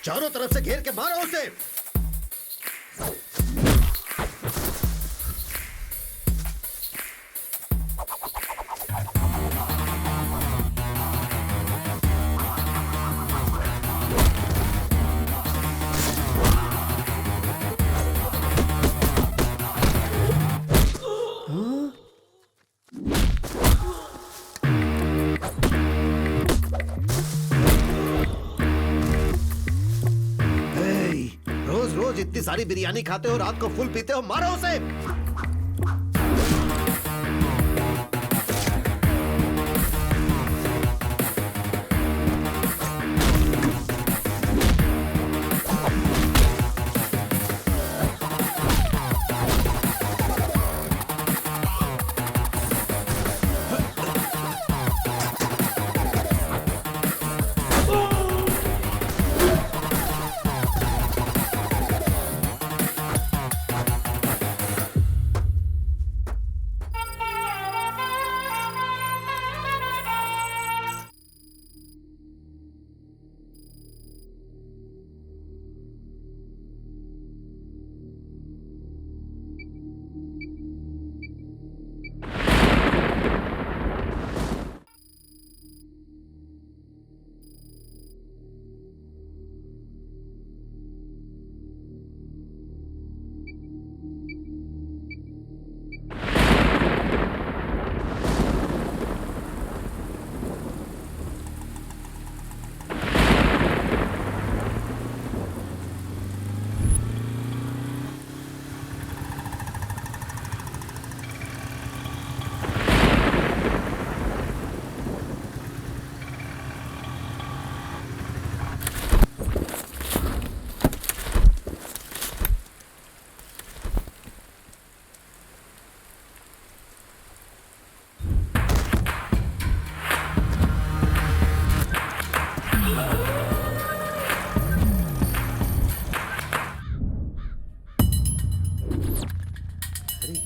चारों तरफ से घेर के मारो उसे। इतनी सारी बिरयानी खाते हो, रात को फुल पीते हो, मारो उसे।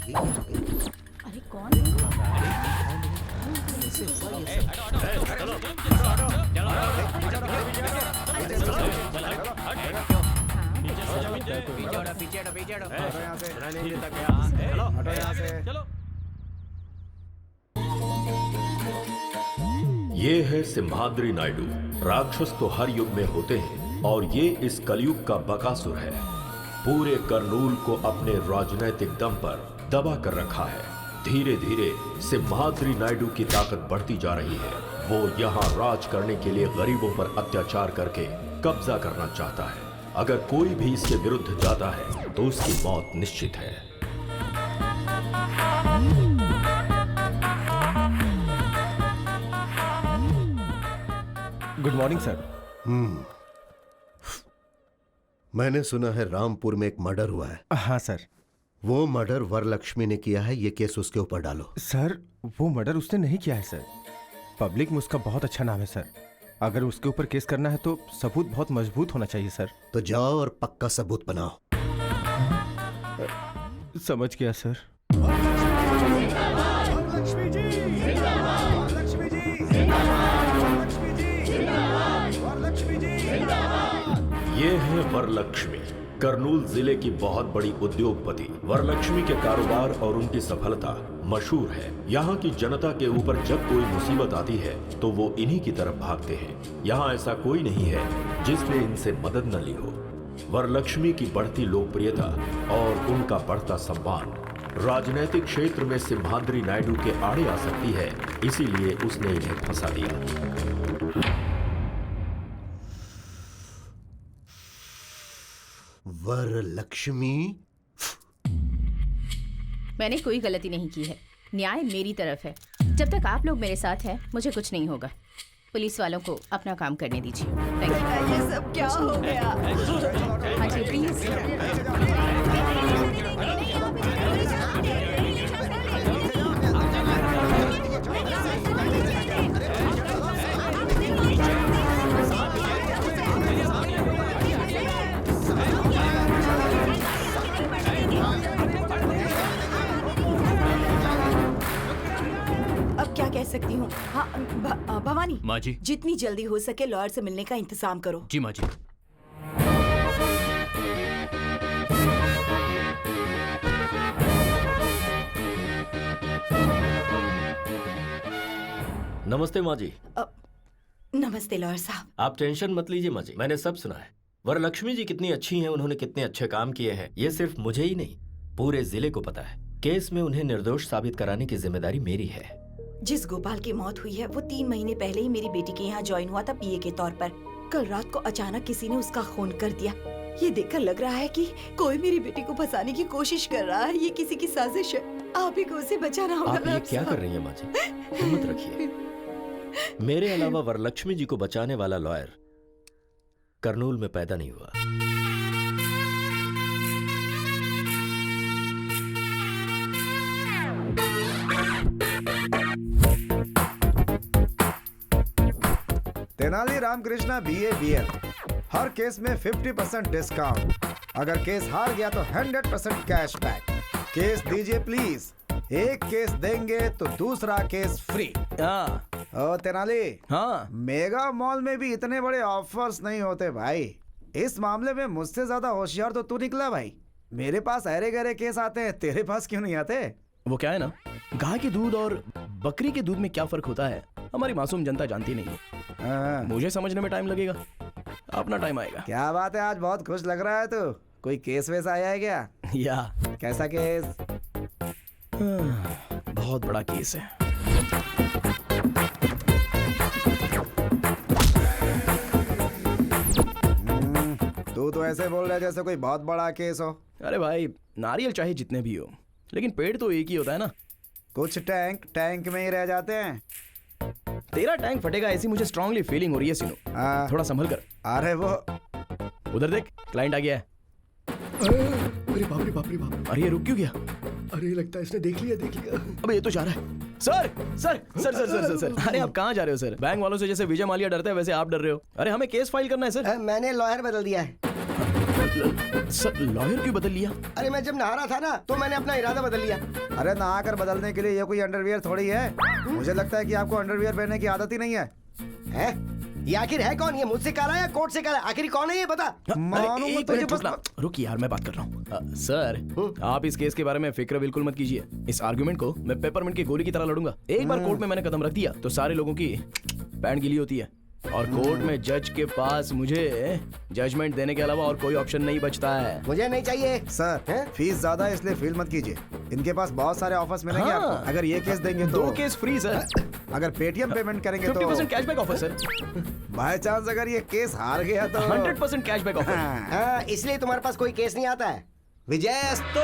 अरे कौन है? ये है सिम्हाद्री नायडू। राक्षस तो हर युग में होते हैं और ये इस कलयुग का बकासुर है। पूरे करनूल को अपने राजनैतिक दम पर दबा कर रखा है। धीरे धीरे सिम्हाद्री नायडू की ताकत बढ़ती जा रही है। वो यहाँ राज करने के लिए गरीबों पर अत्याचार करके कब्जा करना चाहता है। अगर कोई भी इसके विरुद्ध जाता है तो उसकी मौत निश्चित है। Good morning sir. मैंने सुना है रामपुर में एक मर्डर हुआ है। हाँ सर। वो मर्डर वरलक्ष्मी ने किया है, ये केस उसके ऊपर डालो। सर वो मर्डर उसने नहीं किया है सर। पब्लिक में उसका बहुत अच्छा नाम है सर। अगर उसके ऊपर केस करना है तो सबूत बहुत मजबूत होना चाहिए सर। तो जाओ और पक्का सबूत बनाओ। समझ गया सर। ये है वरलक्ष्मी, करनूल जिले की बहुत बड़ी उद्योगपति। वरलक्ष्मी के कारोबार और उनकी सफलता मशहूर है। यहाँ की जनता के ऊपर जब कोई मुसीबत आती है तो वो इन्हीं की तरफ भागते हैं। यहाँ ऐसा कोई नहीं है जिसने इनसे मदद न ली हो। वरलक्ष्मी की बढ़ती लोकप्रियता और उनका बढ़ता सम्मान राजनीतिक क्षेत्र में सिम्हाद्री नायडू के आड़े आ सकती है, इसीलिए उसने इन्हें फंसा दिया। वरलक्ष्मी? मैंने कोई गलती नहीं की है। न्याय मेरी तरफ है। जब तक आप लोग मेरे साथ हैं मुझे कुछ नहीं होगा। पुलिस वालों को अपना काम करने दीजिए। Thank you. ये सब क्या हो गया? हाँ जी प्लीज। अब क्या कह सकती हूँ? हाँ भवानी माँ जी। जितनी जल्दी हो सके लॉयर से मिलने का इंतजाम करो। जी माँ जी। नमस्ते माँ जी। नमस्ते लॉयर साहब। आप टेंशन मत लीजिए माँ जी, मैंने सब सुना है। वरलक्ष्मी जी कितनी अच्छी हैं, उन्होंने कितने अच्छे काम किए हैं, ये सिर्फ मुझे ही नहीं पूरे जिले को पता है। केस में उन्हें निर्दोष साबित कराने की जिम्मेदारी मेरी है। जिस गोपाल की मौत हुई है वो 3 महीने पहले ही मेरी बेटी के यहाँ ज्वाइन हुआ था पीए के तौर पर। कल रात को अचानक किसी ने उसका खून कर दिया। ये देखकर लग रहा है कि कोई मेरी बेटी को फंसाने की कोशिश कर रहा है। ये किसी की साजिश है। आप ही को उसे बचाना होगा। आप ये लॉयर क्या साहब। कर रही हैं माँ जी? हिम्मत रखिए। मेरे अलावा वरलक्ष्मी जी को बचाने वाला लॉयर करनूल में पैदा नहीं हुआ। तेनाली रामकृष्णा BA BL, हर केस में 50% डिस्काउंट। अगर केस हार गया तो 100% कैशबैक। केस दीजिए प्लीज। एक केस देंगे तो दूसरा केस फ्री। हाँ ओ तेनाली, हाँ मेगा मॉल में भी इतने बड़े ऑफर्स नहीं होते भाई। इस मामले में मुझसे ज्यादा होशियार तो तू निकला भाई। मेरे पास अरे गहरे केस आते हैं, तेरे पास क्यों नहीं आते? वो क्या है ना, गाय के दूध और बकरी के दूध में क्या फर्क होता है हमारी मासूम जनता जानती नहीं है। हाँ। मुझे समझने में टाइम लगेगा, अपना टाइम आएगा। क्या बात है, आज बहुत खुश लग रहा है तू। कोई केस वेस आया है क्या? या कैसा केस? बहुत बड़ा केस है। तू तो ऐसे बोल रहा है जैसे कोई बहुत बड़ा केस हो। अरे भाई, नारियल चाहे जितने भी हो लेकिन पेड़ तो एक ही होता है ना। कुछ टैंक टैंक में ही रह जाते हैं। तेरा टैंक फटेगा ऐसी मुझे स्ट्रांगली फीलिंग हो रही है सीनू। हाँ। थोड़ा संभल कर। अरे वो उधर देख, क्लाइंट आ गया है। अरे बाप रे बाप रे बाप। अरे ये रुक क्यों गया? अरे लगता है इसने देख लिया। अबे ये तो जा रहा है। Sir sir sir sir sir sir sir अरे आप कहाँ जा रहे हो सर? बैंक वालों से जैसे विजय माल्या डरते हैं वैसे आप डर रहे हो। अरे हमें केस फाइल करना है सर। मैंने लॉयर बदल दिया है। सर लॉयर क्यों बदल लिया? अरे मैं जब नहा रहा था ना तो मैंने अपना इरादा बदल लिया। अरे नहा कर बदलने के लिए ये कोई अंडरवियर थोड़ी है। मुझे लगता है कि आपको अंडरवियर पहनने की आदत ही नहीं है। हैं? ये आखिर है कौन? ये मुझसे काला है या कोर्ट से काला? आखिर कौन है ये बता। मानो एक तुझे मिनट बस- रुक यार, मैं बात कर रहा हूँ। सर आप इस केस के बारे में फिक्र बिल्कुल मत कीजिए। इस आर्गुमेंट को मैं पेपरमिंट की गोली की तरह लड़ूंगा। एक बार कोर्ट में मैंने कदम रख दिया तो सारे लोगों की पैंट गीली होती है और कोर्ट में जज के पास मुझे जजमेंट देने के अलावा और कोई ऑप्शन नहीं बचता है। मुझे नहीं चाहिए। सर हैं? फीस ज्यादा है इसलिए फील मत कीजिए। इनके पास बहुत सारे ऑफर्स मिलेंगे हाँ। आपको। अगर ये केस देंगे तो 2 केस फ्री सर। अगर पेटीएम पेमेंट करेंगे तो 50% cashback offer sir. By chance अगर ये केस हार गया तो 100% कैशबैक ऑफर। हाँ, इसलिए तुम्हारे पास कोई केस नहीं आता है। विजय तो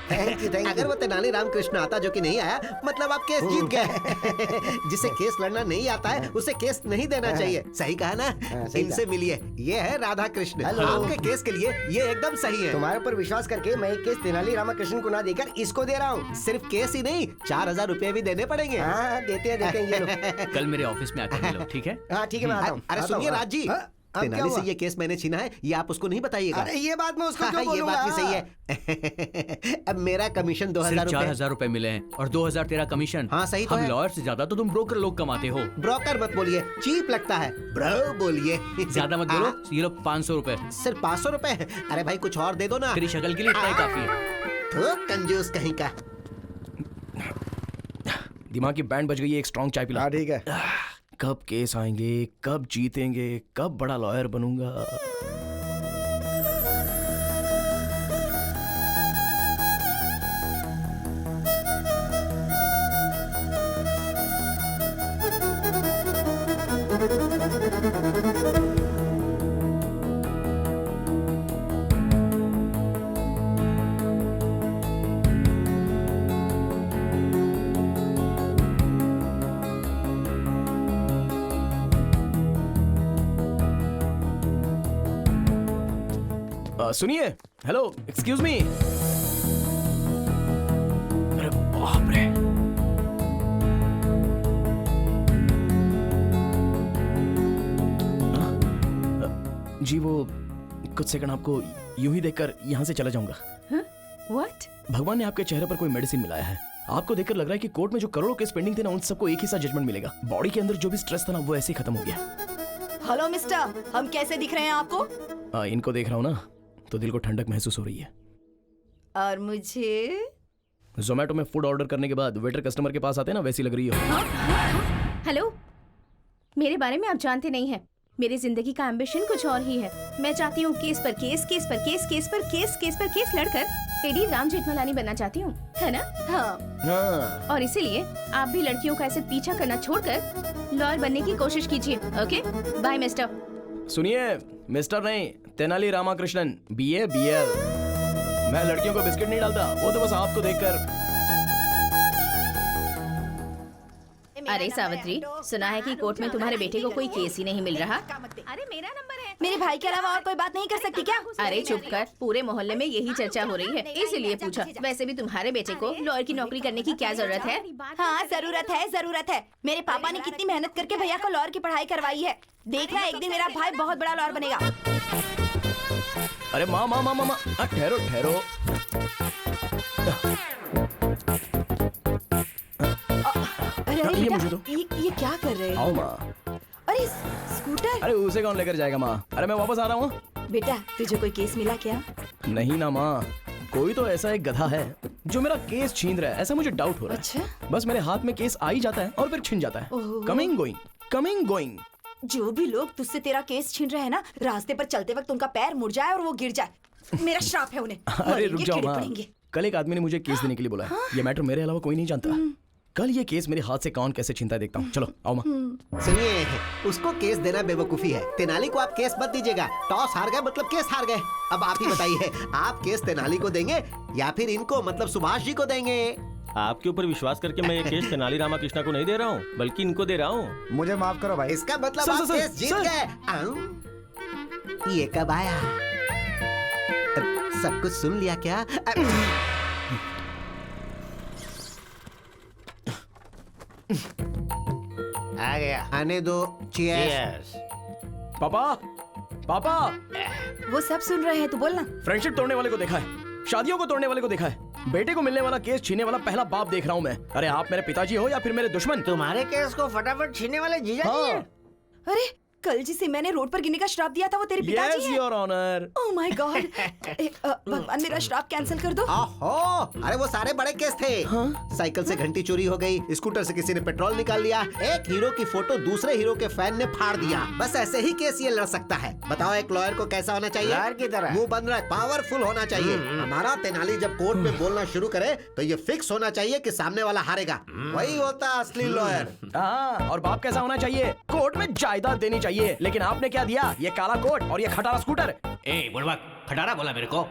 थैंक यू। अगर वो तेनाली रामकृष्ण आता जो कि नहीं आया, मतलब आप केस जीत गए। जिसे केस लड़ना नहीं आता है उसे केस नहीं देना चाहिए। सही कहा ना? सही इनसे कहा। मिलिए, ये है राधा कृष्ण। हेलो। आपके केस के लिए ये एकदम सही है। तुम्हारे ऊपर विश्वास करके मैं एक केस तेनाली रामकृष्ण को ना देकर इसको दे रहा हूँ। सिर्फ केस ही नहीं, 4000 रुपए भी देने पड़ेंगे। हाँ, देते हैं ये लो। कल मेरे ऑफिस में आकर मिलो, ठीक है? हाँ ठीक है, मैं आता हूँ। अरे सुनिए राज जी, तेनाली से ये केस मैंने छीना है, ये आप उसको नहीं बताइएगा। अरे ये बात मैं उसको क्यों बोलूंगा? ये बात भी सही है। अब मेरा कमीशन 2000 सिर्फ रुपए। 4000 रुपए मिले हैं और 2000 तेरा कमीशन। हाँ, सही तो हम है। लॉयर से ज्यादा तो तुम ब्रोकर लोग कमाते हो। ब्रोकर मत बोलिए, चीप लगता है। ब्रो बोलिए। ज्यादा मत बोलो। ये लो 500 रुपए। सिर्फ 500 रुपए? अरे भाई कुछ और दे दो ना। तेरी शक्ल के लिए इतना ही काफी है। तो कंजूस कहीं का। दिमाग की बैंड बज गई है, एक स्ट्रॉन्ग चाय पिला। हाँ ठीक है। कब केस आएंगे, कब जीतेंगे, कब बड़ा लॉयर बनूंगा। सुनिए, हेलो, एक्सक्यूज मी। अरे बाप रे। जी वो कुछ सेकंड आपको यूं ही देखकर यहाँ से चला जाऊंगा। व्हाट? भगवान ने आपके चेहरे पर कोई मेडिसिन मिलाया है। आपको देखकर लग रहा है कि कोर्ट में जो करोड़ों केस पेंडिंग थे ना, उन सबको एक ही साथ जजमेंट मिलेगा। बॉडी के अंदर जो भी स्ट्रेस था ना, वो ऐसे ही खत्म हो गया। हेलो मिस्टर, हम कैसे दिख रहे हैं आपको? इनको देख रहा हूँ ना, तो दिल को ठंडक महसूस हो रही है। और मुझे? जोमेटो में फूड ऑर्डर करने के बाद वेटर कस्टमर के पास आते हैं ना, वैसी लग रही हो। हेलो, मेरे बारे में आप जानते नहीं हैं। मेरी जिंदगी का एम्बिशन कुछ और ही है। मैं चाहती हूँ केस पर केस, केस पर केस, केस पर केस, केस पर केस लड़कर एडी राम जेठमलानी बनना चाहती हूँ, है ना? हाँ। और इसीलिए आप भी लड़कियों का ऐसे पीछा करना छोड़कर लॉयर बनने की कोशिश कीजिए। Okay, bye mister. सुनिए, मिस्टर नहीं, तेनाली रामाकृष्णन, BA BL। मैं लड़कियों को बिस्किट नहीं डालता, वो तो बस आपको देखकर। अरे सावित्री, सुना है कि कोर्ट में तुम्हारे बेटे को कोई केस ही नहीं मिल रहा। अरे मेरा नंबर है। मेरे भाई के अलावा और कोई बात नहीं कर सकती क्या? अरे चुप कर, पूरे मोहल्ले में यही चर्चा हो रही है, इसीलिए पूछा। वैसे भी तुम्हारे बेटे को लॉयर की नौकरी करने की क्या जरूरत है? हाँ, जरूरत है, जरूरत है। मेरे पापा ने कितनी मेहनत करके भैया को लॉयर की पढ़ाई करवाई है। देखना एक दिन मेरा भाई बहुत बड़ा लॉयर बनेगा। अरे माँ माँ माँ माँ, ठहरो ठहरो। अरे ये बेटा, मुझे दो। ये क्या कर रहे आओ हो? माँ। अरे स्कूटर। अरे उसे कौन लेकर जाएगा माँ? अरे मैं वापस आ रहा हूँ। बेटा, तुझे कोई केस मिला क्या? नहीं ना माँ, कोई तो ऐसा एक गधा है जो मेरा केस छीन रहा है, ऐसा मुझे डाउट हो रहा है। अच्छा? बस मेरे हाथ में केस आ ही जाता है और फिर छिन जाता है। ओहो। Coming going, coming going. जो भी लोग तुझसे तेरा केस छीन रहे हैं ना, रास्ते पर चलते वक्त उनका पैर मुड़ जाए और वो गिर जाए। मेरा श्राप है उन्हें। अरे रुक मरेंगे, जाओ कीड़े माँ, पड़ेंगे। कल एक आदमी ने मुझे केस देने के लिए बोला है। ये मैटर मेरे अलावा कोई नहीं जानता। कल ये केस मेरे हाथ से कौन कैसे छीनता है देखता हूँ। चलो आओ माँ। सुनिए, उसको केस देना बेवकूफी है। तेनाली को आप केस मत दीजिएगा। टॉस हार गए मतलब केस हार गए। अब आप ही बताइए, आप केस तेनाली को देंगे या फिर इनको मतलब सुभाष जी को देंगे? आपके ऊपर विश्वास करके मैं ये केस तेनाली रामाकृष्णा को नहीं दे रहा हूँ, बल्कि इनको दे रहा हूँ। मुझे माफ करो भाई। इसका मतलब सर, आप सर, केस जीत सर। गए। ये कब आया? सब कुछ सुन लिया क्या? आ गया। आने दो। चीयर्स। पापा, पापा, वो सब सुन रहे हैं, तू बोलना। फ्रेंडशिप तोड़ने वाले को देखा है, शादियों को तोड़ने वाले को देखा है, बेटे को मिलने वाला केस छीनने वाला पहला बाप देख रहा हूँ मैं। अरे आप मेरे पिताजी हो या फिर मेरे दुश्मन? तुम्हारे केस को फटाफट छीनने वाले जीजा जी हैं। अरे कल जिसे मैंने रोड पर गिरने का श्राप दिया था वो तेरे पिताजी यस हैं। Your honour. Oh my God. भगवान मेरा श्राप कैंसिल कर दो। ओहो, अरे वो सारे बड़े केस थे। साइकिल से घंटी चोरी हो गई, स्कूटर से किसी ने पेट्रोल निकाल लिया, एक हीरो की फोटो दूसरे हीरो के फैन ने फाड़ दिया। बस ऐसे ही केस ये लड़ सकता है। बताओ एक लॉयर को कैसा होना चाहिए? लॉयर की तरह। मुंह बंद रख, पावरफुल होना चाहिए। हमारा तेनाली जब कोर्ट में बोलना शुरू करे तो ये फिक्स होना चाहिए कि सामने वाला हारेगा। वही होता है असली लॉयर। हाँ, और बाप कैसा होना चाहिए? कोर्ट में जायदाद देनी चाहिए। लेकिन आपने क्या दिया? ये काला कोट और ये खटारा स्कूटर। ए बुड़बक, खटारा बोला मेरे को।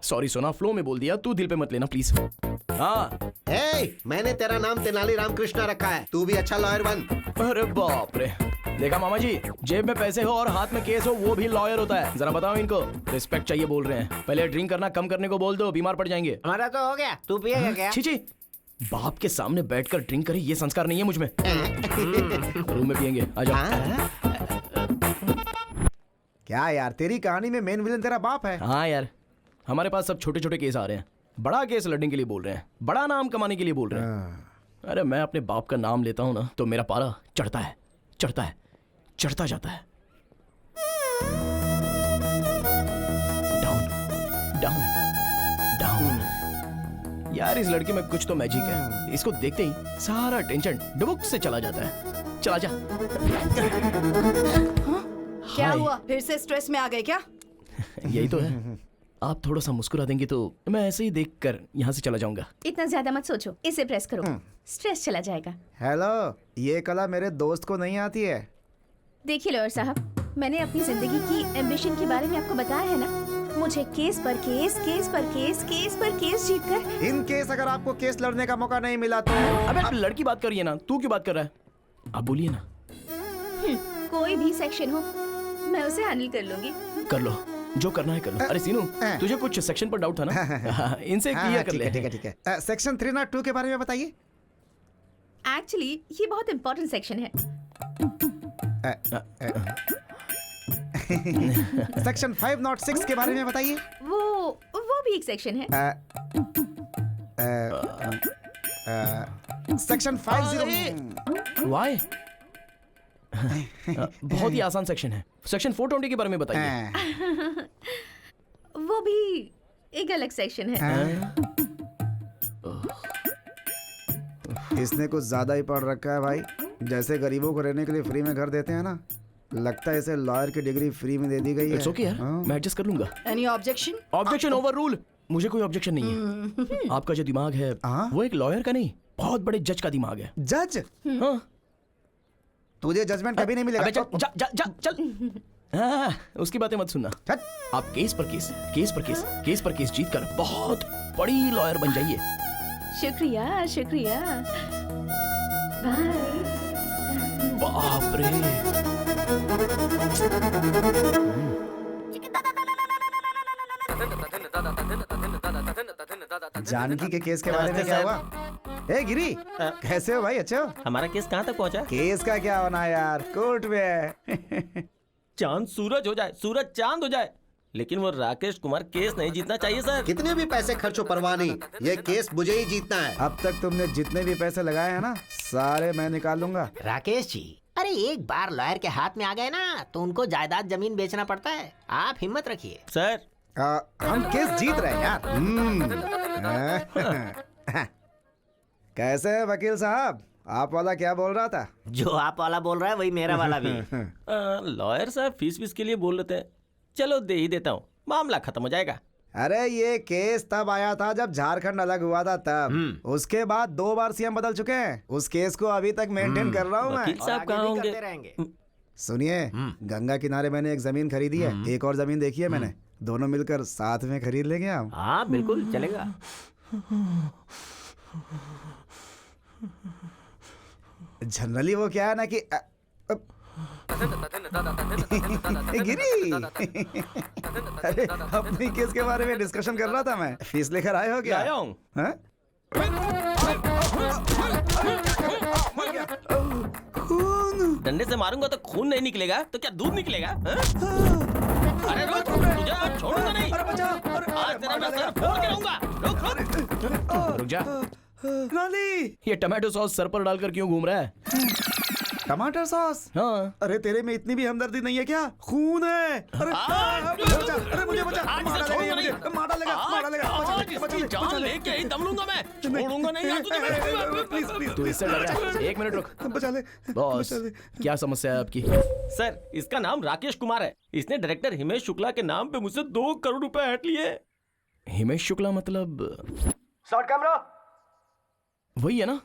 सॉरी सोना, फ्लो में बोल दिया, तू दिल पे मत लेना प्लीज। हाँ, मैंने तेरा नाम तेनाली रामकृष्णा रखा है, तू भी अच्छा लॉयर बन। अरे बाप रे, देखा मामा जी, जेब में पैसे हो और हाथ में केस हो, वो भी लॉयर होता है। जरा बताओ इनको, रिस्पेक्ट चाहिए बोल रहे हैं। पहले ड्रिंक करना कम करने को बोल दो, बीमार पड़ जाएंगे। हमारा तो हो गया, तू पिएगा क्या? छी छी, बाप के सामने बैठकर ड्रिंक करे, ये संस्कार नहीं है मुझ में। रूम में पियेंगे, आ जाओ। क्या यार, तेरी कहानी में मेन विलन तेरा बाप है? हाँ यार, हमारे पास सब छोटे छोटे केस आ रहे हैं। बड़ा केस लड़ने के लिए बोल रहे हैं, बड़ा नाम कमाने के लिए बोल रहे हैं। अरे मैं अपने बाप का नाम लेता हूँ ना, तो मेरा पारा चढ़ता है, चढ़ता है, चढ़ता जाता है। Down, down, down. यार इस लड़की में कुछ तो मैजिक है। इसको देखते ही सारा टेंशन डुबुक से चला जाता है। चला जा। क्या हाय। हुआ, फिर से स्ट्रेस में आ गए क्या? यही तो है। आप थोड़ा सा मुस्कुरा देंगे तो मैं ऐसे ही देखकर यहाँ से चला जाऊंगा। इतना ज्यादा मत सोचो, इसे प्रेस करो, स्ट्रेस चला जाएगा। हेलो, ये कला मेरे दोस्त को नहीं आती है। देखिए लॉयर साहब, मैंने अपनी जिंदगी की एम्बिशन के बारे में आपको बताया है ना। मुझे केस पर केस, केस पर केस, केस पर केस जीतकर। इन केस अगर आपको केस लड़ने का मौका नहीं मिला तो अबे लड़की बात कर रही है ना, तू क्यों बात कर रहा है? आप बोलिए ना। कोई भी सेक्शन हो, मैं उसे हैंडल कर लूंगी। कर लो, जो करना है कर लो। अरे सीनू, तुझे कुछ सेक्शन पर डाउट था ना? इनसे क्लियर कर ले। ठीक है। सेक्शन 302 के बारे में बताइए। एक्चुअली ये बहुत इंपॉर्टेंट सेक्शन है। सेक्शन 506 के बारे में बताइए। वो भी एक सेक्शन है। सेक्शन 50 वाई बहुत ही आसान सेक्शन है। सेक्शन 420 के बारे में बताइए। वो भी एक अलग सेक्शन है। इसने कुछ ज्यादा ही पढ़ रखा है भाई। जैसे गरीबों को रहने के लिए फ्री में घर देते हैं ना, लगता है इसे लॉयर की डिग्री फ्री में दे दी गई है। इट्स ओके यार, मैं एडजस्ट कर लूंगा। Any objection? Objection over rule. मुझे कोई ऑब्जेक्शन नहीं है। आपका जो दिमाग है वो एक लॉयर का नहीं, बहुत बड़े जज का दिमाग है। जज? हाँ। तुझे जजमेंट कभी नहीं मिलेगा। चल। उसकी बातें मत सुनना। आप केस पर केस जीत कर बहुत बड़ी लॉयर बन जाइए। शुक्रिया शुक्रिया। बाय। बाप रे। जानकी के केस के बारे में क्या हुआ? ए गिरी, कैसे हो भाई? अच्छे हो? हमारा केस कहाँ तक पहुँचा? केस का क्या होना है यार, कोर्ट में है। चांद सूरज हो जाए, सूरज चांद हो जाए, लेकिन वो राकेश कुमार केस नहीं जीतना चाहिए सर। कितने भी पैसे खर्चो परवाह नहीं, ये केस मुझे ही जीतना है। अब तक तुमने जितने भी पैसे लगाए हैं ना, सारे मैं निकाल लूंगा। राकेश जी, अरे एक बार लॉयर के हाथ में आ गए ना तो उनको जायदाद जमीन बेचना पड़ता है। आप हिम्मत रखिए सर। हम केस जीत रहे हैं यार। कैसे है वकील साहब? आप वाला क्या बोल रहा था? जो आप वाला बोल रहा है वही मेरा वाला भी। लॉयर साहब फीस के लिए बोल रहे थे, चलो दे ही देता हूँ, मामला खत्म हो जाएगा। अरे ये केस तब आया था जब झारखंड अलग हुआ था तब। उसके बाद 2 बार सीएम बदल चुके हैं। उस केस को अभी तक मेंटेन कर रहा हूँ मैं। वकील साहब कहाँ होंगे? सुनिए, गंगा किनारे मैंने एक जमीन खरीदी है, एक और जमीन देखी है मैंने। दोनों मिलकर साथ में खरीद लेंगे हम। हाँ बिल्कुल चलेगा। जनरली वो क्या है ना कि गिरी। अरे अपनी केस के बारे में डिस्कशन कर रहा था मैं। फीस लेकर आए हो क्या? आया हूँ। डंडे से मारूंगा तो खून नहीं निकलेगा तो क्या दूध निकलेगा? अरे रुक, तुझे आज छोड़ूंगा नहीं। आज तेरा मैं सर फोड़ के रहूंगा। रुक जा। नाली, ये टमाटो सॉस सर पर डालकर क्यों घूम रहा है? टमाटर सॉस? हाँ। अरे तेरे में इतनी भी हमदर्दी नहीं है क्या? खून है। अरे मुझे बचा। मारा लेगा। जान लेके ही दम लूंगा मैं, छोड़ूंगा नहीं आज तुझे। प्लीज तू इससे डर रहा है? 1 मिनट रुक। बचा ले बॉस, क्या समस्या है आपकी? सर, इसका नाम राकेश कुमार है। इसने डायरेक्टर हिमेश शुक्ला के नाम पे मुझसे 2 करोड़ रुपए हट लिए। हिमेश शुक्ला मतलब? शॉट कैमरा, वही है ना?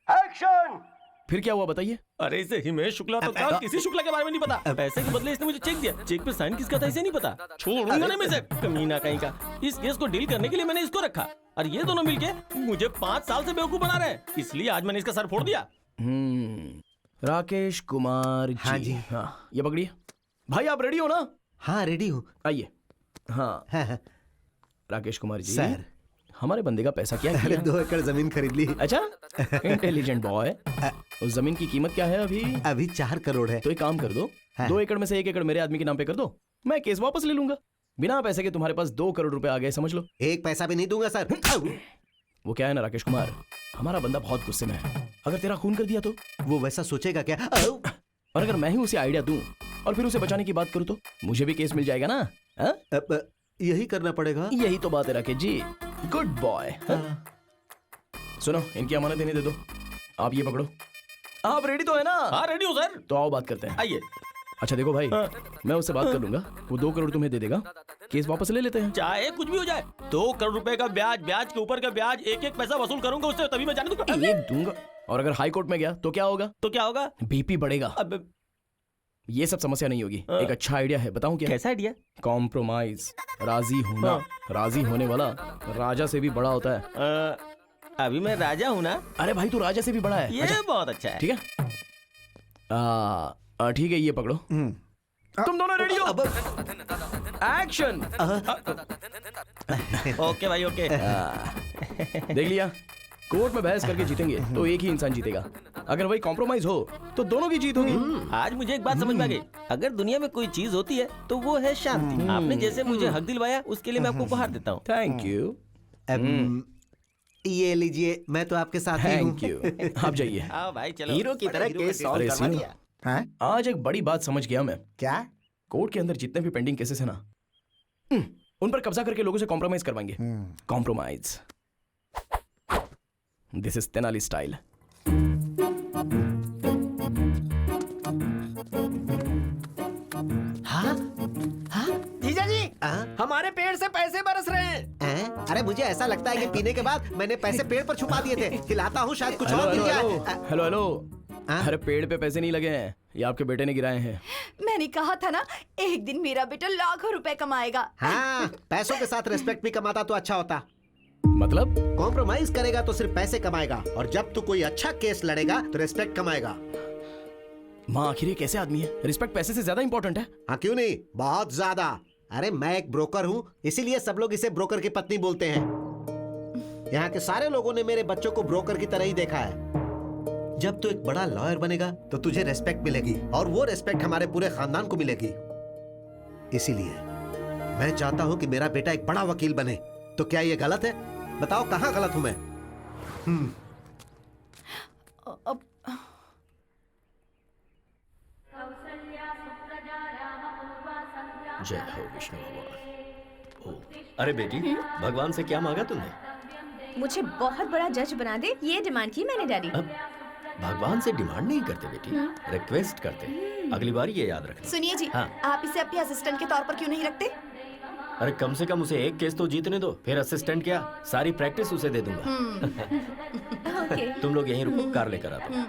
एक्शन। फिर क्या हुआ बताइए? अरे इसे हिमेश शुक्ला तो था, किसी शुक्ला के बारे में नहीं पता। पैसे के बदले इसने मुझे चेक दिया, चेक पे साइन किसका था इसे नहीं पता। छोड़ूंगा नहीं मैं इसे, कमीना कहीं का। इस केस को डील करने के लिए मैंने इसको रखा और ये दोनों मिलके मुझे 5 साल से बेवकूफ बना रहे हैं, इसलिए आज मैंने इसका सर फोड़ दिया। राकेश कुमार जी। हाँ जी। हाँ, ये पकड़िए। भाई आप रेडी हो ना? हाँ रेडी हूँ। आइए। हाँ राकेश कुमार जी सर, हमारे बंदे का पैसा क्या अरे किया? 2 एकड़ जमीन खरीद ली। अच्छा, इंटेलिजेंट बॉय। उस जमीन की कीमत क्या है अभी? अभी 4 करोड़ है। तो एक काम कर दो, 2 एकड़ में से 1 एकड़ मेरे आदमी के नाम पे कर दो, मैं केस वापस ले लूंगा। बिना पैसे के तुम्हारे पास 2 करोड़ रुपए आ गए, समझ लो। 1 पैसा भी नहीं दूंगा सर। वो क्या है ना राकेश कुमार, हमारा बंदा बहुत गुस्से में है। अगर तेरा खून कर दिया तो? वो वैसा सोचेगा क्या? और अगर मैं ही उसे आइडिया दूं और फिर उसे बचाने की बात करूं तो मुझे भी केस मिल जाएगा ना? अब यही करना पड़ेगा। यही तो बात है राकेश जी, गुड बॉय। सुनो, इनकी अमानत देने दे दो। आप ये पकड़ो। आप रेडी तो है ना? हाँ रेडी हूँ सर। तो आओ बात करते हैं। आइए। अच्छा देखो भाई, मैं उससे बात कर लूंगा, वो 2 करोड़ तुम्हें दे देगा, केस वापस ले लेते हैं। चाहे कुछ भी हो जाए, 2 करोड़ रुपए का ब्याज, ब्याज के ऊपर का ब्याज, एक पैसा वसूल करूंगा उससे, तभी मैं जाने दूंगा। एक दूंगा। और अगर हाई कोर्ट में गया तो क्या होगा? तो क्या होगा? बीपी बढ़ेगा। अब ये सब समस्या नहीं होगी। एक अच्छा आइडिया है, बताऊं क्या? कैसा आइडिया? कॉम्प्रोमाइज, राजी होना। राजी होने वाला राजा से भी बड़ा होता है। अभी मैं राजा हूँ ना? अरे भाई तू राजा से भी बड़ा है। ये बहुत अच्छा है। ठीक है, ठीक है, ये पकड़ो। तुम दोनों रेडी हो? एक्शन। ओके भाई ओके। देख लिया, कोर्ट में बहस करके जीतेंगे तो एक ही इंसान जीतेगा, अगर वही कॉम्प्रोमाइज हो तो दोनों की जीत होगी। आज मुझे एक बात समझ में आ गई, अगर दुनिया में कोई चीज होती है तो वो है शांति। आपने जैसे मुझे हक दिलवाया उसके लिए मैं आपको उपहार देता हूँ। Thank you. ये लीजिए, मैं तो आपके साथ ही हूँ। Thank you. आप जाइए। आओ भाई चलो। हीरो की तरह केस सॉल्व अरे करवा सीनो, दिया। आज एक बड़ी बात समझ गया मैं। क्या? कोर्ट के अंदर जितने भी पेंडिंग केसेस है ना, उन पर कब्जा करके लोगों से कॉम्प्रोमाइज करवाएंगे। Compromise, this is Tenali style. जीजा जी, हमारे पेड़ से पैसे बरस रहे हैं। अरे मुझे ऐसा लगता है कि पीने के बाद मैंने पैसे पेड़ पर छुपा दिए थे। खिलाता हूँ, शायद कुछ और मिल जाए। हेलो हेलो, अरे पेड़ पे पैसे नहीं लगे हैं, ये आपके बेटे ने गिराए हैं। मैंने कहा था ना, एक दिन मेरा बेटा लाखों रुपए कमाएगा। हाँ, पैसों के साथ रिस्पेक्ट भी कमाता तो अच्छा होता। मतलब कॉम्प्रोमाइज करेगा तो सिर्फ पैसे कमाएगा, और जब तू कोई अच्छा केस लड़ेगा तो रिस्पेक्ट कमाएगा। माँ आखिर ये कैसे आदमी है? रिस्पेक्ट पैसे से ज्यादा इंपॉर्टेंट है। हाँ क्यों नहीं, बहुत ज्यादा। अरे मैं एक ब्रोकर हूँ, इसीलिए सब लोग इसे ब्रोकर की पत्नी बोलते हैं। यहाँ के सारे लोगों ने मेरे बच्चों को ब्रोकर की तरह ही देखा है। जब तू एक बड़ा लॉयर बनेगा तो तुझे रेस्पेक्ट मिलेगी, और वो रेस्पेक्ट हमारे पूरे खानदान को मिलेगी। इसीलिए मैं चाहता हूँ कि मेरा बेटा एक बड़ा वकील बने। तो क्या ये गलत है? बताओ कहाँ गलत हूँ मैं? जय हो विष्णु भगवान। अरे बेटी, भगवान से क्या मांगा तुमने? मुझे बहुत बड़ा जज बना दे, ये डिमांड की मैंने डैडी। भगवान से डिमांड नहीं करते बेटी, रिक्वेस्ट करते। अगली बार ये याद रखना। सुनिए जी, हाँ। आप इसे अपने असिस्टेंट के तौर पर क्यों नहीं रखते? अरे कम से कम उसे एक केस तो जीतने दो, फिर असिस्टेंट क्या, सारी प्रैक्टिस उसे दे दूंगा। ओके। तुम लोग यहीं रुको, कार लेकर आता हूं।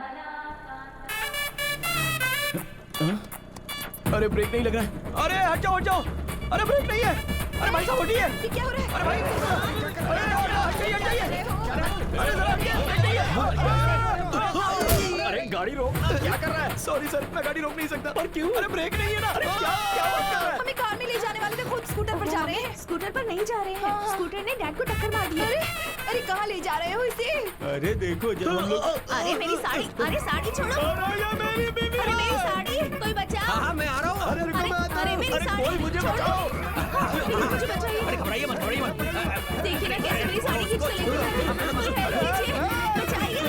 अरे ब्रेक नहीं लग रहा है। अरे हट जाओ हट जाओ। अरे ब्रेक नहीं है। अरे भाई साहब हटिए। ये क्या हो रहा है? अरे भाई, हट जाइए। अरे जरा अरे गाड़ी रोक, क्या कर रहा है? सॉरी सर, मैं गाड़ी रोक नहीं सकता। और क्यों? अरे ब्रेक नहीं है ना। अरे क्या बात कर रहा है? हमें कार में ले जाने वाले थे, खुद स्कूटर पर जा रहे हैं। स्कूटर पर नहीं जा रहे हैं, स्कूटर ने डैड को टक्कर मार दी। अरे कहाँ ले जा रहे हो इसे? अरे देखो जब हम लोग। अरे मेरी साड़ी, अरे साड़ी छोड़ो। अरे मेरी साड़ी, कोई बचाओ। हाँ मैं आ रहा हूँ। अरे मेरी साड़ी, कोई मुझे बचाओ। मुझे बचाइए। अरे घबराइए मत, घबराइए मत। देखिए ना कैसे मेरी साड़ी खींच के लेके जा रहे हैं। कोई हेल्प कीजिए, बचाइए।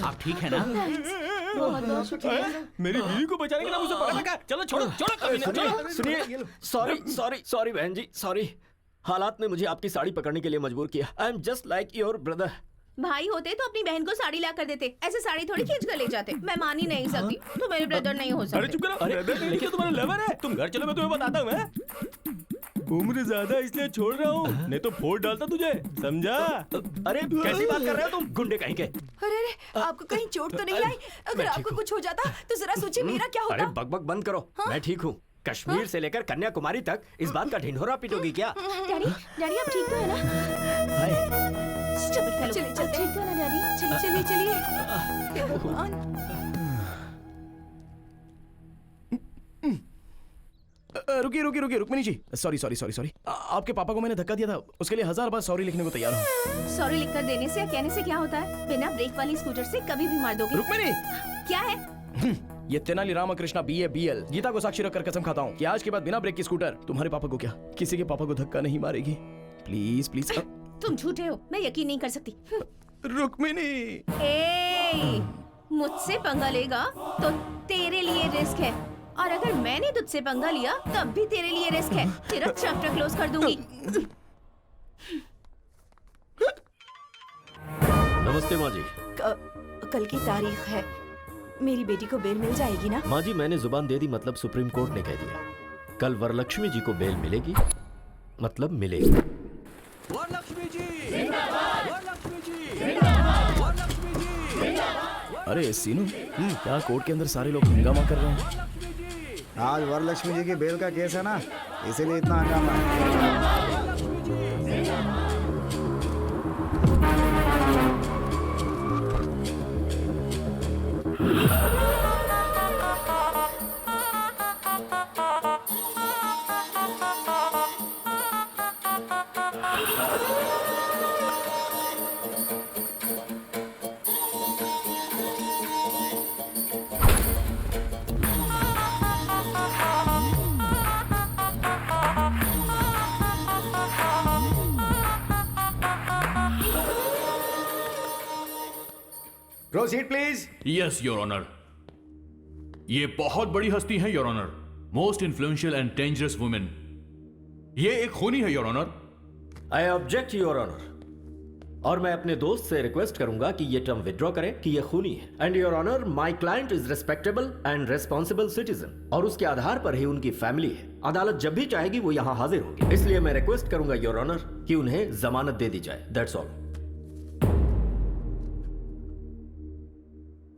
आप ठीक है ना? बहुत बहुत शुक्रिया। मेरी बीवी को बचाने के लिए मुझे पकड़ रखा। चलो छोड़ो छोड़ो, कभी ना छोड़ो। सुनिए, सॉरी सॉरी सॉरी बहन जी, सॉरी। हालात ने मुझे आपकी साड़ी पकड़ने के लिए मजबूर किया। I am just like your brother. भाई होते तो अपनी बहन को साड़ी ला कर देते, ऐसे साड़ी थोड़ी खींच कर ले जाते। मैं मान ही नहीं सकती, तो मेरे ब्रदर नहीं हो अरे सकते। चुप करो। अरे लेकिन तुम्हारा लवर है। तुम घर चलो, मैं तुम्हें बताता हूँ। मैं उम्र ज्यादा इसलिए छोड़ रहा हूँ, नहीं तो फोड़ डालता तुझे, समझा? अरे कैसी बात कर रहे हो तुम, गुंडे कहीं के? अरे आपको कहीं चोट तो नहीं आई? अगर आपको कुछ हो जाता तो जरा सोचिए मेरा क्या होता? अरे बकबक बंद करो। मैं ठीक हूँ। कश्मीर से लेकर कन्याकुमारी तक इस बात का ढिंढोरा पीटोगी क्या? डैडी, डैडी आप ठीक तो है ना? Stupid fellow. चलिए, आप ठीक तो है ना डैडी? चलिए चलिए। हे भगवान। रुकिए रुकिए रुकिए, Rukmini ji, sorry sorry sorry sorry. आपके पापा को मैंने धक्का दिया था, उसके लिए 1000 बार सॉरी लिखने को तैयार हूँ। सॉरी लिखकर देने से या कहने से क्या होता है? बिना ब्रेक वाली स्कूटर से कभी भी मार दोगे। रुक्मिणी, क्या है? ये तेनाली रामकृष्णा BA BL गीता को साक्षी रखकर कसम खाता हूँ कि आज के बाद बिना ब्रेक की स्कूटर तुम्हारे पापा को क्या, किसी के पापा को धक्का नहीं मारेगी। Please please. तुम झूठे हो, मैं यकीन नहीं कर सकती। रुक्मिणी, मुझसे पंगा लेगा तो तेरे लिए रिस्क है, और अगर मैंने तुझसे पंगा लिया तब भी तेरे लिए रिस्क है। तेरा चैप्टर क्लोज कर दूंगी। नमस्ते माँ जी। कल की तारीख है, मेरी बेटी को बेल मिल जाएगी ना? माँ जी मैंने जुबान दे दी, मतलब सुप्रीम कोर्ट ने कह दिया कल वरलक्ष्मी जी को बेल मिलेगी, मतलब मिलेगी। वरलक्ष्मी जी, वरलक्ष्मी जी, वरलक्ष्मी जी। अरे सीनू, क्या कोर्ट के अंदर सारे लोग हंगामा कर रहे हैं? आज वरलक्ष्मी जी की बेल का केस है ना, इसीलिए इतना हंगामा है। Proceed please. Yes your honour. ये बहुत बड़ी हस्ती है your honour, most influential and dangerous women. ये एक खूनी है your honour. I object your honour. और मैं अपने दोस्त से रिक्वेस्ट करूंगा कि ये टर्म विड्रॉ करे कि ये खूनी है। And your honour, my client is respectable and responsible citizen, और उसके आधार पर ही उनकी फैमिली है। अदालत जब भी चाहेगी वो यहाँ हाजिर होगी, इसलिए मैं रिक्वेस्ट करूंगा योर ऑनर कि उन्हें जमानत दे दी जाए। That's all.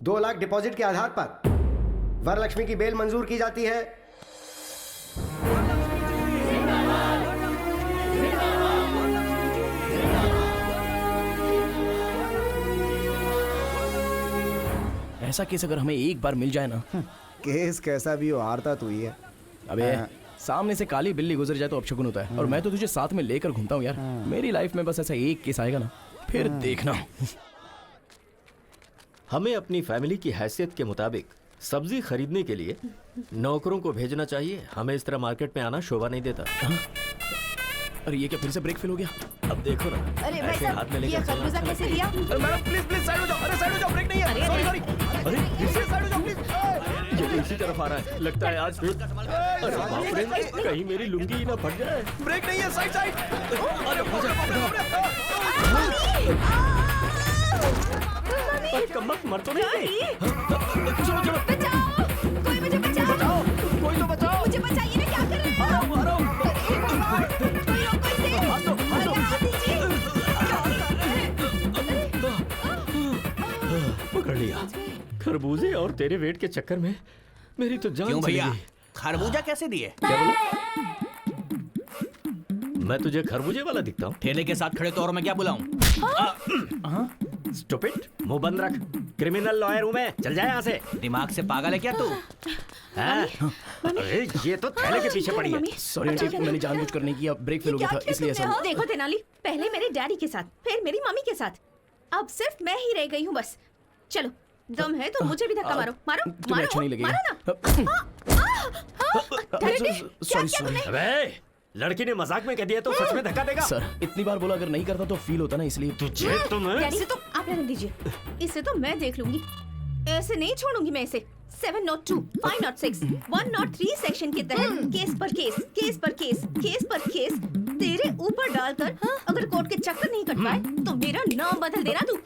2 लाख डिपॉजिट के आधार पर वरलक्ष्मी की बेल मंजूर की जाती है। ऐसा केस अगर हमें एक बार मिल जाए ना। केस कैसा भी हो, हारता तू ही है। अबे सामने से काली बिल्ली गुजर जाए तो अपशकुन होता है, और मैं तो तुझे साथ में लेकर घूमता हूँ यार। मेरी लाइफ में बस ऐसा एक केस आएगा ना, फिर देखना। हमें अपनी फैमिली की हैसियत के मुताबिक सब्जी खरीदने के लिए नौकरों को भेजना चाहिए। हमें इस तरह मार्केट में आना शोभा नहीं देता। अरे ये क्या फिर से ब्रेक फेल हो गया? अब देखो ना, अरे भाई ऐसे साहब, हाथ में ये लेकर खरबूजा कैसे दिया? अरे मैडम प्लीज साइड हो जाओ। अरे साइड हो जाओ, ब्रेक नहीं है। Sorry sorry. अरे फिर से साइड हो जाओ प्लीज। ये तो इसी तरफ आ रहा है, लगता है आज। अरे बाप रे, कहीं मेरी लुंगी ना फट जाए। ब्रेक नहीं है, साइड साइड। अरे कम्बख्त मर तो नहीं गई? चलो चलो, बचाओ, कोई मुझे बचाओ। कोई तो बचाओ। मुझे बताइए ना, क्या कर रहे हो? कोई रोको इसे। हाथ दीजिए। पकड़ लिया। खरबूजे और तेरे वेट के चक्कर में मेरी तो जान क्यों चली भैया, गई। खरबूजा कैसे दिए? क्या बोला? मैं तुझे खरबूजे वाला दिखता हूँ? ठेले के साथ खड़े तो और मैं क्या बुलाऊं? स्टूपिड, मुंह बंद रख। क्रिमिनल लॉयर हूँ मैं, चल जाए यहाँ से। दिमाग से पागल है क्या तू? हाँ? अरे ये तो थैले के पीछे पड़ी है। सॉरी आंटी, मैंने जानबूझकर नहीं किया, ब्रेक फेल हो गया था इसलिए ऐसा। देखो तेनाली, पहले मेरे डैडी के साथ, फिर मेरी मम्मी के साथ, अब सिर्फ मैं ही रह गई हूँ बस। चलो, दम है तो मुझे भी धक्का मारो। मारो तुम्हें अच्छा नहीं लगेगा। मारो ना। Sorry sorry. अबे लड़की ने मजाक में कह दिया तो सच में धक्का देगा? सर इतनी बार बोला, अगर नहीं करता तो फील होता ना, इसलिए। तुझे तो मैं डैडी, तो आप रहने दीजिए, इसे तो मैं देख लूंगी। ऐसे नहीं छोड़ूंगी मैं इसे। 702, 506, 103 सेक्शन के तहत केस पर केस, केस पर केस, केस पर केस तेरे ऊपर डालकर अगर कोर्ट के चक्कर नहीं कट पाए तो मेरा नाम बदल देना तू।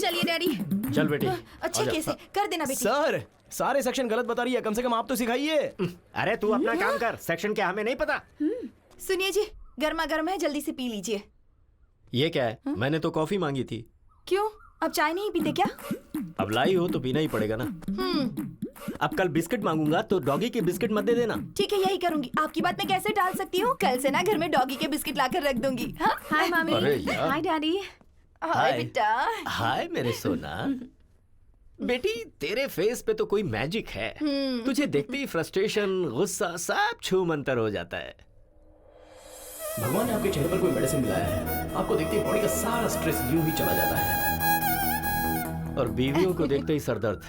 चलिए डैडी। चल बेटी। अच्छे केस है, कर देना बेटी। सर सारे सेक्शन गलत बता रही है, कम से कम आप तो सिखाइए। अरे तू अपना काम कर, सेक्शन क्या हमें नहीं पता? सुनिए जी, गर्मा गर्म है, जल्दी से पी लीजिए। ये क्या है? मैंने तो कॉफी मांगी थी। क्यों, अब चाय नहीं पीते क्या? अब लाई हो तो पीना ही पड़ेगा ना। अब कल बिस्किट मांगूंगा तो डॉगी के बिस्किट मत दे देना। ठीक है, यही करूंगी। आपकी बात मैं कैसे टाल सकती हूँ? कल से ना घर में डॉगी के बिस्किट लाकर रख दूंगी। हाँ? हाय मामी। अरे यार। हाय डैडी। हाय बेटा। हाय मेरे सोना। बेटी तेरे फेस पे तो कोई मैजिक है। तुझे देखते ही फ्रस्ट्रेशन, गुस्सा सब छू मंतर हो जाता है। भगवान ने आपके चेहरे पर कोई मेडिसिन मिलाया है, आपको देखते ही बॉडी का सारा स्ट्रेस यूं ही चला जाता है। और बीवियों को देखते ही सरदर्द।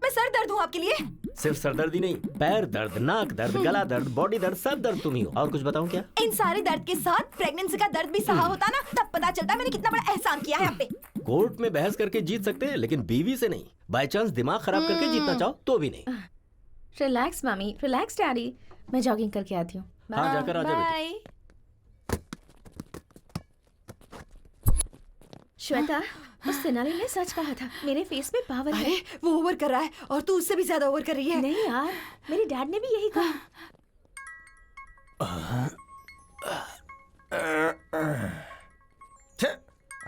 मैं सर दर्द हूँ आपके लिए? सिर्फ सरदर्द ही नहीं, पैर दर्द, नाक दर्द, गला दर्द, बॉडी दर्द, सब दर्द तुम ही हो। और कुछ बताऊं क्या? इन सारे दर्द के साथ प्रेगनेंसी का दर्द भी सहा होता ना, तब पता चलता मैंने कितना बड़ा एहसान किया है आप पे। कोर्ट में बहस करके जीत सकते हैं, लेकिन बीवी से नहीं। बाय चांस दिमाग खराब करके जीतना चाहो तो भी नहीं। रिलैक्स मामी, रिलैक्स डैडी। मैं जॉगिंग करके आती हूँ। हाँ जाकर आ जा बेटी। बाय। श्वेता, उस तेनाली ने सच कहा था, मेरे फेस में पावर है। अरे वो ओवर कर रहा है और तू उससे भी ज्यादा ओवर कर रही है। नहीं यार, मेरे डैड ने भी यही कहा।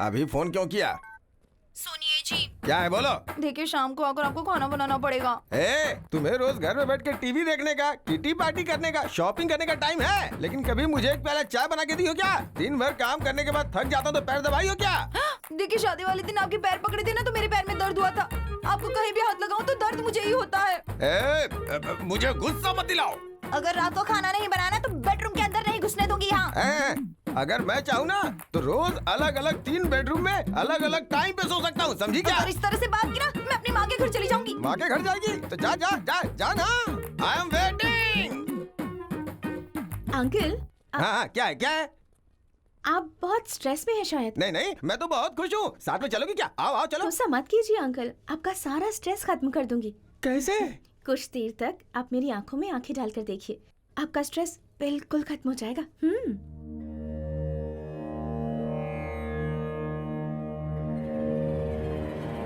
अभी फोन क्यों किया? सुनिए जी। क्या है बोलो? देखिए शाम को आकर आपको खाना बनाना पड़ेगा। तुम्हें रोज घर में बैठ के टीवी देखने का, किटी पार्टी करने का, शॉपिंग करने का टाइम है, लेकिन कभी मुझे एक प्याला चाय बना के दी हो क्या? दिन भर काम करने के बाद थक जाता हूँ तो पैर दबाई हो क्या? देखिए शादी वाले दिन आपके पैर पकड़े थे ना, तो मेरे पैर में दर्द हुआ था। आपको कहीं भी हाथ लगाऊं तो दर्द मुझे ही होता है। मुझे गुस्सा मत दिलाओ। अगर रात को खाना नहीं बनाना तो बेडरूम के अंदर नहीं घुसने दूंगी यहाँ। अगर मैं चाहूँ ना तो रोज अलग अलग 3 बेडरूम में अलग अलग टाइम पे सो सकता हूँ, समझी क्या? अगर इस तरह से बात की ना, मैं अपनी माँ के घर चली जाऊंगी। माँ के घर जाएगी तो जा जा जा जा ना। I am waiting. अंकल। हाँ क्या है क्या है? आप बहुत स्ट्रेस में हैं शायद। नहीं नहीं, मैं तो बहुत खुश हूँ। साथ में चलोगी क्या? आओ आओ चलो। गुस्सा मत कीजिए अंकल, आपका सारा स्ट्रेस खत्म कर दूंगी। कैसे? कुछ देर तक आप मेरी आंखों में आंखें डालकर देखिए, आपका स्ट्रेस बिल्कुल खत्म हो जाएगा।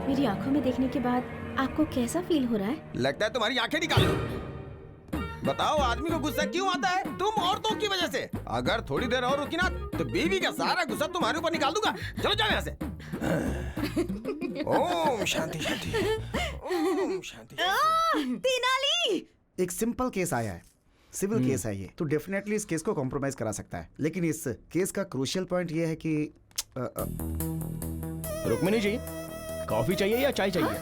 मेरी आंखों में देखने के बाद आपको कैसा फील हो रहा है? लगता है तुम्हारी आंखें निकाल लो। बताओ आदमी को गुस्सा क्यों आता है? तुम औरतों की वजह से। अगर थोड़ी देर और रुकी ना तो बीवी का सारा गुस्सा तुम्हारे ऊपर निकाल दूंगा। चलो जाओ यहाँ से। ओम शांति शांति, ओम शांति। तेनाली, एक सिंपल केस आया है, सिविल केस है ये, तो डेफिनेटली इस केस को कॉम्प्रोमाइज करा सकता है। लेकिन इस केस का क्रूशियल पॉइंट ये है कि रुक्मिणी जी, कॉफी चाहिए या चाय चाहिए?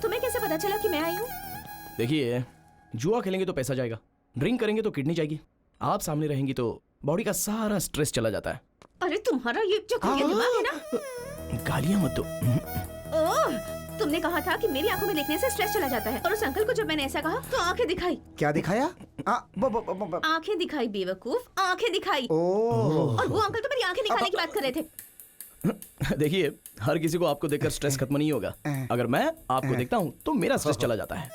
तुम्हें कैसे पता चला कि मैं आई हूँ? देखिए, जुआ खेलेंगे तो पैसा जाएगा, ड्रिंक करेंगे तो किडनी जाएगी, आप सामने रहेंगी तो बॉडी का सारा स्ट्रेस चला जाता है। अरे तुम्हारा ये जो दिमाग है ना। गालियां मत दो। ओह, तुमने कहा था कि मेरी आंखों में देखने से स्ट्रेस चला जाता है, और उस अंकल को जब मैंने ऐसा कहा तो आंखें दिखाई। क्या दिखाया? आंखें दिखाई बेवकूफ, आंखें दिखाई। ओह। और वो अंकल तो मेरी आंखें निकालने की बात कर रहे थे। देखिए, हर किसी को आपको देखकर स्ट्रेस खत्म नहीं होगा। अगर मैं आपको देखता हूँ तो मेरा स्ट्रेस चला जाता है।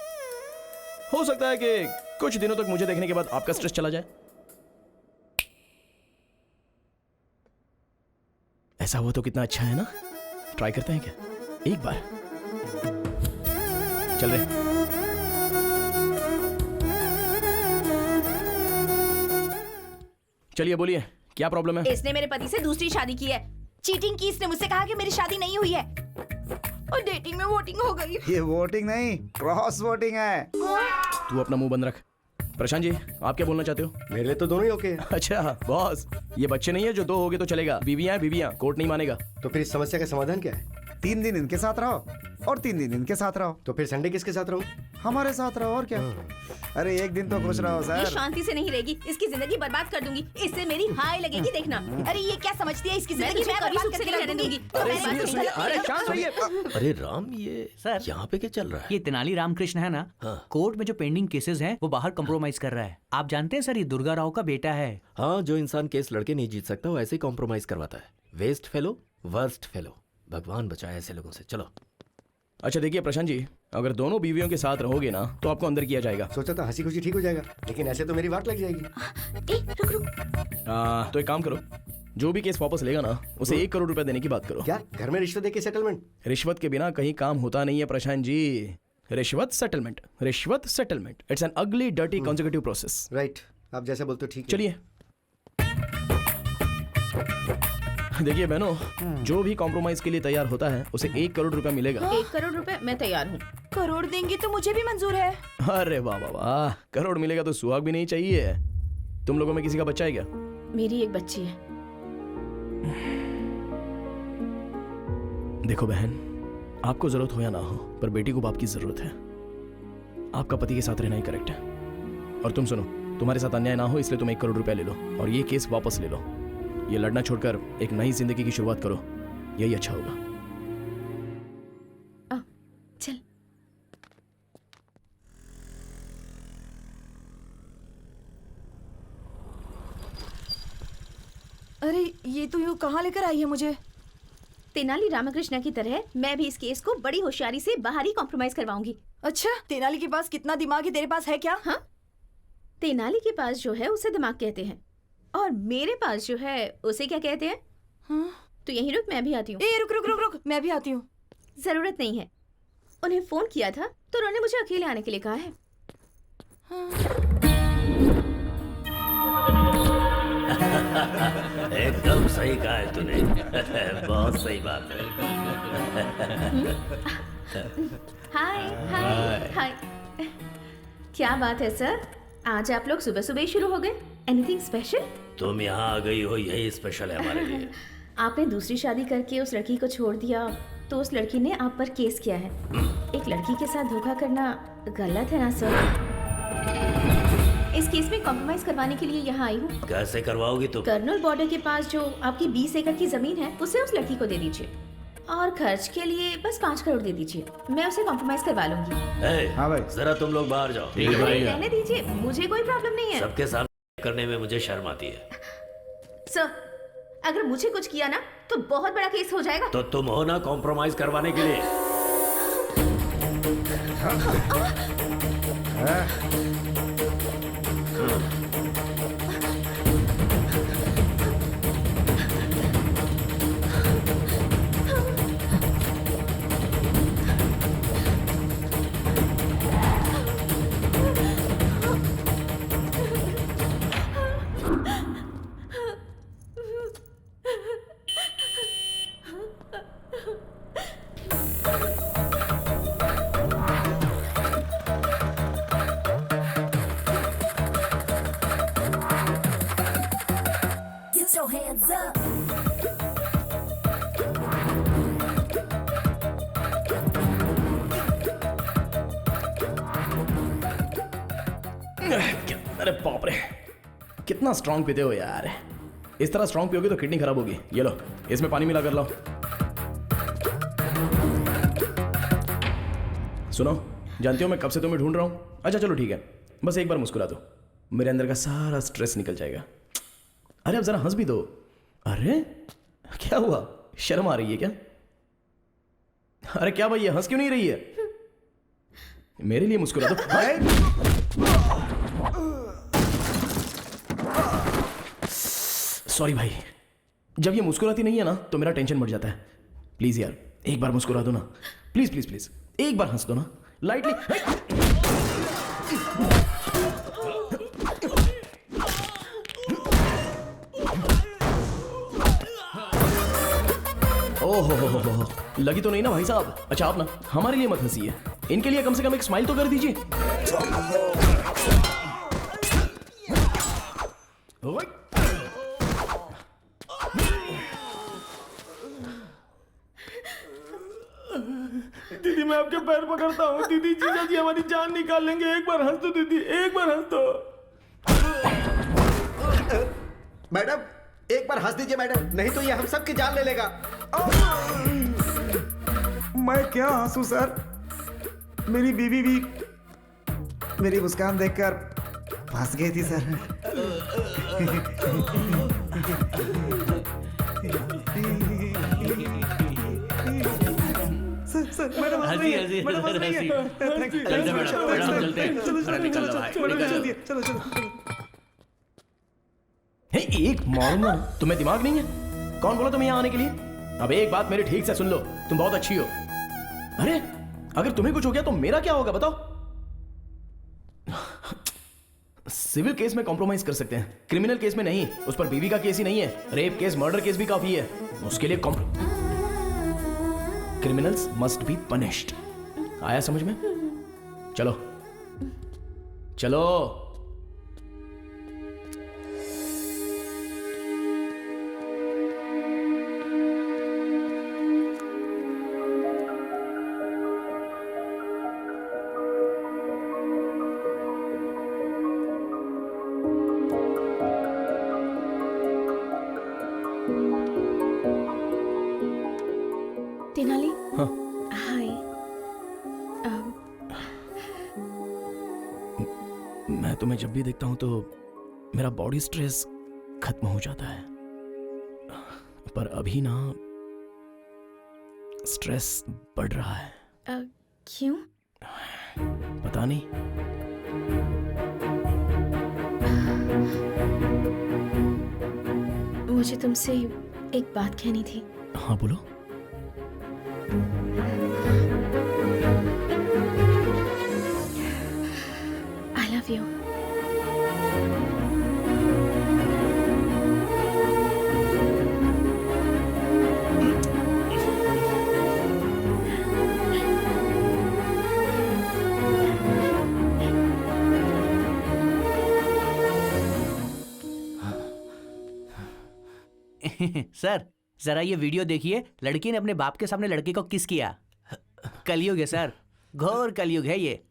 हो सकता है कि कुछ दिनों तक मुझे देखने के बाद आपका स्ट्रेस चला जाए। ऐसा हुआ तो कितना अच्छा है ना? ट्राई करते हैं क्या एक बार? चल रहे। चलिए बोलिए, क्या प्रॉब्लम है? इसने मेरे पति से दूसरी शादी की है, चीटिंग की। इसने मुझसे कहा कि मेरी शादी नहीं हुई है, और डेटिंग में वोटिंग हो गई। ये वोटिंग नहीं, क्रॉस वोटिंग है। तू अपना मुंह बंद रख। प्रशांत जी, आप क्या बोलना चाहते हो? मेरे लिए तो दोनों ही ओके हैं। अच्छा बॉस, ये बच्चे नहीं है जो दो हो गए तो चलेगा। बीवियां बीवियां, कोर्ट नहीं मानेगा। तो फिर इस समस्या का समाधान क्या है? 3 दिन इनके साथ रहो और 3 दिन इनके साथ रहो। तो फिर संडे किसके साथ रहूं? हमारे साथ रहो और क्या। अरे एक दिन तो खुश रहो ये सर। शांति से नहीं रहेगी, इसकी जिंदगी बर्बाद कर दूंगी। इससे मेरी हाय लगेगी, देखना। अरे ये क्या समझती है? इसकी जिंदगी मैं कभी बर्बाद सुख से करके नहीं रख रहने दूंगी। दूंगी। अरे सुनिए सुनिए, अरे शांत रहिए। अरे राम, ये सर, यहाँ पे क्या चल रहा है? ये तेनाली रामकृष्ण है ना, कोर्ट में जो पेंडिंग केसेस हैं वो बाहर कंप्रोमाइज कर रहा है। आप जानते हैं सर, ये दुर्गा राव का बेटा है। हाँ, जो इंसान केस लड़के नहीं जीत सकता वो ऐसे ही कॉम्प्रोमाइज करवाता है। Waste fellow, worst fellow. भगवान बचाए ऐसे लोगों से। चलो। अच्छा देखिए प्रशांत जी, अगर दोनों बीवियों के साथ रहोगे ना तो आपको अंदर किया जाएगा। सोचा था हंसी खुशी ठीक हो जाएगा, लेकिन ऐसे तो मेरी वाट लग जाएगी। रुक रुक। तो एक काम करो, जो भी केस वापस लेगा ना उसे 1 करोड़ रुपए देने की बात करो। क्या घर में रिश्वत देके सेटलमेंट? रिश्वत के बिना कहीं काम होता नहीं है प्रशांत जी। रिश्वत सेटलमेंट, रिश्वत सेटलमेंट, इट्स एन अगली डर्टी कॉन्जिक्यूटिव प्रोसेस। राइट, आप जैसा बोलते हो ठीक है। चलिए। देखिए बहनों, जो भी कॉम्प्रोमाइज के लिए तैयार होता है उसे 1 करोड़ रुपया मिलेगा। 1 करोड़ रुपए मैं तैयार हूँ। करोड़ देंगी तो मुझे भी मंजूर है। अरे वाह वाह वाह, करोड़ मिलेगा तो सुहाग भी नहीं चाहिए। तुम लोगों में किसी का बच्चा है क्या? मेरी एक बच्ची है। देखो बहन, आपको जरूरत हो या ना हो, पर बेटी को बाप की जरूरत है। आपका पति के साथ रहना ही करेक्ट है। और तुम सुनो, तुम्हारे साथ अन्याय ना हो इसलिए तुम 1 करोड़ रुपया ले लो और ये केस वापस ले लो। ये लड़ना छोड़कर एक नई जिंदगी की शुरुआत करो, यही अच्छा होगा। चल। अरे ये तो यूँ कहाँ लेकर आई है मुझे? तेनाली रामकृष्ण की तरह मैं भी इस केस को बड़ी होशियारी से बाहर ही कॉम्प्रोमाइज करवाऊंगी। अच्छा, तेनाली के पास कितना दिमाग है, तेरे पास है क्या? हाँ, तेनाली के पास जो है उसे दिमाग कहते हैं, और मेरे पास जो है उसे क्या कहते हैं? हाँ? तो यहीं रुक, मैं भी आती हूँ। रुक रुक रुक रुक, मैं भी आती हूँ। जरूरत नहीं है, उन्हें फोन किया था तो उन्होंने मुझे अकेले आने के लिए कहा है। एकदम सही कहा है तूने। बहुत सही बात है। हाय हाय हाय। क्या बात है सर, आज आप लोग सुबह सुबह ही शुरू हो गए? Anything special? तुम यहाँ आ गई हो, यही स्पेशल है हमारे लिए। आपने दूसरी शादी करके उस लड़की को छोड़ दिया तो उस लड़की ने आप पर केस किया है। एक लड़की के साथ धोखा करना गलत है ना सर? इस केस में कॉम्प्रोमाइज करवाने के लिए यहाँ आई हूँ। कैसे करवाओगी तुम? कर्नल बॉर्डर के पास जो आपकी 20 एकड़ की जमीन है उसे उस लड़की को दे दीजिए, और खर्च के लिए बस 5 करोड़ दे दीजिए। मैं उसे कॉम्प्रोमाइज करवा लूंगी। हाँ भाई, जरा तुम लोग बाहर जाओ। रहने दीजिए, मुझे कोई प्रॉब्लम नहीं है। सबके सामने करने में मुझे शर्म आती है। सर, अगर मुझे कुछ किया ना तो बहुत बड़ा केस हो जाएगा। तो तुम हो ना कॉम्प्रोमाइज करवाने के लिए। Get your hands up. अरे बाप रे, कितना स्ट्रांग पीते हो यार। इस तरह स्ट्रांग पियोगे तो किडनी खराब होगी। ये लो, इसमें पानी मिला कर लाओ। सुनो, जानती हो मैं कब से तुम्हें ढूंढ रहा हूँ। अच्छा चलो ठीक है, बस एक बार मुस्कुरा दो, मेरे अंदर का सारा स्ट्रेस निकल जाएगा। अरे अब जरा हंस भी दो। अरे क्या हुआ, शर्म आ रही है क्या? अरे क्या भाई, ये हंस क्यों नहीं रही है? मेरे लिए मुस्कुरा दो। सॉरी भाई, जब ये मुस्कुराती नहीं है ना तो मेरा टेंशन बढ़ जाता है। प्लीज यार एक बार मुस्कुरा दो ना, प्लीज प्लीज प्लीज, एक बार हंस दो ना लाइटली। ओहो, लगी तो नहीं ना भाई साहब? अच्छा आप ना हमारे लिए मत हंसिए, इनके लिए कम से कम एक स्माइल तो कर दीजिए। दीदी मैं आपके पैर पकड़ता हूँ। दीदी जीजा जी हमारी जान निकाल लेंगे। एक बार हंस दो दीदी, एक बार हंस दो। मैडम एक बार हंस दीजिए मैडम, नहीं तो ये हम सब की जान ले लेगा। मैं क्या हंसू सर, मेरी बीवी भी मेरी मुस्कान देखकर फंस गई थी सर। सर मैडम एक मारूंगा ना, तुम्हें दिमाग नहीं है? कौन बोला तुम्हें यहाँ आने के लिए? अब एक बात मेरी ठीक से सुन लो, तुम बहुत अच्छी हो। अरे अगर तुम्हें कुछ हो गया तो मेरा क्या होगा बताओ? सिविल केस में कॉम्प्रोमाइज कर सकते हैं, क्रिमिनल केस में नहीं। उस पर बीवी का केस ही नहीं है, रेप केस मर्डर केस भी काफी है। उसके लिए क्रिमिनल्स मस्ट बी पनिश्ड। आया समझ में? चलो चलो। तेनाली। हाँ हाय। मैं तुम्हें जब भी देखता हूं तो मेरा बॉडी स्ट्रेस खत्म हो जाता है, पर अभी ना स्ट्रेस बढ़ रहा है। क्यों? पता नहीं। मुझे तुमसे एक बात कहनी थी। हाँ बोलो। I love you. सर जरा ये वीडियो देखिए, लड़की ने अपने बाप के सामने लड़के को किस किया। कलयुग है सर, घोर कलयुग है ये,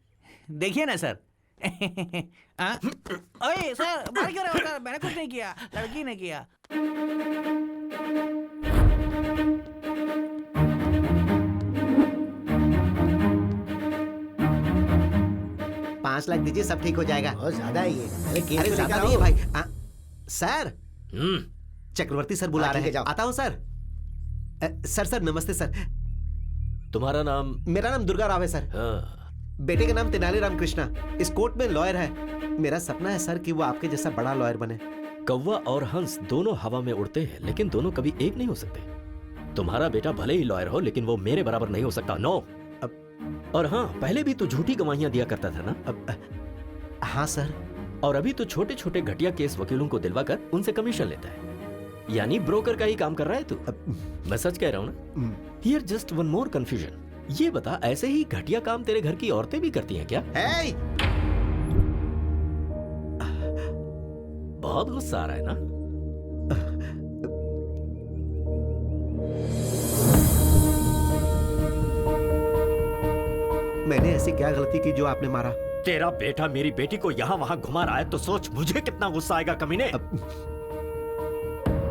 देखिए ना सर। ओए सर मार क्यों रहे हो सर? मैंने कुछ नहीं किया, लड़की ने किया। $5 लाख दीजिए, सब ठीक हो जाएगा। बहुत ज्यादा है ये। अरे ज्यादा नहीं है भाई। सर चक्रवर्ती सर बुला रहे हैं। आता हूँ सर। सर नमस्ते सर। तुम्हारा नाम? मेरा नाम दुर्गा राव है सर। बेटे का नाम तेनालीराम कृष्णा, इस कोर्ट में लॉयर है। मेरा सपना है सर कि वो आपके जैसा बड़ा लॉयर बने। कौवा और हंस दोनों हवा में उड़ते हैं, लेकिन दोनों कभी एक नहीं हो सकते। तुम्हारा बेटा भले ही लॉयर हो, लेकिन वो मेरे बराबर नहीं हो सकता। नो। और हाँ, पहले भी तू झूठी गवाहियां दिया करता था ना? हाँ सर। और अभी तो छोटे छोटे घटिया केस वकीलों को दिलवाकर उनसे कमीशन लेता है, यानी ब्रोकर का ही काम कर रहा है तू। मैं सच कह रहा हूँ ना? Here just one more confusion. ये बता, ऐसे ही घटिया काम तेरे घर की औरतें भी करती हैं क्या? hey! बहुत गुस्सा आ रहा है ना? मैंने ऐसी क्या गलती की जो आपने मारा? तेरा बेटा मेरी बेटी को यहाँ वहाँ घुमा रहा है तो सोच मुझे कितना गुस्सा आएगा कमीने।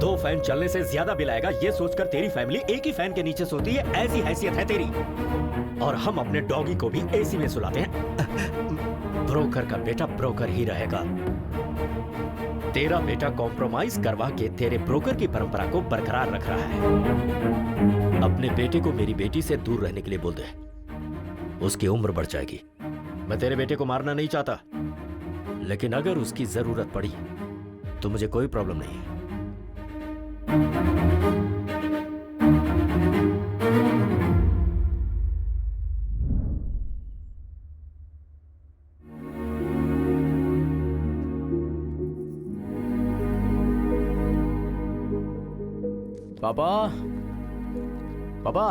2 फैन चलने से ज्यादा बिल आएगा, ये सोचकर तेरी फैमिली एक ही फैन के नीचे सोती है, ऐसी हैसियत है तेरी। और हम अपने डॉगी को भी एसी में सुलाते हैं। ब्रोकर का बेटा ब्रोकर ही रहेगा। तेरा बेटा कॉम्प्रोमाइज करवा के तेरे ब्रोकर की परंपरा को बरकरार रख रहा है। अपने बेटे को मेरी बेटी से दूर रहने के लिए बोल दे, उसकी उम्र बढ़ जाएगी। मैं तेरे बेटे को मारना नहीं चाहता, लेकिन अगर उसकी जरूरत पड़ी तो मुझे कोई प्रॉब्लम नहीं है। पापा, पापा,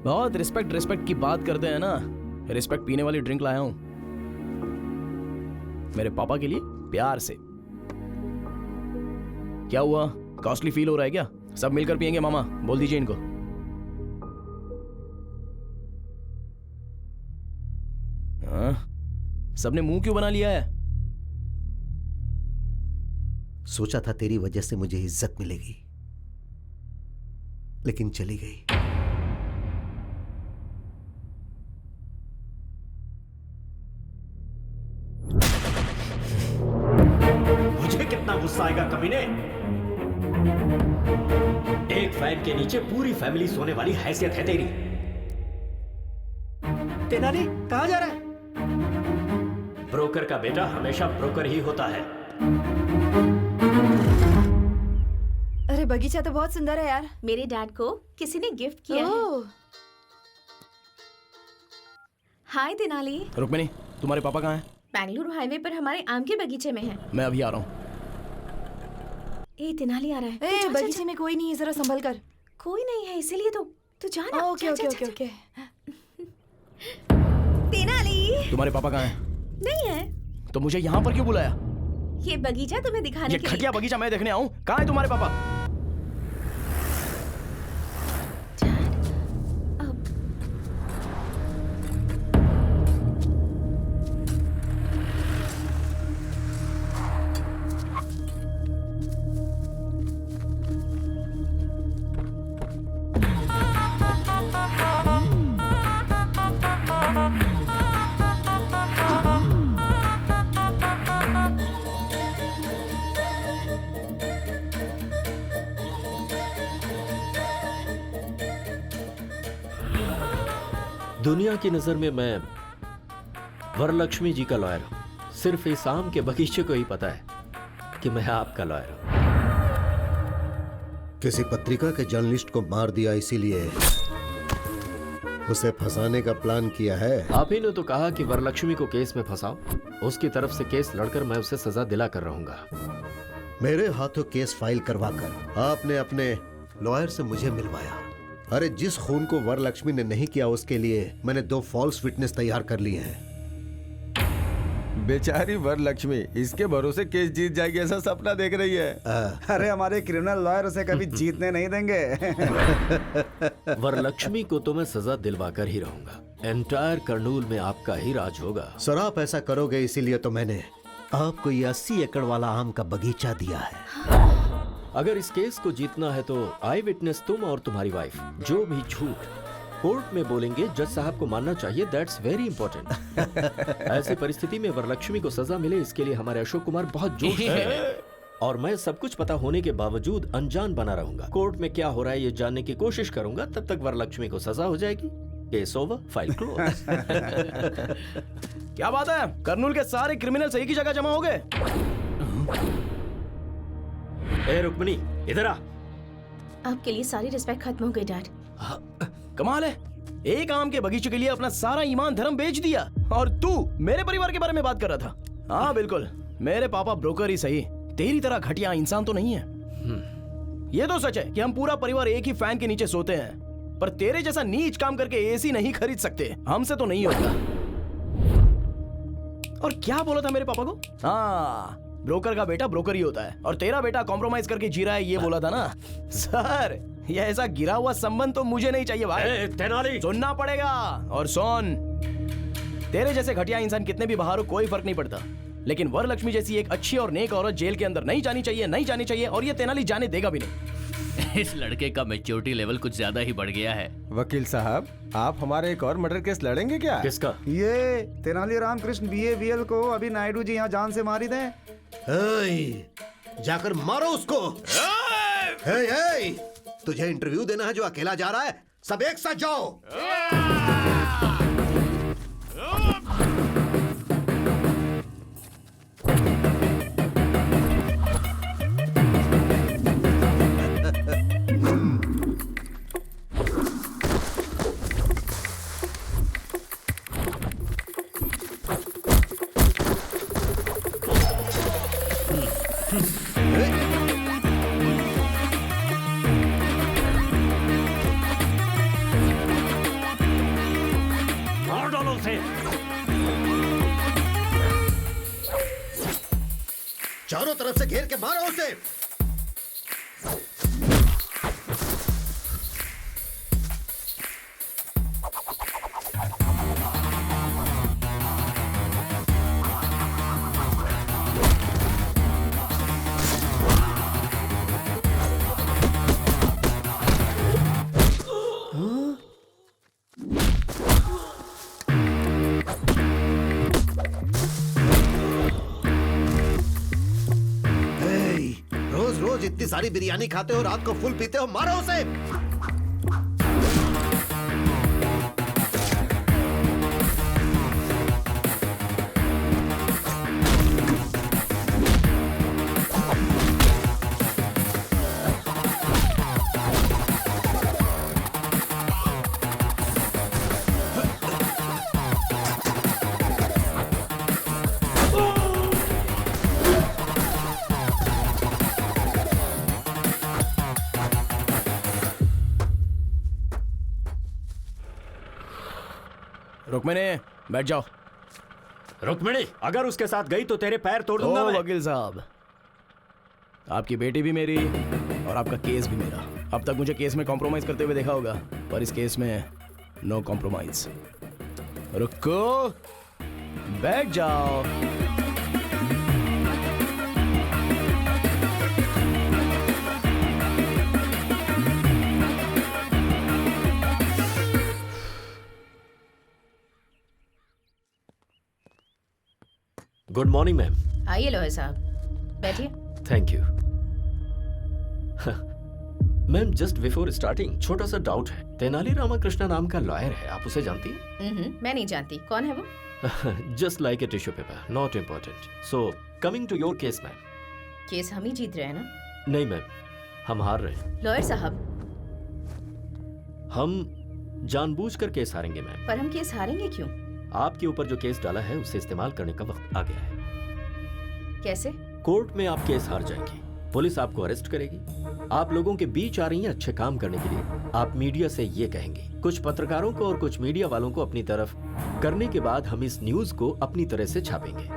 बहुत रिस्पेक्ट की बात करते हैं ना। रिस्पेक्ट पीने वाली ड्रिंक लाया हूं मेरे पापा के लिए, प्यार से। क्या हुआ, कॉस्टली फील हो रहा है क्या? सब मिलकर पियेंगे मामा, बोल दीजिए इनको। हाँ? सबने मुंह क्यों बना लिया है? सोचा था तेरी वजह से मुझे इज्जत मिलेगी, लेकिन चली गई। मुझे कितना गुस्सा आएगा कमीने। एक फैन के नीचे पूरी फैमिली सोने वाली हैसियत है तेरी। तेनाली कहां जा रहा है? ब्रोकर का बेटा हमेशा ब्रोकर ही होता है। अरे बगीचा तो बहुत सुंदर है यार। मेरे डैड को किसी ने गिफ्ट किया है। हाय तेनाली। रुक्मिनी, तुम्हारे पापा कहाँ हैं? बेंगलुरु हाईवे पर हमारे आम के बगीचे में है। मैं अभी आ रहा हूँ। ए तेनाली आ रहा है। ए, बगीचे में कोई नहीं है, जरा संभल कर। कोई नहीं है इसीलिए तो तू जा ना। Okay okay okay okay. Tenali, तुम्हारे पापा कहाँ हैं? नहीं है। तो मुझे यहाँ पर क्यों बुलाया? ये बगीचा तुम्हें दिखाने ये के लिए। घटिया बगीचा मैं देखने आऊँ? कहाँ है तुम्हारे पापा? दुनिया की नजर में मैं वरलक्ष्मी जी का लॉयर हूं। सिर्फ इस आम के बगीचे को ही पता है कि मैं आपका लॉयर हूं। किसी पत्रिका के जर्नलिस्ट को मार दिया, इसीलिए उसे फंसाने का प्लान किया है। आप ही ने तो कहा कि वरलक्ष्मी को केस में फंसाओ। उसकी तरफ से केस लड़कर मैं उसे सजा दिला कर रहूंगा। मेरे हाथों केस फाइल करवाकर आपने अपने लॉयर से मुझे मिलवाया। अरे जिस खून को वरलक्ष्मी ने नहीं किया उसके लिए मैंने 2 फॉल्स विटनेस तैयार कर लिए हैं। बेचारी वरलक्ष्मी इसके भरोसे केस जीत जाएगी ऐसा सपना देख रही है। अरे हमारे क्रिमिनल लॉयर उसे कभी जीतने नहीं देंगे। वरलक्ष्मी को तो मैं सजा दिलवा कर ही रहूंगा। एंटायर कर्नूल में आपका ही राज होगा। सर आप ऐसा करोगे इसीलिए तो मैंने आपको ये 80 एकड़ वाला आम का बगीचा दिया है। अगर इस केस को जीतना है तो आई विटनेस तुम और तुम्हारी वाइफ जो भी झूठ कोर्ट में बोलेंगे जज साहब को मानना चाहिए। That's very important. ऐसी परिस्थिति में वरलक्ष्मी को सजा मिले इसके लिए हमारे अशोक कुमार बहुत जोश में हैं। और मैं सब कुछ पता होने के बावजूद अनजान बना रहूंगा। कोर्ट में क्या हो रहा है ये जानने की कोशिश करूंगा, तब तक वरलक्ष्मी को सजा हो जाएगी। Case over, file close. क्या बात है, कर्नूल के सारे क्रिमिनल एक ही जगह जमा हो गए। ए रुक्मिणी, इधर आ। आपके लिए सारी रिस्पेक्ट खत्म हो गई डैड। कमाल है, एक आम के बगीचे के लिए अपना सारा ईमान धर्म बेच दिया, और तू मेरे परिवार के बारे में बात कर रहा था। हाँ बिल्कुल, मेरे पापा ब्रोकर ही सही, तेरी तरह घटिया इंसान तो नहीं है। ये तो सच है कि हम पूरा परिवार एक ही फैन के नीचे सोते हैं, पर तेरे जैसा नीच काम करके एसी नहीं खरीद सकते, हमसे तो नहीं होगा। और क्या बोला था मेरे पापा को? हाँ, ब्रोकर का बेटा ब्रोकर ही होता है, और तेरा बेटा कॉम्प्रोमाइज करके जी रहा है, ये बोला था ना। सर, ये ऐसा गिरा हुआ संबंध तो मुझे नहीं चाहिए भाई। तेनाली, सुनना पड़ेगा। और सुन, तेरे जैसे घटिया इंसान कितने भी बाहर हो कोई फर्क नहीं पड़ता, लेकिन वरलक्ष्मी जैसी एक अच्छी और नेक औरत जेल के अंदर नहीं जानी चाहिए, नहीं जानी चाहिए, और ये तेनाली जाने देगा भी नहीं। इस लड़के का मैच्योरिटी लेवल कुछ ज्यादा ही बढ़ गया है। वकील साहब, आप हमारे एक और मर्डर केस लड़ेंगे क्या? किसका? ये तेनाली रामकृष्ण BAVL को अभी नायडू जी यहाँ जान से मारी दें। जाकर मारो उसको। तुझे इंटरव्यू देना है जो अकेला जा रहा है? सब एक साथ जाओ। चारों तरफ से घेर के मारो उसे। इतनी सारी बिरयानी खाते हो, रात को फुल पीते हो, मारो उसे। रुक्मिणी, बैठ जाओ। रुक्मिणी, अगर उसके साथ गई तो तेरे पैर तोड़ दूंगा मैं। वकील साहब, आपकी बेटी भी मेरी और आपका केस भी मेरा। अब तक मुझे केस में कॉम्प्रोमाइज करते हुए देखा होगा, पर इस केस में नो कॉम्प्रोमाइज। रुको, बैठ जाओ। Good morning ma'am. आइए लॉयर साहब, बैठिए। Thank you. Ma'am, just before starting छोटा सा डाउट है। तेनाली रामकृष्ण नाम का लॉयर है, आप उसे जानती हैं? मैं नहीं जानती। कौन है वो? Just like a tissue paper, not important. So coming to your case ma'am. Case हम ही जीत रहे हैं ना? नहीं मैम, हम हार रहे हैं। लॉयर साहब, हम जानबूझकर केस हारेंगे मैम। पर हम केस हारेंगे क्यों? आपके ऊपर जो केस डाला है उसे इस्तेमाल करने का वक्त आ गया है। कैसे? कोर्ट में आप केस हार जाएंगी, पुलिस आपको अरेस्ट करेगी। आप लोगों के बीच आ रही हैं अच्छे काम करने के लिए। आप मीडिया से ये कहेंगे, कुछ पत्रकारों को और कुछ मीडिया वालों को अपनी तरफ करने के बाद हम इस न्यूज को अपनी तरह से छापेंगे।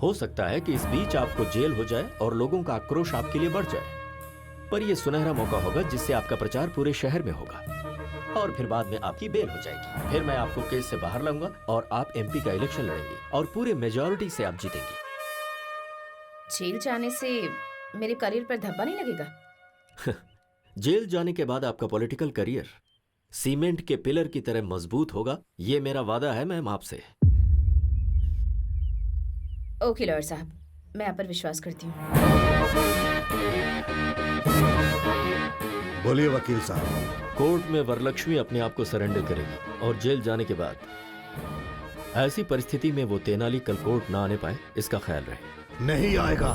हो सकता है कि इस बीच आपको जेल हो जाए और लोगों का आक्रोश आपके लिए बढ़ जाए, पर यह सुनहरा मौका होगा जिससे आपका प्रचार पूरे शहर में होगा और फिर बाद में आपकी बेल हो जाएगी। फिर मैं आपको केस से बाहर लाऊंगा और आप MP का इलेक्शन लड़ेंगे और पूरे मेजॉरिटी से आप जीतेंगे। जेल जाने से मेरे करियर पर धब्बा नहीं लगेगा? जेल जाने के बाद आपका पॉलिटिकल करियर सीमेंट के पिलर की तरह मजबूत होगा, ये मेरा वादा है मैम आपसे। ओके लॉयर साहब, मैं आप पर विश्वास करती हूँ। बोलिए वकील साहब। कोर्ट में वरलक्ष्मी अपने आप को सरेंडर करेगी और जेल जाने के बाद ऐसी परिस्थिति में वो तेनाली कल कोर्ट ना आने पाए, इसका ख्याल रहे। नहीं आएगा,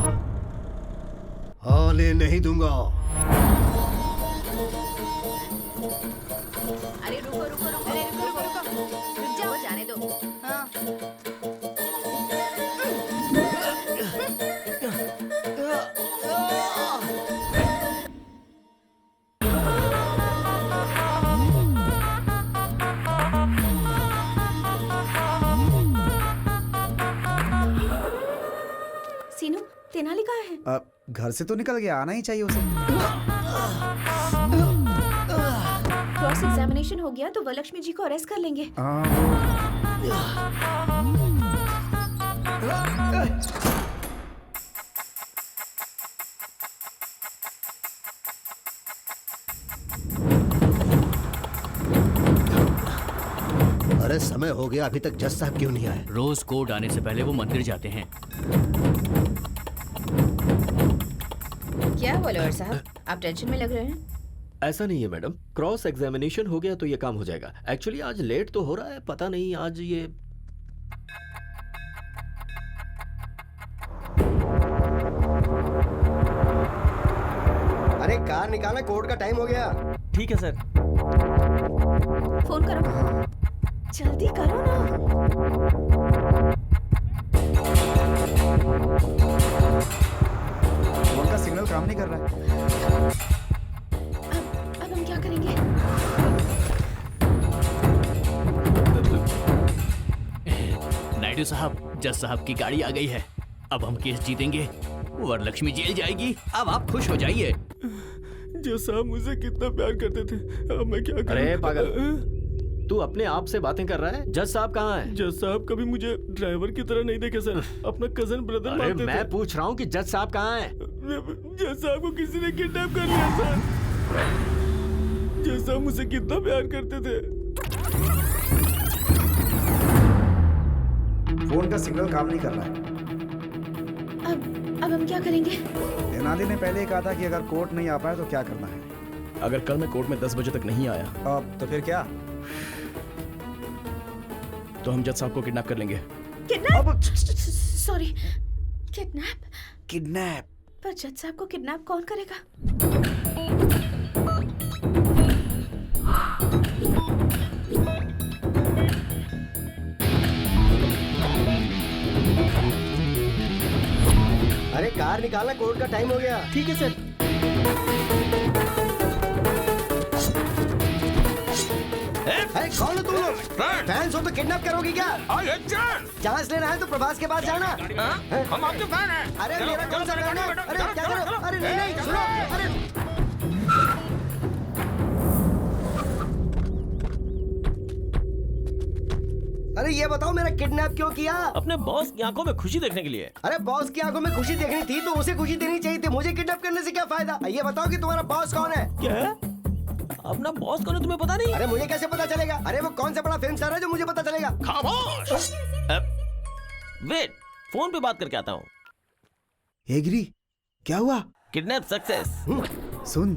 आने नहीं दूंगा। अरे रुको रुको रुको, अरे रुको रुको रुको, रुक जाओ, जाने दो। हाँ। सीनू, तेनाली कहाँ है? घर से तो निकल गया, आना ही चाहिए उसे। क्रॉस एग्जामिनेशन हो गया तो वरलक्ष्मी जी को अरेस्ट कर लेंगे। अरे समय हो गया, अभी तक जज साहब क्यों नहीं आए? रोज कोर्ट आने से पहले वो मंदिर जाते हैं। क्या हुआ लॉयर साहब, आप टेंशन में लग रहे हैं? ऐसा नहीं है मैडम, क्रॉस एग्जामिनेशन हो गया तो ये काम हो जाएगा। एक्चुअली आज लेट तो हो रहा है, पता नहीं आज ये अरे कार निकालना, कोर्ट का टाइम हो गया। ठीक है सर। फोन करो, जल्दी करो ना। फोन का सिग्नल काम नहीं कर रहा है। अब हम क्या करेंगे? नायडू साहब, जज साहब की गाड़ी आ गई है। अब हम केस जीतेंगे, वरलक्ष्मी जेल जाएगी। अब आप खुश हो जाइए। जज साहब मुझसे कितना प्यार करते थे, अब मैं क्या करूं? अरे पागल, तू अपने आप से बातें कर रहा है? जज साहब कहाँ हैं? जज साहब कभी मुझे ड्राइवर की तरह नहीं देखे सर, अपना कजन ब्रदर अरे मानते मैं थे। पूछ रहा हूँ कि जज साहब कहाँ हैं? जज साहब को किसी ने किडनैप कर लिया सर। जज साहब मुझसे कितना प्यार करते थे। फोन का सिग्नल काम नहीं कर रहा है। अब हम क्या करेंगे? तेनाली ने पहले ही कहा था कि अगर कोर्ट नहीं आ पाया तो क्या करना है। अगर कल मैं कोर्ट में 10 बजे तक नहीं आया अब तो फिर क्या? तो हम जज साहब को किडनैप कर लेंगे। किडनैप? Sorry, kidnap? किडनैप? पर जज साहब को किडनैप कौन करेगा? अरे कार निकालना, कोर्ट का टाइम हो गया। ठीक है सर। अरे कौन हो तुम लोग? फैंस हो तो किडनैप करोगी क्या? चांस लेना है तो प्रभास के पास जाना। हम आपके फैन हैं। अरे मेरा कौन सा फैन है? अरे क्या करो? अरे नहीं सुनो, अरे अरे ये बताओ मेरा किडनैप क्यों किया? अपने बॉस की आंखों में खुशी देखने के लिए। अरे बॉस की आंखों में खुशी देखनी थी तो उसे खुशी देनी चाहिए थी, मुझे किडनैप करने से क्या फायदा? ये बताओ कि तुम्हारा बॉस कौन है? क्या? अपना बॉस कौन है तुम्हें पता नहीं? अरे मुझे कैसे पता चलेगा? अरे वो कौन सा बड़ा फिल्म स्टार है जो मुझे पता चलेगा? खामोश। वेट, फोन पे बात करके आता हूँ। एग्री, क्या हुआ? Kidnap success. सुन,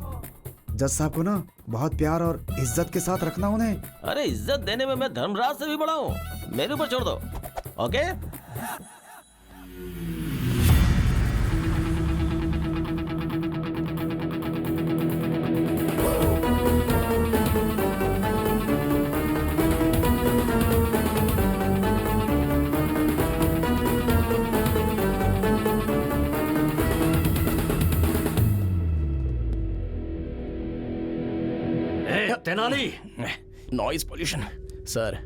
जज साहब को ना बहुत प्यार और इज्जत के साथ रखना उन्हें। अरे इज्जत देने में मैं धर्मराज से भी बड़ा हूँ, मेरे ऊपर छोड़ दो। Okay? Tenali, noise pollution. Sir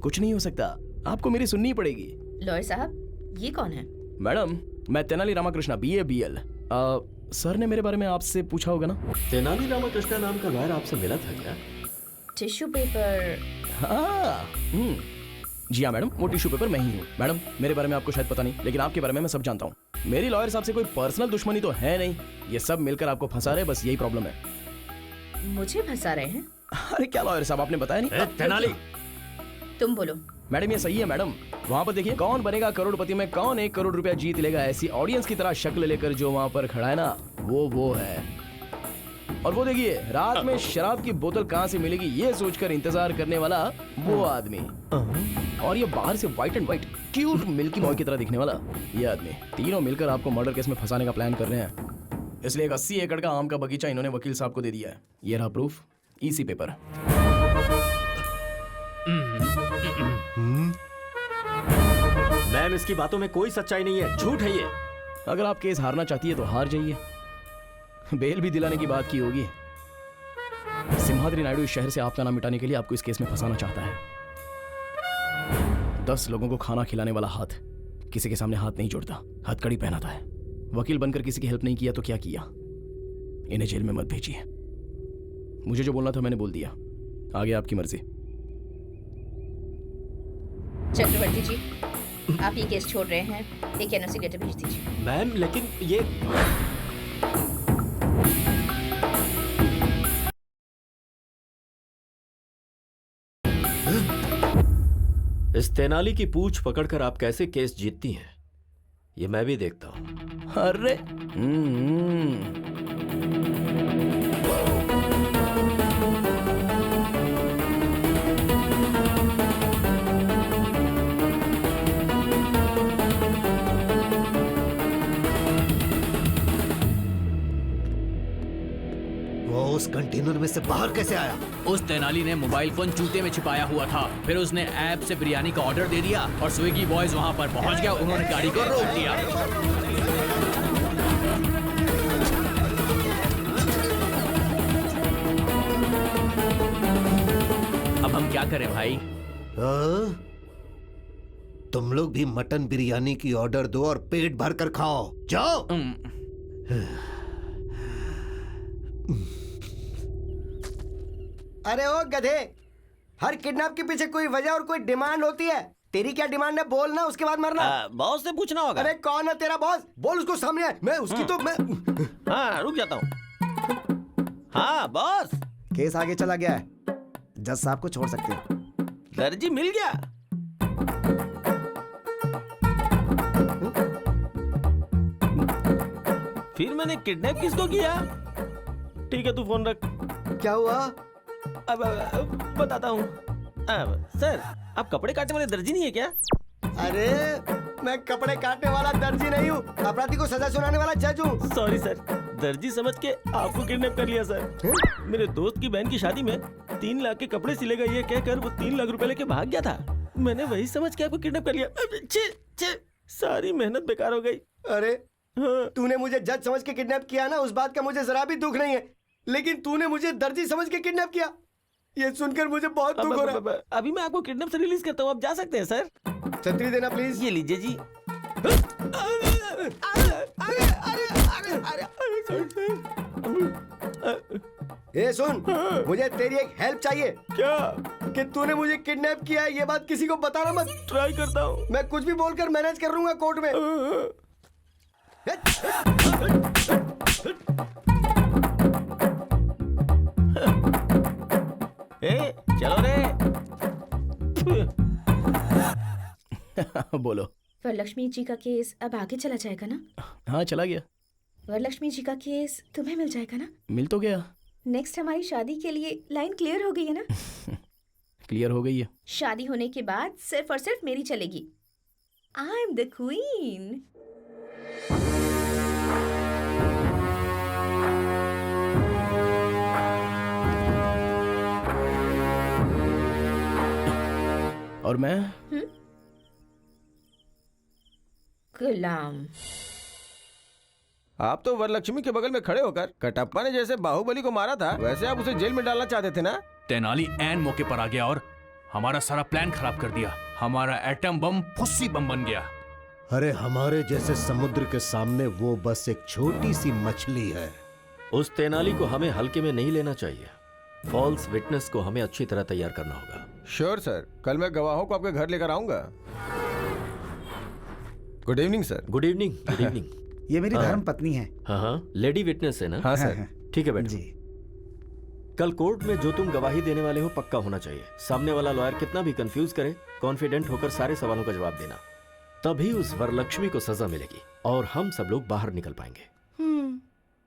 कुछ नहीं हो सकता, आपको मेरी सुननी पड़ेगी। लॉयर साहब, ये कौन है? मैडम, मैं Tenali Ramakrishna, BA BL। Sir ने मेरे बारे में आपसे पूछा होगा ना? तेनाली रामाकृष्णा नाम का लॉयर आपसे मिला था क्या? Tissue paper? हाँ, जी हाँ मैडम, वो टिश्यू पेपर मैं ही हूँ। मैडम, मेरे बारे में आपको शायद पता नहीं, लेकिन आपके बारे में मैं सब जानता हूँ। मेरी लॉयर साहब से कोई पर्सनल दुश्मनी तो है नहीं, ये सब मिलकर आपको फंसा रहे, बस यही प्रॉब्लम है। मुझे फंसा रहे हैं? अरे क्या लॉयर साहब, आपने बताया नहीं? तेनाली, तुम बोलो, मैडम ये सही है मैडम। वहाँ पर देखिए, कौन बनेगा करोड़पति में कौन 1 करोड़ रुपया जीत लेगा, ऐसी ऑडियंस की तरह शक्ल लेकर जो वहाँ पर खड़ा है ना, वो है। और वो देखिए, रात में शराब की बोतल कहाँ से मिलेगी ये सोचकर इंतजार करने वाला वो आदमी। और ये बाहर से white and white cute milky boy की तरह दिखने वाला ये आदमी। तीनों मिलकर आपको मर्डर केस में फंसाने का प्लान कर रहे हैं। इसलिए एक 80 एकड़ का आम का बगीचा इन्होंने वकील साहब को दे दिया है। ये रहा प्रूफ, इसी पेपर। मैम, इसकी बातों में कोई सच्चाई नहीं है, झूठ है ये। अगर आप केस हारना चाहती है तो हार जाइए। बेल भी दिलाने की बात की होगी। सिम्हाद्री नायडू इस शहर से आपका नाम मिटाने के लिए आपको इस केस में फंसाना चाहता है। 10 लोगों को खाना खिलाने वाला हाथ किसी के सामने हाथ नहीं जोड़ता, हथकड़ी पहनाता है। वकील बनकर किसी की हेल्प नहीं किया तो क्या किया? इन्हें जेल में मत भेजिए। मुझे जो बोलना था मैंने बोल दिया, आगे आपकी मर्जी। चक्रवर्ती जी, आप ये केस छोड़ रहे हैं, एक एनओसी लेटर भेज दीजिए। मैम, लेकिन ये इस तेनाली की पूंछ पकड़कर आप कैसे केस जीतती हैं, ये मैं भी देखता हूं। अरे वो उस कंटेनर में से बाहर कैसे आया? उस तेनाली ने मोबाइल फोन जूते में छिपाया हुआ था। फिर उसने ऐप से बिरयानी का ऑर्डर दे दिया और स्विगी बॉयज वहां पर पहुंच गया। उन्होंने गाड़ी को रोक दिया। अब हम क्या करें भाई? तुम लोग भी मटन बिरयानी की ऑर्डर दो और पेट भर कर खाओ, जाओ। अरे ओ गधे, हर किडनैप के पीछे कोई वजह और कोई डिमांड होती है। तेरी क्या डिमांड है बोल ना, उसके बाद मरना। बॉस से पूछना होगा। अरे कौन है तेरा बॉस? बोल उसको सामने है। मैं उसकी तो मैं हाँ, रुक जाता हूँ। हाँ बॉस, केस आगे चला गया है, जज साहब को छोड़ सकते हो। दर्जी मिल गया। फिर मैंने किडनैप किसको किया? ठीक है, तू फोन रख। क्या हुआ? अब बताता हूँ। सर, आप कपड़े काटने वाले दर्जी नहीं है क्या? अरे मैं कपड़े काटने वाला दर्जी नहीं हूँ, अपराधी को सजा सुनाने वाला जज हूँ। सॉरी सर, दर्जी समझ के आपको किडनैप कर लिया सर। मेरे दोस्त की बहन की शादी में 3 लाख के कपड़े सिलेगा ये कहकर वो 3 लाख रुपए लेके भाग गया था। मैंने वही समझ के आपको किडनैप कर लिया। सारी मेहनत बेकार हो गई। अरे तूने मुझे जज समझ के किडनैप किया ना, उस बात का मुझे जरा भी दुख नहीं है, लेकिन तूने मुझे दर्जी समझ के किडनैप किया, ये सुनकर मुझे बहुत दुख हो रहा है। अभी मैं आपको किडनैप से रिलीज करता हूँ, आप जा सकते हैं सर। छतरी देना प्लीज। ये लीजिए जी। ए सुन, मुझे तेरी एक हेल्प चाहिए। क्या? कि तूने मुझे किडनैप किया है, ये बात किसी को बताना मत। ट्राई करता हूँ। मैं कुछ भी बोलकर मैनेज कर लूंगा कोर्ट में। चलो रे। बोलो। वरलक्ष्मी जी का केस अब आगे चला जाएगा ना? हाँ चला गया। वरलक्ष्मी जी का केस तुम्हें मिल जाएगा ना? मिल तो गया। नेक्स्ट हमारी शादी के लिए लाइन क्लियर हो गई है ना? क्लियर हो गई है। शादी होने के बाद सिर्फ और सिर्फ मेरी चलेगी। I am the queen. और मैं गुलाम। आप तो वरलक्ष्मी के बगल में खड़े होकर कटप्पा ने जैसे बाहुबली को मारा था, वैसे आप उसे जेल में डालना चाहते थे ना? तेनाली ऐन मौके पर आ गया और हमारा सारा प्लान खराब कर दिया। हमारा एटम बम फुस्सी बम बन गया। अरे हमारे जैसे समुद्र के सामने वो बस एक छोटी सी मछली है। उस तेनाली को हमें हल्के में नहीं लेना चाहिए। फॉल्स विटनेस को हमें अच्छी तरह तैयार करना होगा। श्योर सर, कल मैं गवाहों को आपके घर लेकर आऊंगा। Good evening sir. Good evening. Good evening. ये मेरी धर्म पत्नी है। हाँ हाँ, लेडी विटनेस है ना? हाँ सर। ठीक है बेटा जी। कल कोर्ट में जो तुम गवाही देने वाले हो पक्का होना चाहिए। सामने वाला लॉयर कितना भी कंफ्यूज करे, कॉन्फिडेंट होकर सारे सवालों का जवाब देना। तभी उस वरलक्ष्मी को सजा मिलेगी और हम सब लोग बाहर निकल पाएंगे।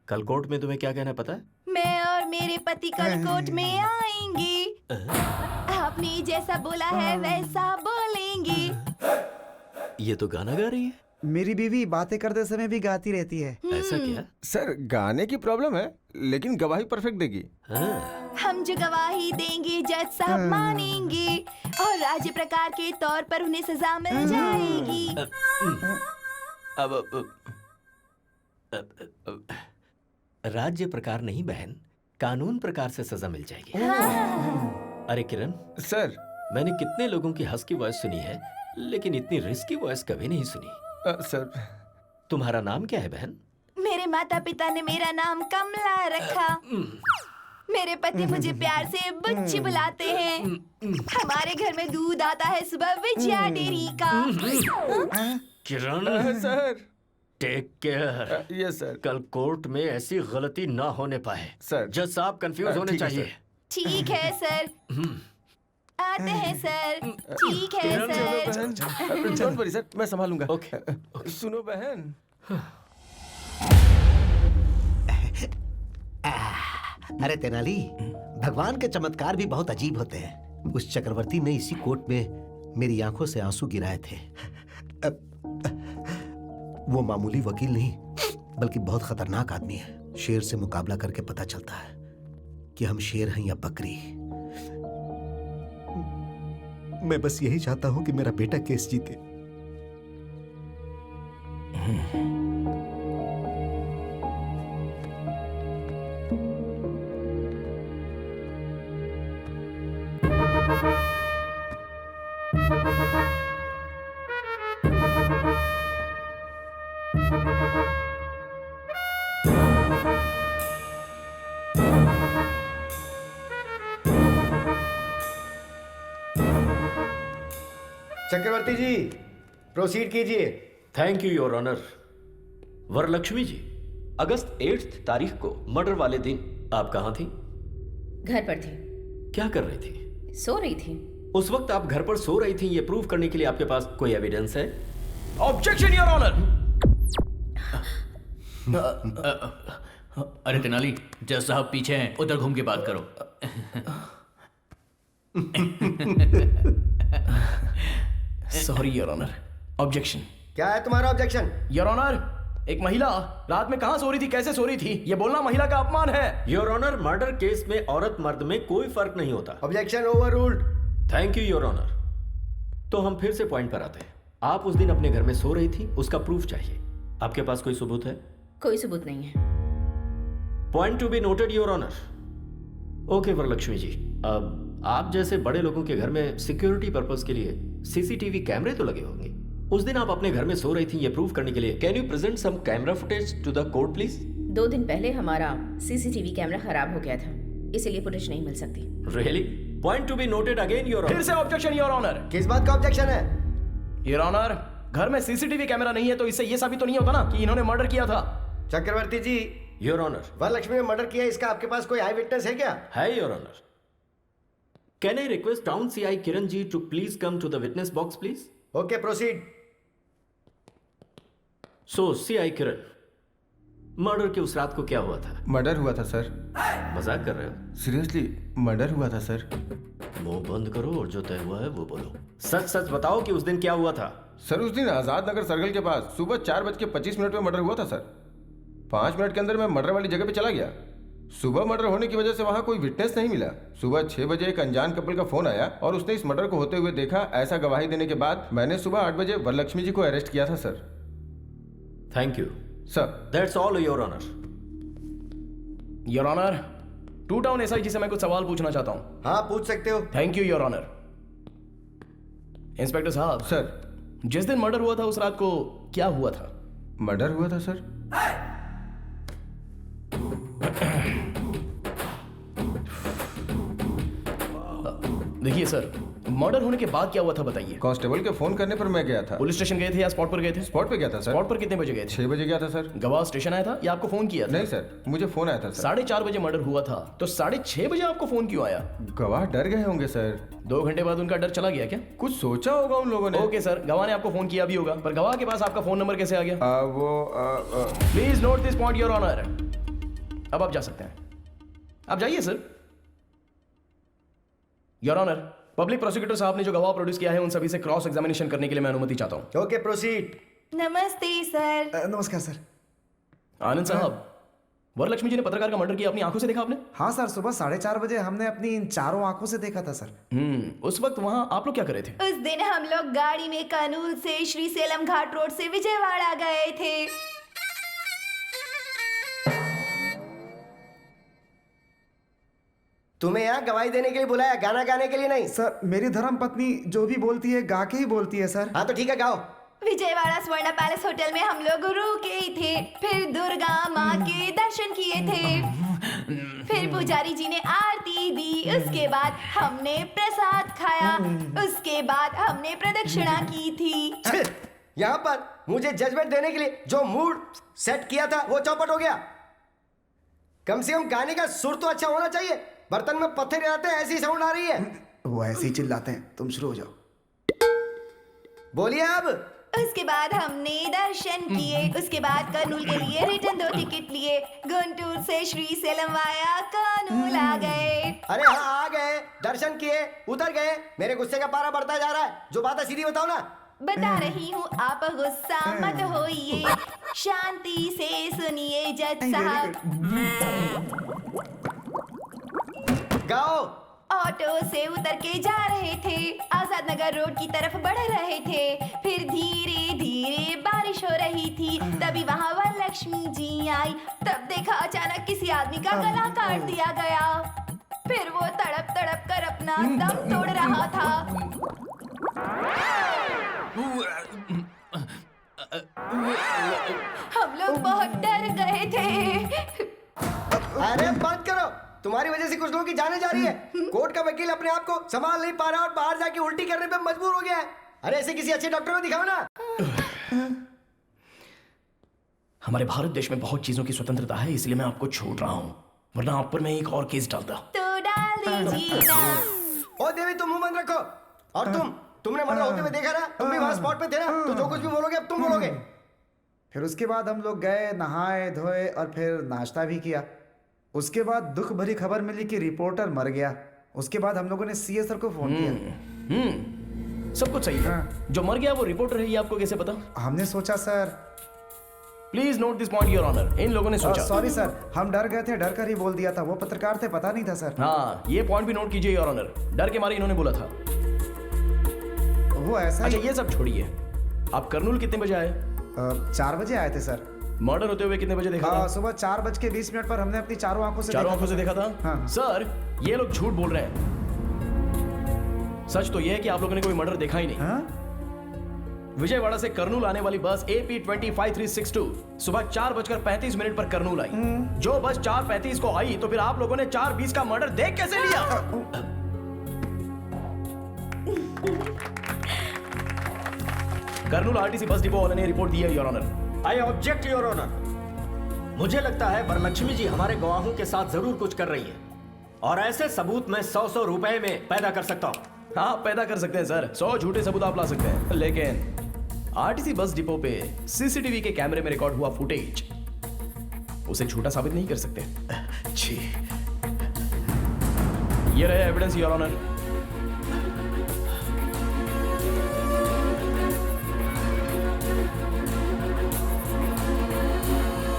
कल कोर्ट में तुम्हें क्या कहना है पता है? मैं और मेरे पति कल कोर्ट में आएंगे। आपने जैसा बोला है वैसा बोलेंगे। ये तो गाना गा रही है। मेरी बीवी बातें करते समय भी गाती रहती है। ऐसा क्या? सर गाने की प्रॉब्लम है, लेकिन गवाही परफेक्ट देगी। हम जो गवाही देंगे जज साहब मानेंगे और राज्य प्रकार के तौर पर उन्हें सजा मिल जाएगी। राज्य प्रकार नहीं बहन, कानून प्रकार से सजा मिल जाएगी। अरे किरण सर, मैंने कितने लोगों की हंस की वॉइस सुनी है, लेकिन इतनी रिस्की वॉइस कभी नहीं सुनी। सर, तुम्हारा नाम क्या है बहन? मेरे माता पिता ने मेरा नाम कमला रखा। मेरे पति मुझे प्यार से बुच्ची बुलाते हैं। हमारे घर में दूध आता है सुबह विजया डेयरी का। Kiran sir, take care. Yes sir. कल कोर्ट में ऐसी गलती ना होने पाए। सर, जज साहब कंफ्यूज होने चाहिए। ठीक है सर। आते हैं सर। ठीक है सर। डोंट वरी सर, मैं संभालूंगा। ओके। सुनो बहन, अरे तेनाली, भगवान के चमत्कार भी बहुत अजीब होते हैं। उस चक्रवर्ती ने इसी कोर्ट में मेरी आंखों से आंसू गिराए थे। वो मामूली वकील नहीं, बल्कि बहुत खतरनाक आदमी है। शेर से मुकाबला करके पता चलता है कि हम शेर हैं या बकरी। मैं बस यही चाहता हूं कि मेरा बेटा केस जीते। चक्रवर्ती जी, प्रोसीड कीजिए। Thank you your honour. Varalakshmi ji, अगस्त 8 तारीख को मर्डर वाले दिन आप कहाँ थी? घर पर थी। क्या कर रही थी? सो रही थी। उस वक्त आप घर पर सो रही थी, ये प्रूव करने के लिए आपके पास कोई एविडेंस है? Objection your honour. अरे तेनाली, जज साहब पीछे हैं, उधर घूम के बात करो। Sorry your honour. ऑब्जेक्शन। क्या है तुम्हारा ऑब्जेक्शन? योर ऑनर, एक महिला रात में कहां सो रही थी, कैसे सो रही थी, ये बोलना महिला का अपमान है। योर ऑनर, मर्डर केस में औरत मर्द में कोई फर्क नहीं होता। Objection overruled. Thank you your honour. तो हम फिर से पॉइंट पर आते हैं। आप उस दिन अपने घर में सो रही थी, उसका प्रूफ चाहिए। आपके पास कोई सबूत है? कोई सबूत नहीं है। Point to be noted your honour. Okay Varalakshmi ji, अब आप जैसे बड़े लोगों के घर में सिक्योरिटी पर्पस के लिए सीसीटीवी कैमरे तो लगे होंगे। उस दिन आप अपने घर में सो रही थी, ये प्रूव करने के लिए can you present some camera footage to the court please? 2 दिन पहले हमारा सीसीटीवी कैमरा खराब हो गया था, इसलिए फुटेज नहीं मिल सकती। Really? Point to be noted again your honour. फिर से ऑब्जेक्शन योर ऑनर। किस बात का ऑब्जेक्शन है? योर ऑनर, घर में सीसीटीवी कैमरा नहीं है तो इससे ये साबित तो नहीं होता ना कि इन्होंने मर्डर किया था। चक्रवर्ती जी, योर ऑनर, वरलक्ष्मी ने मर्डर किया, इसका आपके पास कोई आई विटनेस है क्या? है your honour. Can I request town CI Kiran ji to please come to the witness box please? Okay, proceed. So CI Kiran, murder की उस रात को क्या हुआ था? मर्डर हुआ था सर। मजाक कर रहे हो? सीरियसली मर्डर हुआ था सर। मुंह बंद करो और जो तय हुआ है वो बोलो। सच सच बताओ कि उस दिन क्या हुआ था? सर, उस दिन आजाद नगर सर्कल के पास सुबह 4:25 में मर्डर हुआ था सर। 5 मिनट के अंदर मैं मर्डर वाली जगह पे चला गया। सुबह मर्डर होने की वजह से वहां कोई विटनेस नहीं मिला। सुबह 6 बजे एक अनजान कपल का फोन आया और उसने इस मर्डर को होते हुए देखा। ऐसा गवाही देने के बाद मैंने सुबह 8 बजे वरलक्ष्मी जी को अरेस्ट किया था sir. Thank you sir. That's all your honour. Your honour, 2 town SI ji से मैं कुछ सवाल पूछना चाहता हूँ। हाँ, पूछ सकते हो। Thank you your honour. Inspector साहब। सर। जिस दिन मर्डर हुआ था उस रात को क्या हुआ था? मर्डर हुआ था सर। देखिए सर, मर्डर होने के बाद क्या हुआ था बताइए। कांस्टेबल के फोन करने पर मैं गया था। पुलिस स्टेशन गए थे या स्पॉट पर गए थे? स्पॉट पे गया था सर। स्पॉट पर कितने बजे गए थे? 6 बजे गया था सर। गवाह स्टेशन आया था या आपको फोन किया था? नहीं सर, मुझे फोन आया था सर। 4:30 बजे मर्डर हुआ था, तो 6:30 बजे आपको फोन क्यों आया? गवाह डर गए होंगे सर। 2 घंटे बाद उनका डर चला गया क्या? कुछ सोचा होगा उन लोगों ने। ओके सर, गवाह ने आपको फोन किया भी होगा, पर गवाह के पास आपका फोन नंबर कैसे आ गया? Please note this point your honour. अब आप जा सकते हैं, आप जाइए sir. Your honour, public prosecutor साहब ने जो गवाह प्रोड्यूस किया है उन सभी से क्रॉस एग्जामिनेशन करने के लिए मैं अनुमति चाहता हूं। Okay proceed. नमस्ते सर। नमस्कार सर। आनंद साहब, वरलक्ष्मी जी ने पत्रकार का मर्डर किया अपनी आंखों से देखा आपने? हाँ सर, सुबह 4:30 बजे हमने अपनी इन चारों आंखों से देखा था सर। उस वक्त वहां आप लोग क्या कर रहे थे? उस दिन हम लोग गाड़ी में कर्नूल से श्रीसेलम घाट रोड से विजयवाड़ा गए थे। तुम्हें यहाँ गवाही देने के लिए बुलाया, गाना गाने के लिए नहीं। सर, मेरी धर्म पत्नी जो भी बोलती है गा के ही बोलती है सर। हाँ तो ठीक है, गाओ। विजयवाड़ा स्वर्ण पैलेस होटल में हम लोग रुके थे, फिर दुर्गा माँ के दर्शन किए थे, फिर पुजारी जी ने आरती दी, उसके बाद हमने प्रसाद खाया, उसके बाद हमने प्रदक्षिणा की थी। यहाँ पर मुझे जजमेंट देने के लिए जो मूड सेट किया था वो चौपट हो गया। कम से कम गाने का सुर तो अच्छा होना चाहिए। बर्तन में पत्थर आते हैं, ऐसी साउंड आ रही है। वो ऐसे ही चिल्लाते हैं, तुम शुरू हो जाओ। बोलिए अब। उसके बाद हमने दर्शन किए, उसके बाद कर्नूल के लिए रिटर्न 2 टिकट लिए, गुंटूर से श्रीसेलम वाया कर्नूल आ गए। अरे हाँ, आ गए, दर्शन किए, उतर गए। मेरे गुस्से का पारा बढ़ता जा रहा है। जो बात है सीधी बताओ ना। बता रही हूँ, आप गुस्सा मत होइए, शांति से सुनिए जज साहब। गाओ। ऑटो से उतर के जा रहे थे, आजाद नगर रोड की तरफ बढ़ रहे थे, फिर धीरे धीरे बारिश हो रही थी, तभी वहाँ वरलक्ष्मी जी आई। तब देखा अचानक किसी आदमी का गला काट दिया गया, फिर वो तड़प तड़प कर अपना दम तोड़ रहा था। हम लोग बहुत डर गए थे। अरे बंद करो, तुम्हारी वजह से कुछ लोगों की जाने जा रही है। कोर्ट का वकील अपने आप को संभाल नहीं पा रहा और बाहर जाके उल्टी करने पे मजबूर हो गया है। अरे ऐसे किसी अच्छे डॉक्टर को दिखाओ ना। हमारे भारत देश में बहुत चीजों की स्वतंत्रता है, इसलिए मैं आपको छोड़ रहा हूँ, वरना आप पर मैं एक और केस डालता। तो डाल दीजिए ना। ओ देवी, तुम मुंह बंद रखो। और तुमने मर्डर होते हुए देखा ना, तुम भी वहां स्पॉट पे थे ना, तो जो कुछ भी बोलोगे अब तुम बोलोगे। फिर उसके बाद हम लोग गए, नहाए धोए और फिर नाश्ता भी किया। उसके बाद दुख भरी खबर मिली कि रिपोर्टर मर गया। उसके बाद हम लोगों ने सीए सर को फोन किया। सब कुछ सही है। जो मर गया वो रिपोर्टर है, ये आपको कैसे पता? हमने सोचा sir. Please note this point your honour. इन लोगों ने सोचा। सॉरी सर, हम डर गए थे, डर कर ही बोल दिया था। वो पत्रकार थे, पता नहीं था सर। हाँ, ये पॉइंट भी नोट कीजिए योर ऑनर। डर के मारे इन्होंने बोला था। वो ऐसा। अच्छा ये सब छोड़िए, आप कर्नूल कितने बजे आए? 4 बजे आए थे सर। मर्डर होते हुए कितने बजे देखा था? सुबह 4:20 पर हमने अपनी चारों आंखों से देखा था। हाँ। सर, ये लोग झूठ बोल रहे हैं। सच तो यह है कि आप लोगों ने कोई मर्डर देखा ही नहीं। हाँ? विजयवाड़ा से कर्नूल आने वाली बस AP 25362 सुबह 4:35 पर कर्नूल आई। जो बस 4:35 को आई, तो फिर आप लोगों ने 4:20 का मर्डर देख कैसे लिया? कर्नूल RTC बस डिपो वाले ने रिपोर्ट दी है your honour. I object your honour. मुझे लगता है वरलक्ष्मी जी हमारे गवाहों के साथ जरूर कुछ कर रही है, और ऐसे सबूत मैं 100 रुपए में पैदा कर सकता हूँ। हाँ, पैदा कर सकते हैं सर। 100 झूठे सबूत आप ला सकते हैं, लेकिन RTC बस डिपो पे CCTV के कैमरे में रिकॉर्ड हुआ फुटेज उसे झूठा साबित नहीं कर सकते। जी, ये रहे एविडेंस योर ऑनर।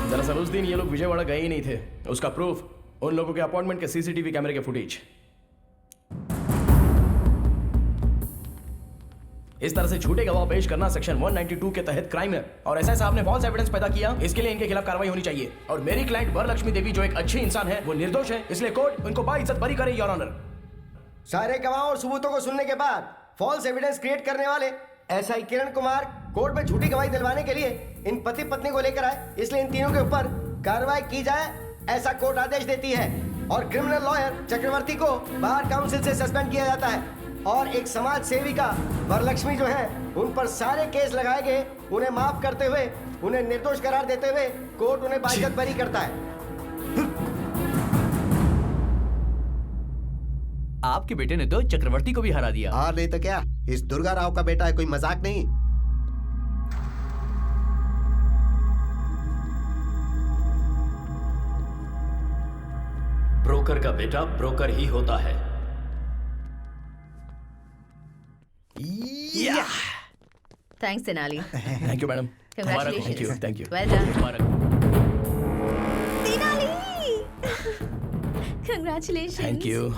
दरअसल उस दिन ये लोग विजयवाड़ा गए ही नहीं थे। उसका प्रूफ उन लोगों के अपॉइंटमेंट के CCTV कैमरे के फुटेज। इस तरह से झूठे गवाह पेश करना सेक्शन 192 के तहत क्राइम है, और ऐसा साहब ने फॉल्स एविडेंस पैदा किया, इसके लिए इनके खिलाफ कार्रवाई होनी चाहिए। और मेरी क्लाइंट वरलक्ष्मी देवी जो एक अच्छी इंसान है, वो निर्दोष है, इसलिए कोर्ट उनको बाइज्जत बरी करे योर ऑनर। सारे गवाहों और सबूतों को सुनने के बाद फॉल्स एविडेंस क्रिएट करने वाले SI किरण कुमार कोर्ट में झूठी गवाही दिलवाने के लिए इन पति पत्नी को लेकर आए, इसलिए इन तीनों के ऊपर कार्रवाई की जाए, ऐसा कोर्ट आदेश देती है। और क्रिमिनल लॉयर चक्रवर्ती को बार काउंसिल से सस्पेंड किया जाता है। और एक समाज सेविका वरलक्ष्मी जो है, उन पर सारे केस लगाए गए। उन्हें माफ करते हुए, उन्हें निर्दोष करार देते हुए कोर्ट उन्हें बाइज्जत बरी करता है। आपके बेटे ने तो चक्रवर्ती को भी हरा दिया। हाँ नहीं तो क्या, इस दुर्गा राव का बेटा है, कोई मजाक नहीं। ब्रोकर का बेटा ब्रोकर ही होता है। Thanks Tenali. Thank you madam. Congratulations. Thank you. Well done. Mubarak. Tenali. Congratulations. Thank you.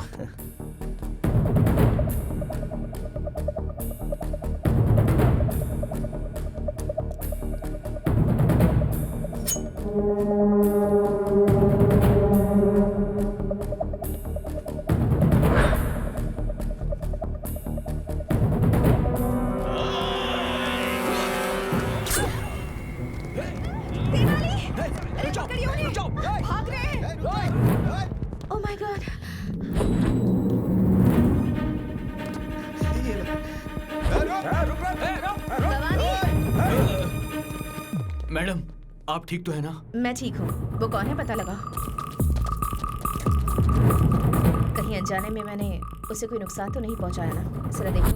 Oh my God. Madam आप ठीक तो है ना? मैं ठीक हूँ। वो कौन है पता लगा? कहीं अनजाने में मैंने उसे कोई नुकसान तो नहीं पहुँचाया ना? जरा देखो।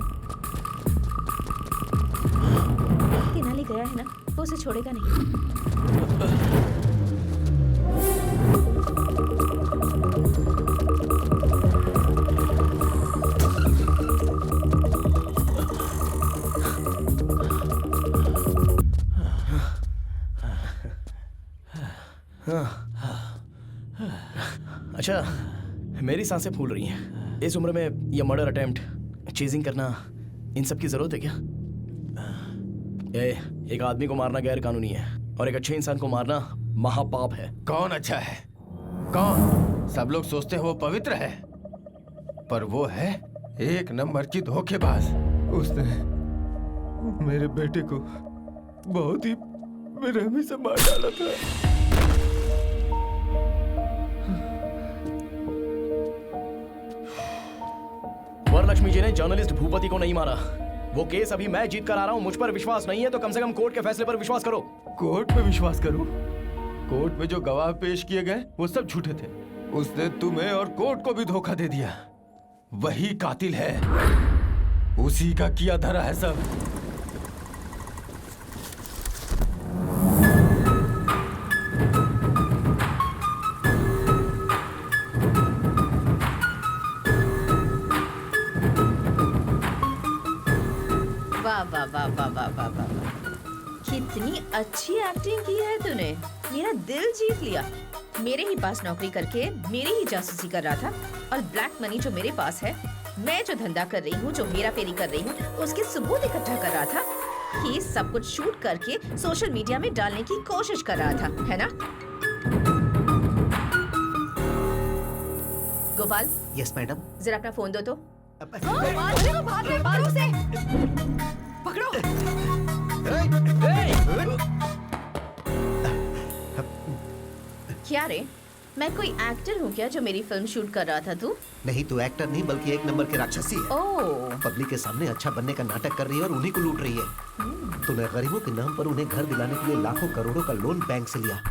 तेनाली गया है ना, वो उसे छोड़ेगा नहीं। अच्छा, मेरी सांसें फूल रही हैं। इस उम्र में ये मर्डर अटेम्प्ट, चेजिंग करना, इन सब की जरूरत है क्या? एक आदमी को मारना गैर कानूनी है और एक अच्छे इंसान को मारना महापाप है। कौन अच्छा है? कौन? सब लोग सोचते हैं वो पवित्र है, पर वो है एक नंबर की धोखेबाज। उसने मेरे बेटे को बहुत ही बेरहमी से मार डाला था। वरलक्ष्मी जी ने जर्नलिस्ट भूपति को नहीं मारा। वो केस अभी मैं जीत कर आ रहा हूँ। मुझ पर विश्वास नहीं है तो कम से कम कोर्ट के फैसले पर विश्वास करो। कोर्ट पे विश्वास करूं? कोर्ट में जो गवाह पेश किए गए वो सब झूठे थे। उसने तुम्हें और कोर्ट को भी धोखा दे दिया। वही कातिल है, उसी का किया धरा है सब। वाह वाह वाह वाह वाह वाह वाह, कितनी अच्छी एक्टिंग की है तूने। मेरा दिल जीत लिया। मेरे ही पास नौकरी करके मेरी ही जासूसी कर रहा था, और ब्लैक मनी जो मेरे पास है, मैं जो धंधा कर रही हूँ, जो हेरा फेरी कर रही हूँ, उसके सबूत इकट्ठा कर रहा था। ये सब कुछ शूट करके सोशल मीडिया में डालने की कोशिश कर रहा था, है ना? गोपाल। Yes madam. जरा अपना फोन दो तो। पकड़ो। क्या रे, मैं कोई एक्टर हूँ क्या जो मेरी फिल्म शूट कर रहा था तू? नहीं, तू एक्टर नहीं बल्कि एक नंबर की राक्षसी है। ओह। पब्लिक के सामने अच्छा बनने का नाटक कर रही है और उन्हीं को लूट रही है। तूने गरीबों के नाम पर उन्हें घर दिलाने के लिए लाखों करोड़ों का लोन बैंक से लिया।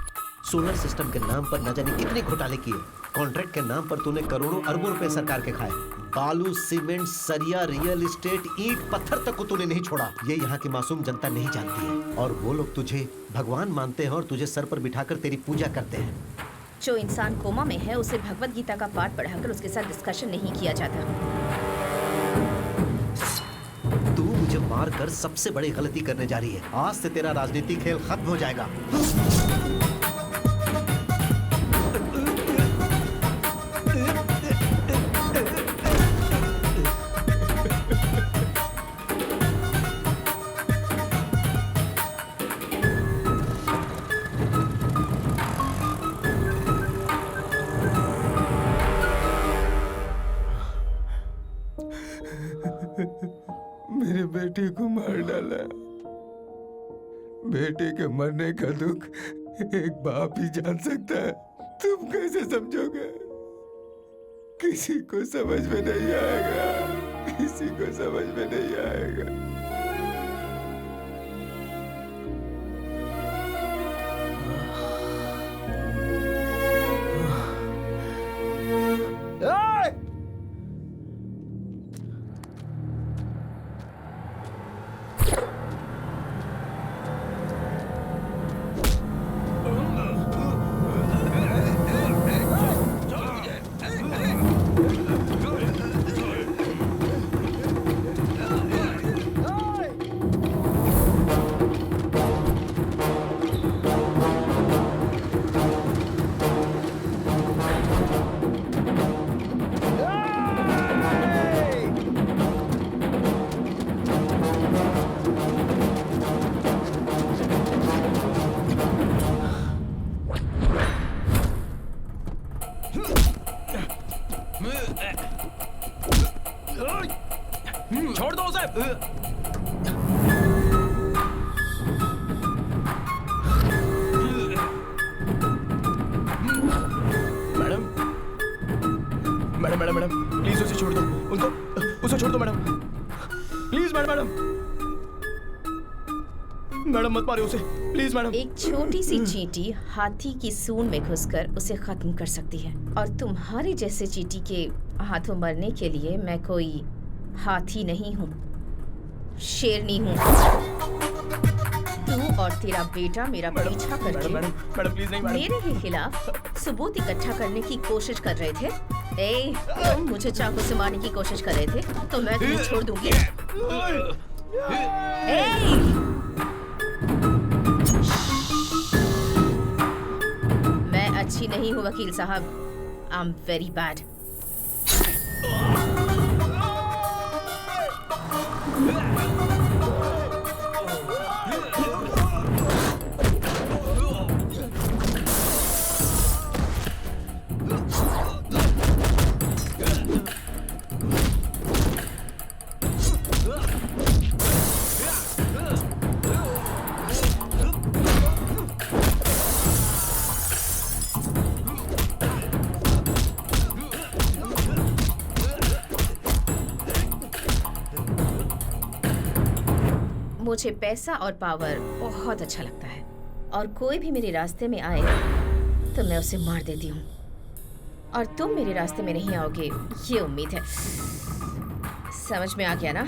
सोलर सिस्टम के नाम पर न जाने कितने घोटाले किए। कॉन्ट्रैक्ट के नाम पर तूने करोड़ों अरबों रुपए सरकार के खाए। बालू, सीमेंट, सरिया, रियल एस्टेट, ईंट पत्थर तक को तूने नहीं छोड़ा। ये यहाँ की मासूम जनता नहीं जानती है, और वो लोग तुझे भगवान मानते हैं और तुझे सर पर बिठाकर तेरी पूजा करते हैं। जो इंसान कोमा में है, उसे भगवत गीता का पाठ पढ़ाकर उसके साथ डिस्कशन नहीं किया जाता। तू मुझे मार कर सबसे बड़ी गलती करने जा रही है। आज से तेरा राजनीतिक खेल खत्म हो जाएगा। मेरे बेटे को मार डाला। बेटे के मरने का दुख एक बाप ही जान सकता है। तुम कैसे समझोगे? किसी को समझ में नहीं आएगा, किसी को समझ में नहीं आएगा। छोड़ दो उसे। Madam madam madam madam please उसे छोड़ दो, उसे छोड़ दो madam, please madam madam madam मत मारिए उसे प्लीज मैडम। एक छोटी सी चींटी हाथी की सूंड में घुसकर उसे खत्म कर सकती है, और तुम्हारे जैसे चींटी के हाथों मरने के लिए मैं कोई हाथी नहीं हूँ, शेरनी हूँ। तू और तेरा बेटा मेरा पीछा करके मैडम प्लीज नहीं मैडम। मेरे ही खिलाफ सबूत इकट्ठा करने की कोशिश कर रहे थे। ए, तुम मुझे चाकू से मारने की कोशिश कर रहे थे तो मैं तुम्हें छोड़ दूंगी। मैं अच्छी नहीं हूँ वकील साहब, आई एम वेरी बैड। मुझे पैसा और पावर बहुत अच्छा लगता है, और कोई भी मेरे रास्ते में आए तो मैं उसे मार देती हूँ, और तुम मेरे रास्ते में नहीं आओगे ये उम्मीद है। समझ में आ गया ना?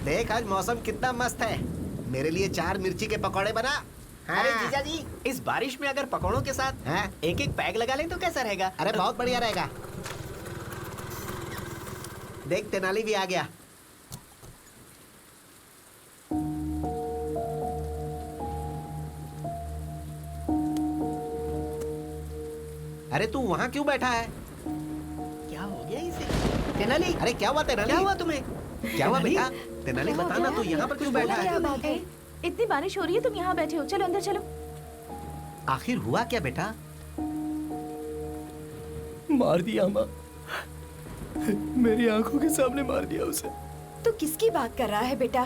देख आज मौसम कितना मस्त है, मेरे लिए 4 मिर्ची के पकौड़े बना। हाँ। अरे जीजा जी, इस बारिश में अगर पकौड़ों के साथ एक एक पैग लगा लें तो कैसा रहेगा? अरे बहुत बढ़िया रहेगा। देख तेनाली भी आ गया। अरे तू वहाँ क्यों बैठा है? क्या हो गया इसे? तेनाली, अरे क्या हुआ तेनाली? क्या हुआ तुम्हें? क्या हुआ बेटा? तेनाली बता ना, तू यहाँ पर क्यों बैठा है? इतनी बारिश हो रही है, तुम यहाँ बैठे हो, चलो अंदर चलो। आखिर हुआ क्या बेटा? मार दिया माँ, मेरी आंखों के सामने मार दिया उसे। तो किसकी बात कर रहा है बेटा?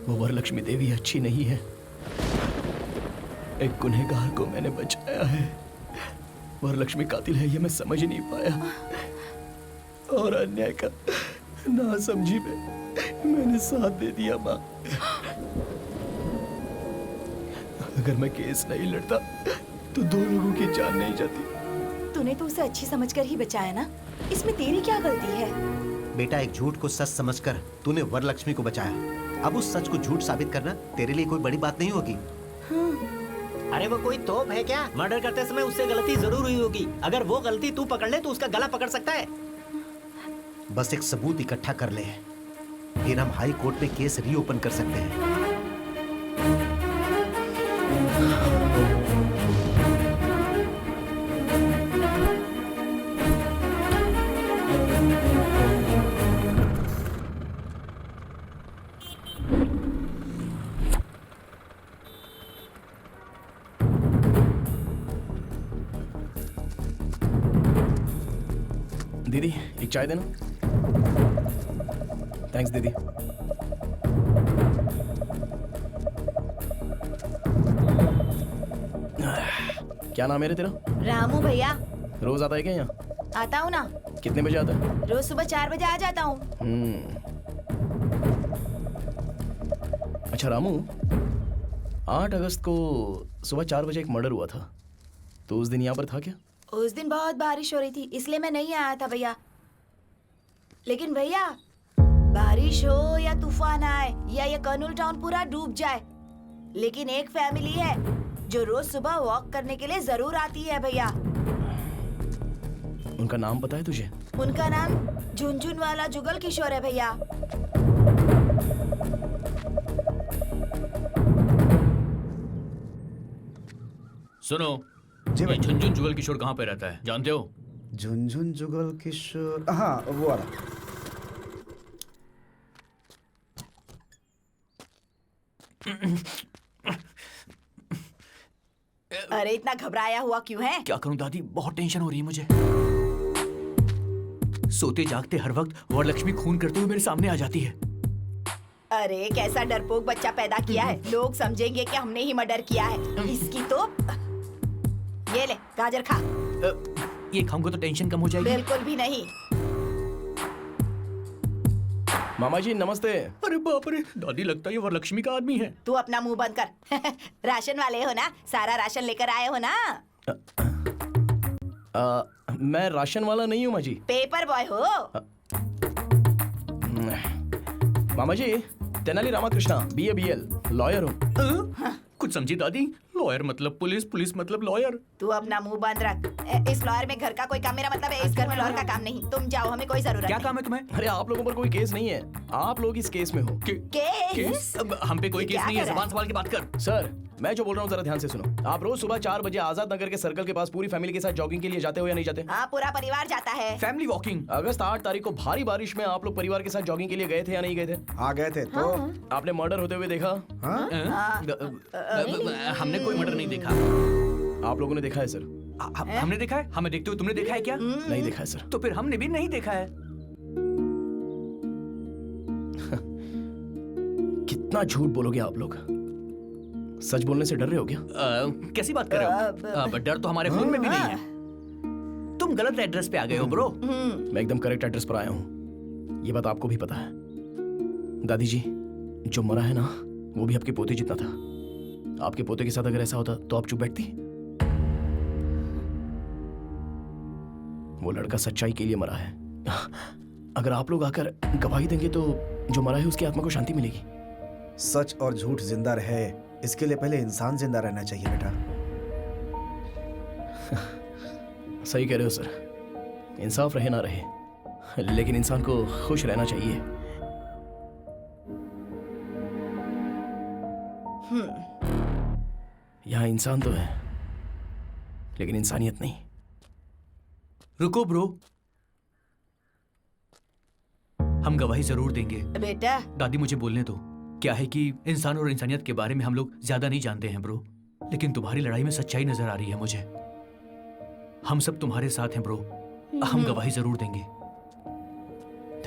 वो वरलक्ष्मी देवी अच्छी नहीं है, एक गुनहगार को मैंने बचाया है। वरलक्ष्मी कातिल है ये मैं समझ ही नहीं पाया, और अन्याय का ना समझी में मैंने साथ दे दिया माँ। अगर मैं केस नहीं लड़ता तो 2 लोगों की जान नहीं जाती। तूने तो उसे अच्छी समझकर ही बचाया ना, इसमें तेरी क्या गलती है? बेटा एक झूठ को सच समझकर तूने वरलक्ष्मी को बचाया, अब उस सच को झूठ साबित करना तेरे लिए कोई बड़ी बात नहीं होगी। अरे वो कोई तोप है क्या? मर्डर करते समय उससे गलती जरूर हुई होगी, अगर वो गलती तू पकड़ ले तो उसका गला पकड़ सकता है। बस एक सबूत इकट्ठा कर ले, फिर हम हाई कोर्ट में केस रीओपन कर सकते हैं। दीदी एक चाय देना। थैंक्स दीदी। क्या नाम है रे तेरा? रामू भैया। रोज आता है क्या यहाँ? आता हूँ ना। कितने बजे आता है? रोज सुबह 4 बजे आ जाता हूँ। अच्छा रामू, 8 अगस्त को सुबह 4 बजे एक मर्डर हुआ था, तो उस दिन यहाँ पर था क्या? उस दिन बहुत बारिश हो रही थी, इसलिए मैं नहीं आया था भैया। लेकिन भैया, बारिश हो या तूफान आए या ये कर्नूल टाउन पूरा डूब जाए, लेकिन एक फैमिली है जो रोज सुबह वॉक करने के लिए जरूर आती है भैया। उनका नाम पता है तुझे? उनका नाम झुनझुन वाला जुगल किशोर है भैया। सुनो, जी ये भाई। झुनझुन जुगल किशोर कहाँ पे रहता है, जानते हो? झुनझुन जुगल किशोर, हाँ वो वाला। अरे इतना घबराया हुआ क्यों है? क्या करूं दादी, बहुत टेंशन हो रही है मुझे। सोते जागते हर वक्त वरलक्ष्मी खून करते हुए मेरे सामने आ जाती है। अरे कैसा डरपोक बच्चा पैदा किया है, लोग समझेंगे कि हमने ही मर्डर किया है। इसकी तो ये ले गाजर खा। ये खाऊंगा तो टेंशन कम हो जाएगी? बिल्कुल भी नहीं। मामा जी नमस्ते। अरे बाप रे, दादी लगता है ये वरलक्ष्मी का आदमी है। तू अपना मुंह बंद कर। राशन वाले हो ना, सारा राशन लेकर आए हो ना? मैं राशन वाला नहीं हूँ माँ जी। पेपर बॉय हो। मामा जी, Tenali Ramakrishna, BA BL, lawyer हूँ। कुछ समझी दादी? लॉयर मतलब पुलिस, पुलिस मतलब लॉयर। तू अपना मुंह बंद रख। इस लॉयर में घर का कोई काम, मेरा मतलब है इस घर में लॉयर का काम नहीं। तुम जाओ, हमें कोई जरूरत क्या नहीं। काम है तुम्हें? अरे आप लोगों पर कोई केस नहीं है, आप लोग इस केस में हो। केस? अब हम पे कोई ये केस क्या नहीं है, कर रहा जबान संभाल के बात कर। सर मैं जो बोल रहा हूँ जरा ध्यान से सुनो। आप रोज सुबह 4 बजे आजाद नगर के सर्कल के पास पूरी फैमिली के साथ जॉगिंग के लिए जाते हो या नहीं जाते? हाँ, पूरा परिवार जाता है। Family walking. अगस्त 8 तारीख को भारी बारिश में आप लोग परिवार के साथ जॉगिंग के लिए गए थे या नहीं गए थे? हाँ गए थे। तो आपने मर्डर होते हुए देखा? हमने कोई मर्डर नहीं देखा। आप लोगों ने देखा है सर? हमने देखा है? हमें देखते हुए तुमने देखा है क्या? नहीं देखा है सर। तो फिर हमने भी नहीं देखा है। कितना झूठ बोलोगे आप लोग? सच बोलने से डर रहे हो क्या? कैसी बात कर रहे हो? डर तो हमारे खून में भी नहीं है। तुम गलत एड्रेस पे आ गए हो ब्रो। मैं एकदम करेक्ट एड्रेस पर आया हूँ, ये बात आपको भी पता है। दादी जी, जो मरा है ना वो भी आपके पोते जितना था। आपके पोते के साथ अगर ऐसा होता तो आप चुप बैठती? वो लड़का सच्चाई के लिए मरा है। अगर आप लोग आकर गवाही देंगे तो जो मरा है उसकी आत्मा को शांति मिलेगी। सच और झूठ जिंदा रहे, इसके लिए पहले इंसान जिंदा रहना चाहिए बेटा। सही कह रहे हो सर, इंसाफ रहे ना रहे, लेकिन इंसान को खुश रहना चाहिए। यहाँ इंसान तो है लेकिन इंसानियत नहीं। रुको ब्रो, हम गवाही जरूर देंगे। बेटा दादी मुझे बोलने दो। क्या है कि इंसान और इंसानियत के बारे में हम लोग ज्यादा नहीं जानते हैं ब्रो, लेकिन तुम्हारी लड़ाई में सच्चाई नजर आ रही है मुझे। हम सब तुम्हारे साथ हैं ब्रो, हम गवाही जरूर देंगे।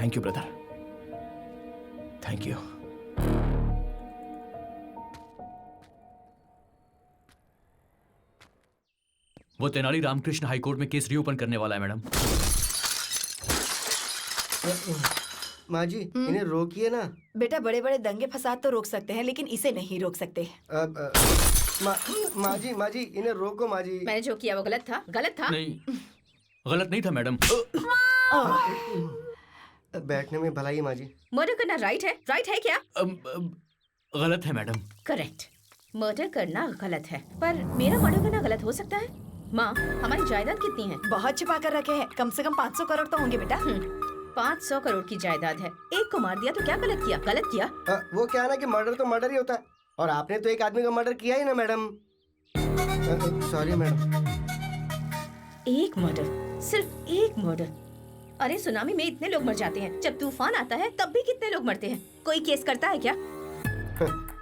Thank you brother, thank you. वो तेनाली रामकृष्ण हाईकोर्ट में केस रीओपन करने वाला है मैडम। माँ जी इन्हें रोकिए ना। बेटा, बड़े बड़े दंगे फसाद तो रोक सकते हैं, लेकिन इसे नहीं रोक सकते। माँ जी इन्हें रोको माँ जी। मैंने जो किया वो गलत था, गलत था। नहीं, गलत नहीं था मैडम। बैठने में भलाई माँ जी। मर्डर करना राइट है क्या? गलत है मैडम। करेक्ट, मर्डर करना गलत है, पर मेरा मर्डर करना गलत हो सकता है? माँ, हमारी जायदाद कितनी है? बहुत छिपा कर रखे हैं, कम से कम 500 करोड़ तो होंगे बेटा। 500 करोड़ की जायदाद है, एक को मार दिया तो क्या गलत किया? गलत किया। वो क्या है ना कि मर्डर तो मर्डर ही होता है, और आपने तो एक आदमी का मर्डर किया ही ना मैडम। Sorry madam. एक मर्डर, सिर्फ एक मर्डर। अरे सुनामी में इतने लोग मर जाते हैं, जब तूफान आता है तब भी कितने लोग मरते हैं। कोई केस करता है क्या?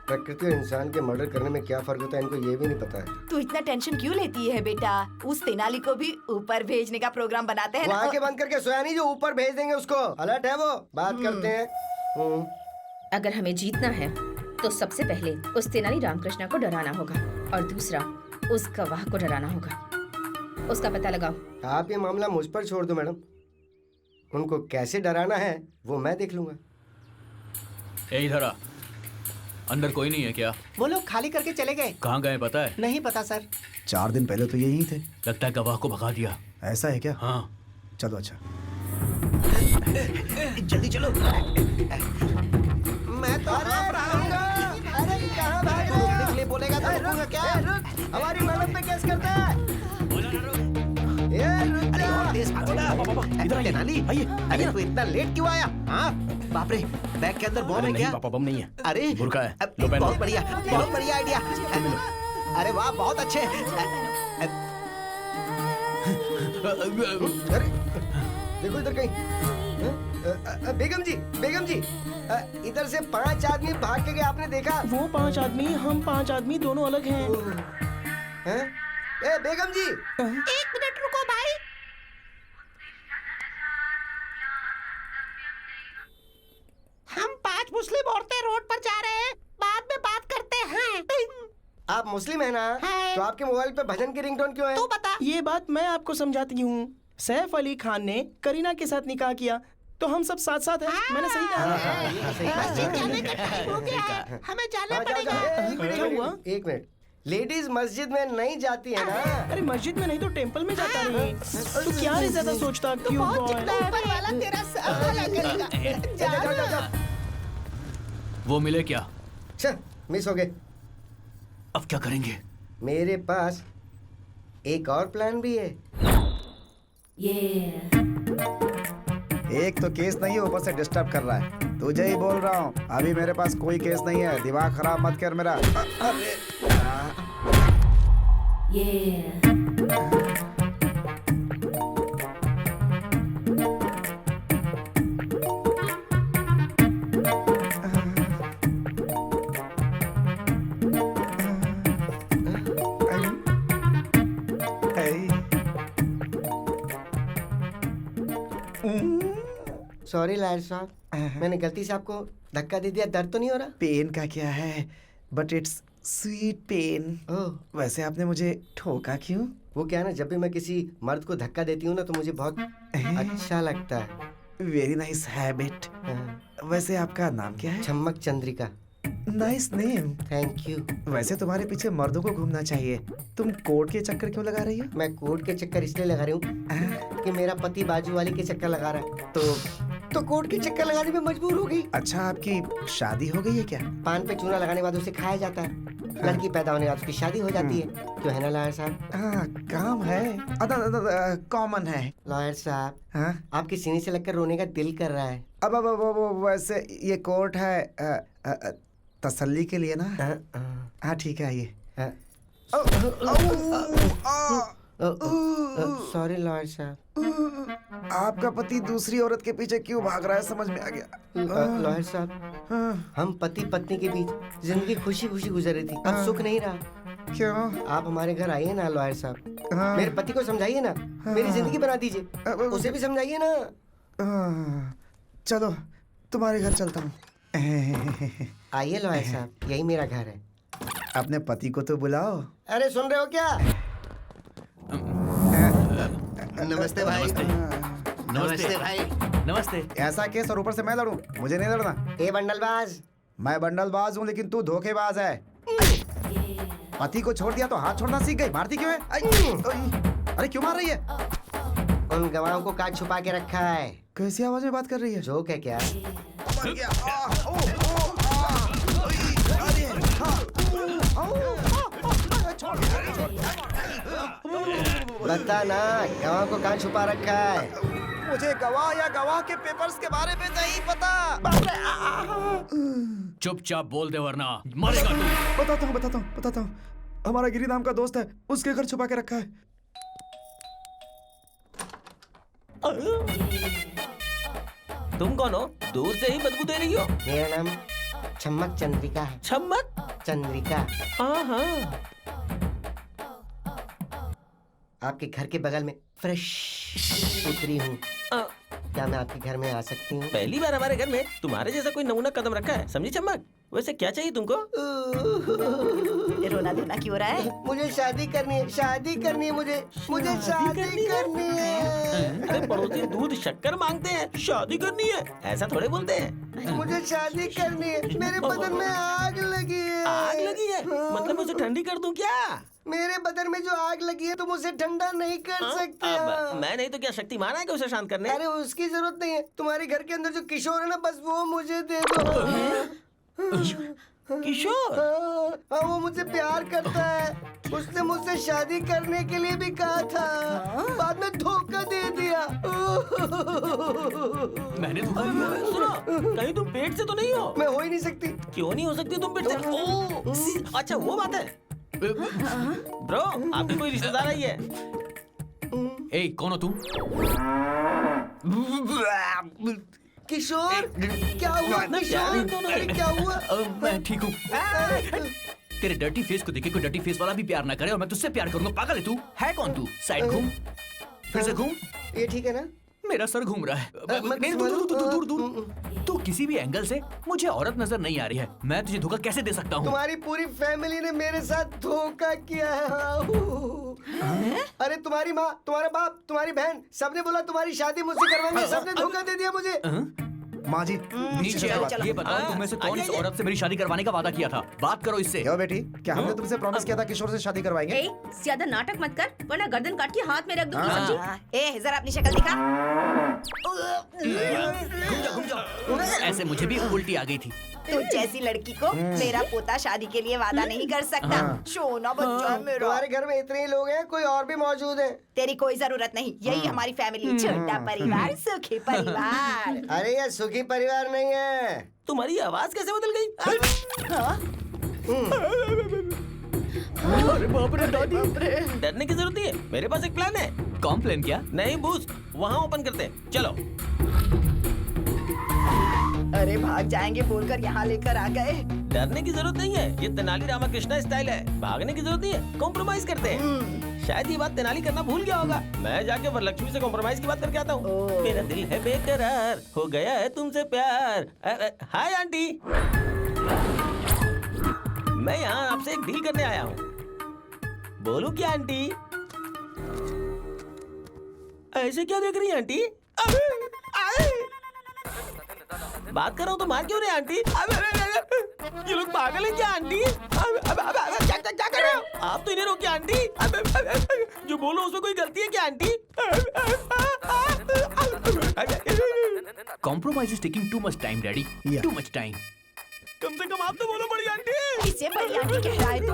प्रकृति और इंसान के मर्डर करने में क्या फर्क होता है इनको ये भी नहीं पता है। तू इतना टेंशन क्यों लेती है बेटा? उस तेनाली को भी ऊपर भेजने का प्रोग्राम बनाते हैं वो ना। आंखें बंद करके सोया नहीं जो ऊपर भेज देंगे उसको। अलर्ट है वो, बात करते हैं। अगर हमें जीतना है तो सबसे पहले उस तेनाली रामकृष्ण को डराना होगा और दूसरा उस गवाह को डराना होगा। उसका पता लगाओ। आप ये मामला मुझ पर छोड़ दो मैडम, उनको कैसे डराना है वो मैं देख लूंगा। इधर आ। अंदर कोई नहीं है क्या? वो लोग खाली करके चले गए। कहाँ गए पता है? नहीं पता सर। 4 दिन पहले तो यही थे। लगता है गवाह को भगा दिया। ऐसा है क्या? हाँ। चलो अच्छा। जल्दी चलो। मैं तो अरे कहाँ भाग रहे हो? रुकने के लिए बोलेगा तो रुकूंगा क्या? हमारी मैडम पे केस करता है। इधर तेनाली, अरे तू इतना लेट क्यों आया? हाँ बाप रे, बैग के अंदर बम है क्या? पापा बम नहीं है। अरे बुर्का है। बहुत बढ़िया, बहुत बढ़िया आइडिया। अरे वाह बहुत अच्छे। अरे देखो इधर कहीं। बेगम जी, बेगम जी, इधर से 5 आदमी भाग के गए, आपने देखा? वो 5 आदमी, हम 5 आदमी दोनों अलग हैं। ए बेगम जी, 1 मिनट रुको भाई। हम 5 मुस्लिम औरतें रोड पर जा रहे हैं, बाद में बात करते हैं। आप मुस्लिम है ना? तो आपके मोबाइल पे भजन की रिंगटोन क्यों है? तू बता। ये बात मैं आपको समझाती हूँ। सैफ अली खान ने करीना के साथ निकाह किया तो हम सब साथ साथ हैं। मैंने सही कहा। हमें जाना पड़ेगा। क्या हुआ? 1 मिनट। लेडीज मस्जिद में नहीं जाती है ना? अरे मस्जिद में नहीं तो टेंपल में जाता रही। तू क्या नहीं ज्यादा सोचता? क्यों ऊपर वाला तेरा भला करेगा। वो मिले क्या? मिस हो गए। अब क्या करेंगे? मेरे पास एक और प्लान भी है। एक तो केस नहीं है, ऊपर से डिस्टर्ब कर रहा है। तुझे ही बोल रहा हूँ, अभी मेरे पास कोई केस नहीं है। दिमाग खराब मत कर मेरा। सॉरी लायर साहब, मैंने गलती से आपको धक्का दे दिया। दर्द तो नहीं हो रहा? पेन का क्या है, बट इट्स स्वीट पेन। वैसे आपने मुझे ठोका क्यों? वो क्या है ना, जब भी मैं किसी मर्द को धक्का देती हूँ ना तो मुझे बहुत अच्छा लगता है। Very nice habit. वैसे आपका नाम क्या है? Chammak Chandrika. Nice name. Thank you. वैसे तुम्हारे पीछे मर्दों को घूमना चाहिए। तुम कोर्ट के चक्कर क्यों लगा रही हो? मैं कोर्ट के चक्कर इसलिए लगा रही हूँ कि मेरा पति बाजू वाली के चक्कर लगा रहा है, तो कोर्ट के चक्कर लगाने में मजबूर हो गई। अच्छा, आपकी शादी हो गई है क्या? पान पे चूना लगाने के बाद उसे खाया जाता है। लड़की पैदा होने के बाद उसकी शादी हो जाती है। क्यों है ना लॉयर साहब? हाँ, काम है, कॉमन है। लॉयर साहब, आपकी सीने से लगकर रोने का दिल कर रहा है। अब वैसे ये कोर्ट है तसल्ली के लिए ना? हाँ ठीक है, आइए। सॉरी लॉयर साहब। आपका पति दूसरी औरत के पीछे क्यों भाग रहा है, समझ में आ गया। लॉयर साहब, हम पति पत्नी के बीच जिंदगी खुशी खुशी गुजर रही थी, अब सुख नहीं रहा। क्यों? आप हमारे घर आइए ना लॉयर साहब। मेरे पति को समझाइए ना, मेरी जिंदगी बना दीजिए। उसे भी समझाइए ना। चलो तुम्हारे घर चलता हूँ। आइए लॉयर साहब, यही मेरा घर है। अपने पति को तो बुलाओ। अरे सुन रहे हो क्या? नमस्ते भाई। नमस्ते भाई। नमस्ते। ऐसा केस और ऊपर से मैं लड़ूं? मुझे नहीं लड़ना। ए बंडलबाज। मैं बंडलबाज हूँ, लेकिन तू धोखेबाज है। पति को छोड़ दिया तो हाथ छोड़ना सीख गई। मारती क्यों है? अरे क्यों मार रही है? उन गवाहों को काट छुपा के रखा है। कैसी आवाज में बात कर रही है? जोक है क्या? बता ना, गवाह को कहाँ छुपा रखा है? मुझे गवाह या गवाह के पेपर्स के बारे में नहीं पता। चुपचाप बोल दे वरना मारेगा तू। बताता हूँ। हमारा गिरी नाम का दोस्त है, उसके घर छुपा के रखा है। तुम कौन हो? दूर से ही बदबू दे रही हो। मेरा नाम छम्मक चंद्रिका है। छम्मक चंद्रिका। हाँ। आपके घर के बगल में फ्रेश उतरी हूँ। क्या मैं आपके घर में आ सकती हूँ? पहली बार हमारे घर में तुम्हारे जैसा कोई नमूना कदम रखा है, समझी चम्मक? वैसे क्या चाहिए तुमको? रोना धोना क्यों रहा है? मुझे शादी करनी है, शादी करनी है मुझे शादी करनी है। अरे पड़ोसी दूध शक्कर मांगते हैं, शादी करनी है ऐसा थोड़े बोलते हैं। मुझे शादी करनी है, मेरे बदन में आग लगी है। आग लगी है? मतलब उसे ठंडी कर दूं क्या? मेरे बदन में जो आग लगी है तुम उसे ठंडा नहीं कर सकते हो। मैं नहीं तो क्या शक्तिमान है कि उसे शांत करने? अरे उसकी जरूरत नहीं है, तुम्हारे घर के अंदर जो किशोर है ना, बस वो मुझे दे दो। किशोर? हाँ, वो मुझसे प्यार करता है। उसने मुझसे शादी करने के लिए भी कहा था, बाद में धोखा दे दिया। मैंने धोखा दिया? सुनो, कहीं तुम पेट से तो नहीं हो? मैं हो ही नहीं सकती। क्यों नहीं हो सकती तुम पेट से? ओह, अच्छा वो बात है। ब्रो, आपकी कोई रिश्तेदार आई है? ए, कौन हो तुम? किशोर, क्या हुआ? किशोर, अरे क्या हुआ? मैं ठीक हूँ। तेरे डर्टी फेस को देखे कोई डर्टी फेस वाला भी प्यार ना करे और मैं तुझसे प्यार करूंगा। पागल है तू? है कौन तू? साइड घूम, फिर से घूम। ये ठीक है ना? मेरा सर घूम रहा है। नहीं, दूर। तू किसी भी एंगल से मुझे औरत नजर नहीं आ रही है। मैं तुझे धोखा कैसे दे सकता हूँ? तुम्हारी पूरी फैमिली ने मेरे साथ धोखा किया है। अरे तुम्हारी माँ, तुम्हारा बाप, तुम्हारी बहन, सबने बोला तुम्हारी शादी मुझसे करवाएंगे। सबने धोखा दे दिया मुझे। माँ जी नीचे आओ। ये बताओ तुम्हें से कौन इस औरत से मेरी शादी करवाने का वादा किया था? बात करो इससे। क्यों बेटी, क्या हमने तुमसे प्रॉमिस किया था किशोर से शादी करवाएंगे? ज्यादा नाटक मत कर वरना गर्दन काट के हाथ में रख दूंगी, समझी? ए, जरा अपनी शक्ल दिखा। घूम जाओ। ऐसे मुझे भी उल्टी आ गई थी। तू जैसी लड़की को मेरा पोता शादी के लिए वादा नहीं कर सकता। सोना बच्चा है मेरा। तुम्हारे घर में इतने ही लोग हैं, कोई और भी मौजूद है? तेरी कोई जरूरत नहीं, यही हमारी फैमिली। छोटा परिवार, सुखी परिवार। अरे ये सुखी परिवार नहीं है। तुम्हारी आवाज कैसे बदल गई? अरे बाप रे दादी। डरने की जरूरत नहीं है, मेरे पास एक प्लान है। कौन प्लान? क्या? नहीं बूस्ट, वहाँ ओपन करते हैं, चलो। अरे भाग जाएंगे बोलकर यहाँ लेकर आ गए। डरने की जरूरत नहीं है, ये तेनाली रामाकृष्णा स्टाइल है। भागने की जरूरत नहीं है, कॉम्प्रोमाइज करते हैं। शायद ये बात तेनाली करना भूल गया होगा। मैं जाके वरलक्ष्मी से कॉम्प्रोमाइज की बात करके आता हूँ। मेरा दिल है बेकरार, हो गया है तुमसे प्यार। हाय आंटी, मैं यहाँ आपसे एक डील करने आया हूँ। बोलूं क्या आंटी? ऐसे क्या देख रही है आंटी? बात कर रहा हूँ तो मार क्यों रहे आंटी? ये लोग पागल हैं क्या आंटी? क्या कर रहे हो आप? तो इन्हें रोकिए आंटी। जो बोलो उसमें कोई गलती है क्या aunty? Compromise is taking too much time, Daddy. Too much time. कम से कम आप तो बोलो बड़ी आंटी। इससे बड़ी आंटी कह रहा है तू?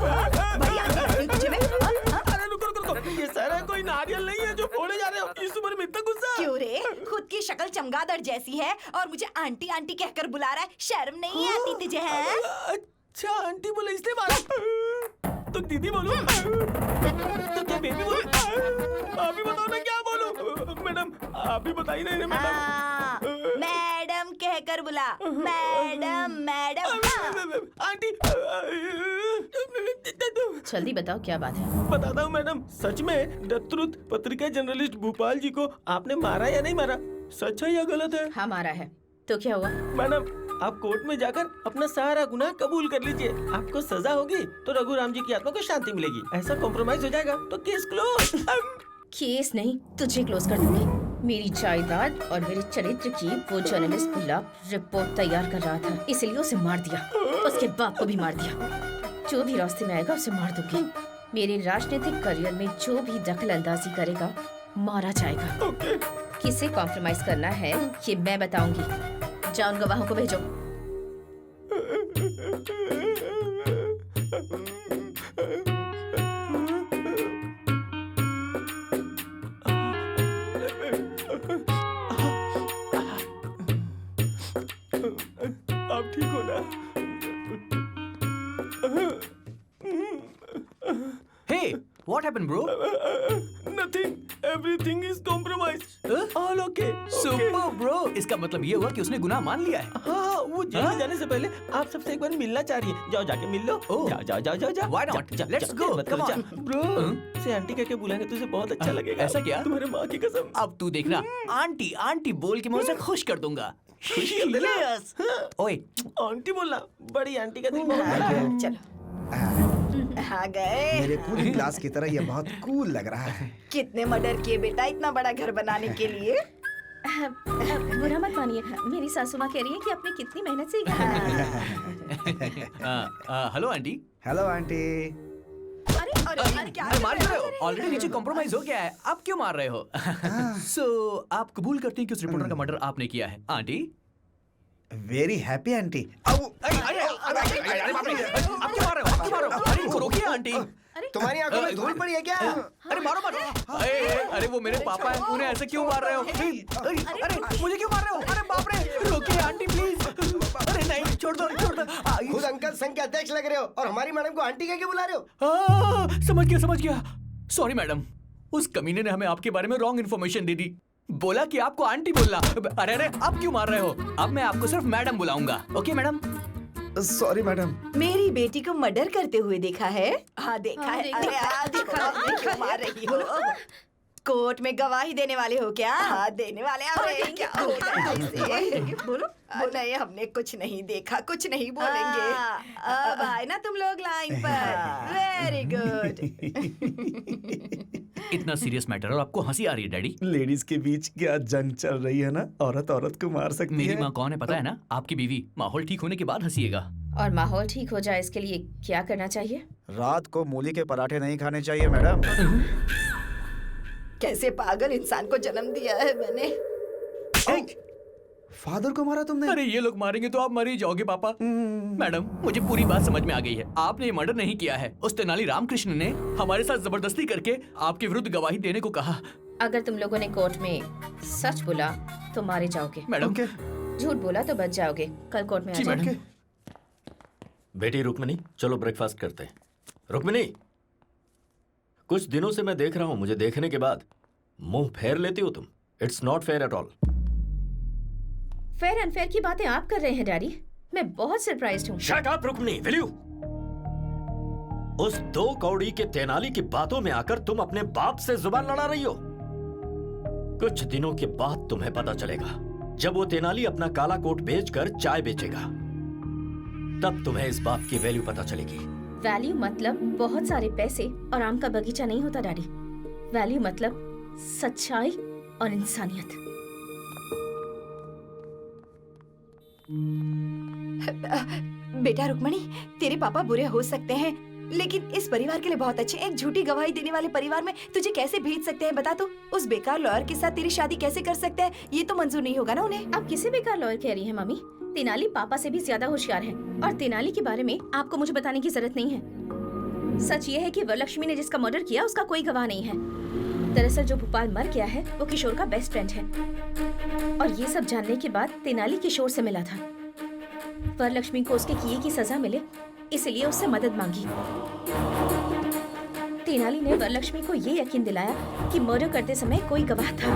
बड़ी आंटी तुझे में? अरे रुको, ये सारा कोई नारियल नहीं है जो फोड़े जा रहे हो। इस उम्र में इतना गुस्सा? क्यों रे? खुद की शक्ल चमगादड़ जैसी है और मुझे आंटी आंटी कहकर बुला रहा है। शर्म नहीं आती तुझे? है अच्छा आंटी बोले इसलिए मारा। तो दीदी बोलूं? तो क्या बेबी बोलूं? आप ही बताओ ना क्या बोलूं? मैडम आप ही बताइए ना मैडम। मैडम कहकर बुला। Madam aunty. जल्दी बताओ क्या बात है? बताता हूँ मैडम। सच में द ट्रुथ पत्रिका जर्नलिस्ट भोपाल जी को आपने मारा या नहीं मारा? सच है या गलत है? हाँ मारा है। तो क्या हुआ? मैडम आप कोर्ट में जाकर अपना सारा गुनाह कबूल कर लीजिए। आपको सजा होगी तो रघुराम जी की आत्मा को शांति मिलेगी। ऐसा कॉम्प्रोमाइज हो जाएगा तो केस क्लोज। केस नहीं, तुझे क्लोज कर दूंगी। मेरी जायदाद और मेरे चरित्र की वो जर्नलिस्ट गुलाब रिपोर्ट तैयार कर रहा था, इसलिए उसे मार दिया। उसके बाप को भी मार दिया। जो भी रास्ते में आएगा उसे मार दूंगी। मेरे राजनीतिक करियर में जो भी दखल अंदाजी करेगा मारा जाएगा। किसे कॉम्प्रोमाइज करना है ये मैं बताऊंगी। जाओ उन गवाहों को भेजो। आप ठीक हो ना? Hey, what happened, bro? Nothing. Everything is compromised. All okay. Super bro, इसका मतलब ये हुआ कि उसने गुनाह मान लिया है। हाँ, वो जेल में जाने से पहले आप सबसे एक बार मिलना चाह रही है। जाओ जाके मिल लो। जाओ जाओ जाओ जाओ जाओ। Why not? Let's go. Come on. Bro, से आंटी कह के बुलाएंगे तुझे बहुत अच्छा लगेगा। ऐसा क्या? तुम्हारे माँ की कसम। अब तू देखना, आंटी आंटी बोल के मैं उसे खुश कर दूंगा। खुश कर देना। Yes. ओए, आंटी बोलना, बड़ी आंटी का दिल बहुत बड़ा है। चलो आ गए। मेरे कूलिंग ग्लास की तरह ये बहुत कूल लग रहा है। कितने मर्डर किए बेटा इतना बड़ा घर बनाने के लिए? बुरा मत मानिए, मेरी सासू माँ कह रही है कि आपने कितनी मेहनत से हेलो आंटी। Hello aunty. अरे क्या मार रहे हो? ऑलरेडी नीचे कॉम्प्रोमाइज हो गया है, आप क्यों मार रहे हो? सो आप कबूल करते हैं कि उस रिपोर्टर का मर्डर आपने किया है, आंटी? Very happy aunty. आप क्यों मार रहे हो? आप क्यों मार रहे हो? अरे इनको रोकिए आंटी। तुम्हारी आंखों में धूल पड़ी है क्या? अरे मारो मारो। अरे वो मेरे पापा हैं, उन्हें ऐसे क्यों मार रहे हो? अरे मुझे क्यों मार रहे हो? अरे बाप रे, रोकिए आंटी प्लीज। अरे नहीं, छोड़ दो छोड़ दो। खुद अंकल संघ के अध्यक्ष लग रहे हो और हमारी मैडम को आंटी कह के बुला रहे हो? समझ गया। सॉरी मैडम, उस कमीने ने हमें आपके बारे में रॉन्ग इन्फॉर्मेशन दे दी। बोला कि आपको आंटी बोलना। अरे आप क्यों मार रहे हो? अब मैं आपको सिर्फ मैडम बुलाऊंगा। Okay madam? Sorry madam. मेरी बेटी को मर्डर करते हुए देखा है? हाँ देखा है। अरे देखो मार रही हो। कोर्ट में गवाही देने वाले हो क्या? हाँ देने वाले। अरे क्या हो गया इसे? बोलो। नहीं हमने कुछ नहीं देखा, कुछ नहीं बोलेंगे। अब आए ना तुम लोग लाइन पर। Very good. इतना सीरियस मैटर और आपको हंसी आ रही है डैडी? लेडीज के बीच क्या जंग चल रही है ना, औरत औरत को मार सकती है। मेरी माँ कौन है पता है ना? आपकी बीवी। माहौल ठीक होने के बाद हंसीएगा। और माहौल ठीक हो जाए इसके लिए क्या करना चाहिए? रात को मूली के पराठे नहीं खाने चाहिए मैडम। कैसे पागल इंसान को जन्म दिया है मैंने। फादर को मारा तुमने? अरे ये लोग मारेंगे तो आप मर ही जाओगे पापा। मैडम मुझे पूरी बात समझ में आ गई है। आपने ये मर्डर नहीं किया है। उस तेनाली रामकृष्ण ने हमारे साथ जबरदस्ती करके आपके विरुद्ध गवाही देने को कहा। अगर तुम लोगों ने कोर्ट में सच बोला तो मारे जाओगे। मैडम झूठ बोला तो बच जाओगे। कल कोर्ट में आ जाओगे। बेटी रुक्मिनी, चलो ब्रेकफास्ट करते हैं। रुक्मिनी, कुछ दिनों से मैं देख रहा हूं, मुझे देखने के बाद मुंह फेर लेती हो तुम। It's not fair at all. Fair unfair की बातें आप कर रहे हैं डैडी। मैं बहुत सरप्राइज्ड हूँ। Shut up Rukmini, will you? उस 2 कौड़ी के तेनाली की बातों में आकर तुम अपने बाप से जुबान लड़ा रही हो। कुछ दिनों के बाद तुम्हें पता चलेगा, जब वो तेनाली अपना काला कोट बेचकर चाय बेचेगा, तब तुम्हें इस बात की वैल्यू पता चलेगी। वैल्यू मतलब बहुत सारे पैसे और आम का बगीचा नहीं होता डैडी। वैल्यू मतलब सच्चाई और इंसानियत। बेटा रुक्मणी, तेरे पापा बुरे हो सकते हैं लेकिन इस परिवार के लिए बहुत अच्छे। एक झूठी गवाही देने वाले परिवार में तुझे कैसे भेज सकते हैं बता तो? उस बेकार लॉयर के साथ तेरी शादी कैसे कर सकते हैं? ये तो मंजूर नहीं होगा ना उन्हें। आप किसे बेकार लॉयर कह रही हैं मम्मी? तेनाली पापा से भी ज्यादा होशियार है और तेनाली के बारे में आपको मुझे बताने की जरूरत नहीं है। सच ये है कि वरलक्ष्मी ने जिसका मर्डर किया उसका कोई गवाह नहीं है। दरअसल जो भोपाल मर गया है वो किशोर का बेस्ट फ्रेंड है और ये सब जानने के बाद तेनाली किशोर से मिला था। वरलक्ष्मी को उसके किए की सजा मिले इसलिए उससे मदद मांगी। तेनाली ने वरलक्ष्मी को ये यकीन दिलाया कि मर्डर करते समय कोई गवाह था।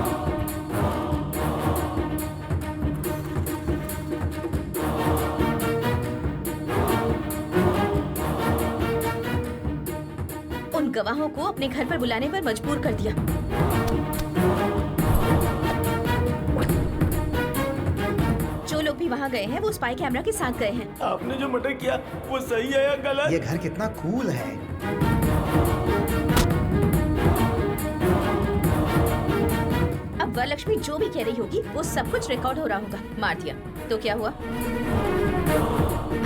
उन गवाहों को अपने घर पर बुलाने पर मजबूर कर दिया। जो लोग भी वहाँ गए हैं वो स्पाई कैमरा के साथ गए हैं। आपने जो मर्डर किया वो सही है या गलत? ये घर कितना कूल है। अब वरलक्ष्मी जो भी कह रही होगी वो सब कुछ रिकॉर्ड हो रहा होगा। मार दिया तो क्या हुआ?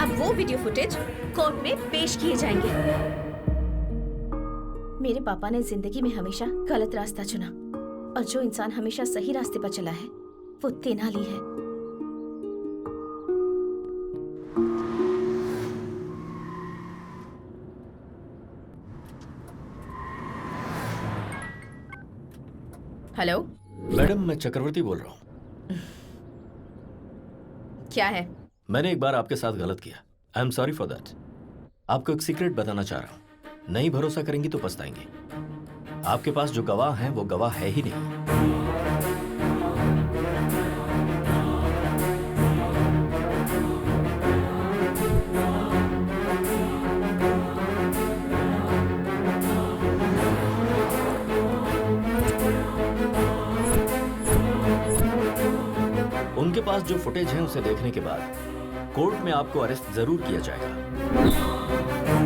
अब वो वीडियो फुटेज कोर्ट में पेश किए जाएंगे। मेरे पापा ने जिंदगी में हमेशा गलत रास्ता चुना और जो इंसान हमेशा सही रास्ते पर चला है वो तेनाली है। हेलो मैडम, मैं चक्रवर्ती बोल रहा हूँ। क्या है? मैंने एक बार आपके साथ गलत किया। I am sorry for that. आपको एक सीक्रेट बताना चाह रहा हूँ। नहीं भरोसा करेंगी तो पछताएंगे। आपके पास जो गवाह हैं वो गवाह है ही नहीं। उनके पास जो फुटेज है उसे देखने के बाद कोर्ट में आपको अरेस्ट जरूर किया जाएगा।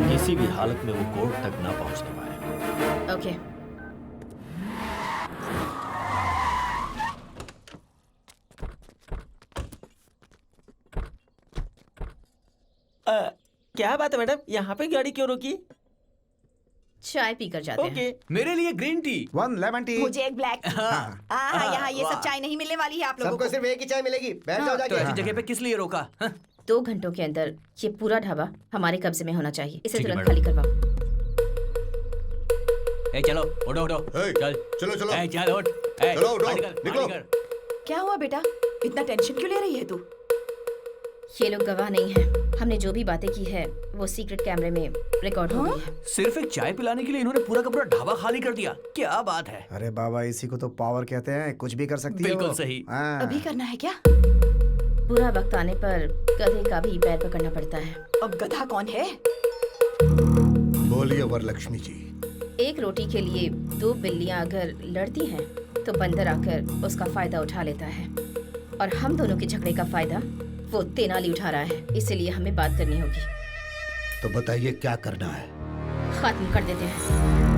किसी भी हालत में वो कोर्ट तक ना पहुंचने पाए। ओके। क्या बात है मैडम, यहाँ पे गाड़ी क्यों रोकी? चाय पीकर जाते हैं। मेरे लिए ग्रीन टी, 1 लेमन टी। मुझे एक ब्लैक। यहाँ ये सब चाय नहीं मिलने वाली है आप लोगों सबको को। सिर्फ एक ही चाय मिलेगी, बैठ जाओ तो जाके। ऐसी जगह पे किस लिए रोका? 2 घंटों के अंदर ये पूरा ढाबा हमारे कब्जे में होना चाहिए। इसे ठीक है, तुरंत खाली करवाओ। ए चलो उठो उठो, चल चलो चलो। ए चल उठ, ए चलो, उठो, गाड़ी कर, निकलो। गाड़ी कर। क्या हुआ बेटा, इतना टेंशन क्यों ले रही है तू? ये लोग गवाह नहीं है। हमने जो भी बातें की है वो सीक्रेट कैमरे में रिकॉर्ड हो गई है। सिर्फ एक चाय पिलाने के लिए इन्होंने पूरा का पूरा ढाबा खाली कर दिया। क्या बात है? अरे बाबा, इसी को तो पावर कहते हैं, कुछ भी कर सकती है। बिल्कुल वो। सही। हाँ। अभी करना है क्या? बुरा वक्त आने पर गधे का भी पैर पकड़ना पड़ता है। अब गधा कौन है? बोलिए वरलक्ष्मी जी। एक रोटी के लिए 2 बिल्लियां अगर लड़ती हैं तो बंदर आकर उसका फायदा उठा लेता है, और हम दोनों के झगड़े का फायदा वो तेनाली उठा रहा है। इसीलिए हमें बात करनी होगी। तो बताइए क्या करना है? खत्म कर देते हैं।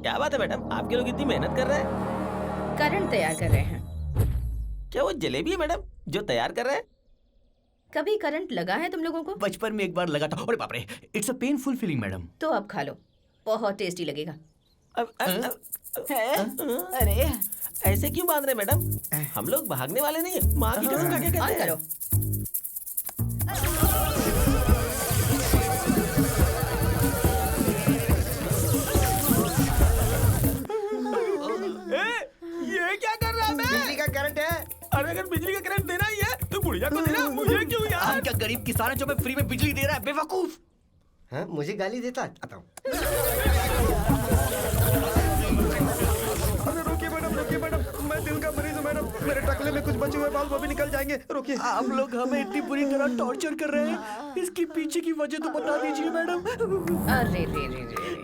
क्या बात है मैडम, आपके लोग इतनी मेहनत कर रहे हैं? करंट तैयार कर रहे हैं। क्या वो जलेबी है मैडम जो तैयार कर रहे हैं? कभी करंट लगा है तुम लोगों को? बचपन में एक बार लगा था। अरे बाप रे, it's a painful feeling madam. तो अब खा लो, बहुत टेस्टी लगेगा। अरे ऐसे क्यों बांध रहे मैडम? हम लोग भागने वाले नहीं है, माँ की कसम खा के कहते ऑन हैं। करो। ये क्या कर रहा है? बिजली का करंट है। अरे अगर बिजली का करंट देना ही है तो बुढ़िया को देना, मुझे क्यों यार? हम क्या गरीब किसान है जो हमें फ्री में बिजली दे रहा है? बेवकूफ। हाँ, मुझे गाली देता आता हूँ। अरे रोकिए मैडम, मैं दिल का मरीज हूँ मैडम। मेरे टकले में कुछ बचे हुए बाल वो भी निकल जाएंगे। रोकिए। आप लोग हमें इतनी बुरी तरह टॉर्चर कर रहे हैं, इसके पीछे की वजह तो बता दीजिए मैडम। अरे रे रे रे रे,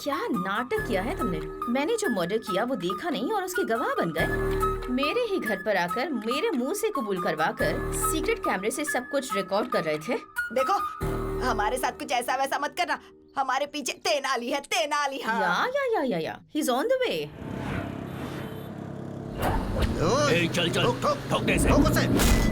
क्या नाटक किया है तुमने? मैंने जो मर्डर किया वो देखा नहीं और उसके गवाह बन गए। मेरे ही घर पर आकर मेरे मुंह से कबूल करवाकर सीक्रेट कैमरे से सब कुछ रिकॉर्ड कर रहे थे। देखो, हमारे साथ कुछ ऐसा वैसा मत करना। हमारे पीछे तेनाली है, तेनाली। हाँ। या he is on the way. चल चल, ठोक दे इसे।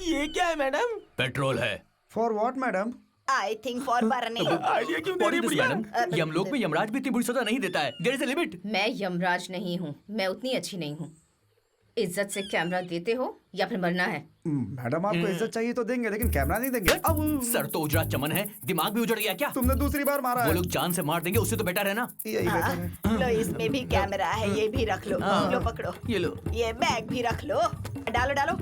ये क्या है मैडम? पेट्रोल है। For what madam? I think for burning. Idea क्यों दे रही है बुढ़िया? मैडम, यमलोक में यमराज भी इतनी बुरी सजा नहीं देता है। There is a limit. मैं यमराज नहीं हूँ, मैं उतनी अच्छी नहीं हूँ। इज्जत से कैमरा देते हो या फिर मरना है। मैडम आपको इज्जत चाहिए तो देंगे, लेकिन कैमरा नहीं देंगे। सर तो उजड़ा चमन है, दिमाग भी उजड़ गया क्या? तुमने दूसरी बार मारा वो है। लोग जान से मार देंगे, उससे तो बेटर है ना। यही बेटर है। लो इसमें भी कैमरा है, ये भी रख लो। लो पकड़ो, ये लो। ये बैग भी रख लो। डालो डालो।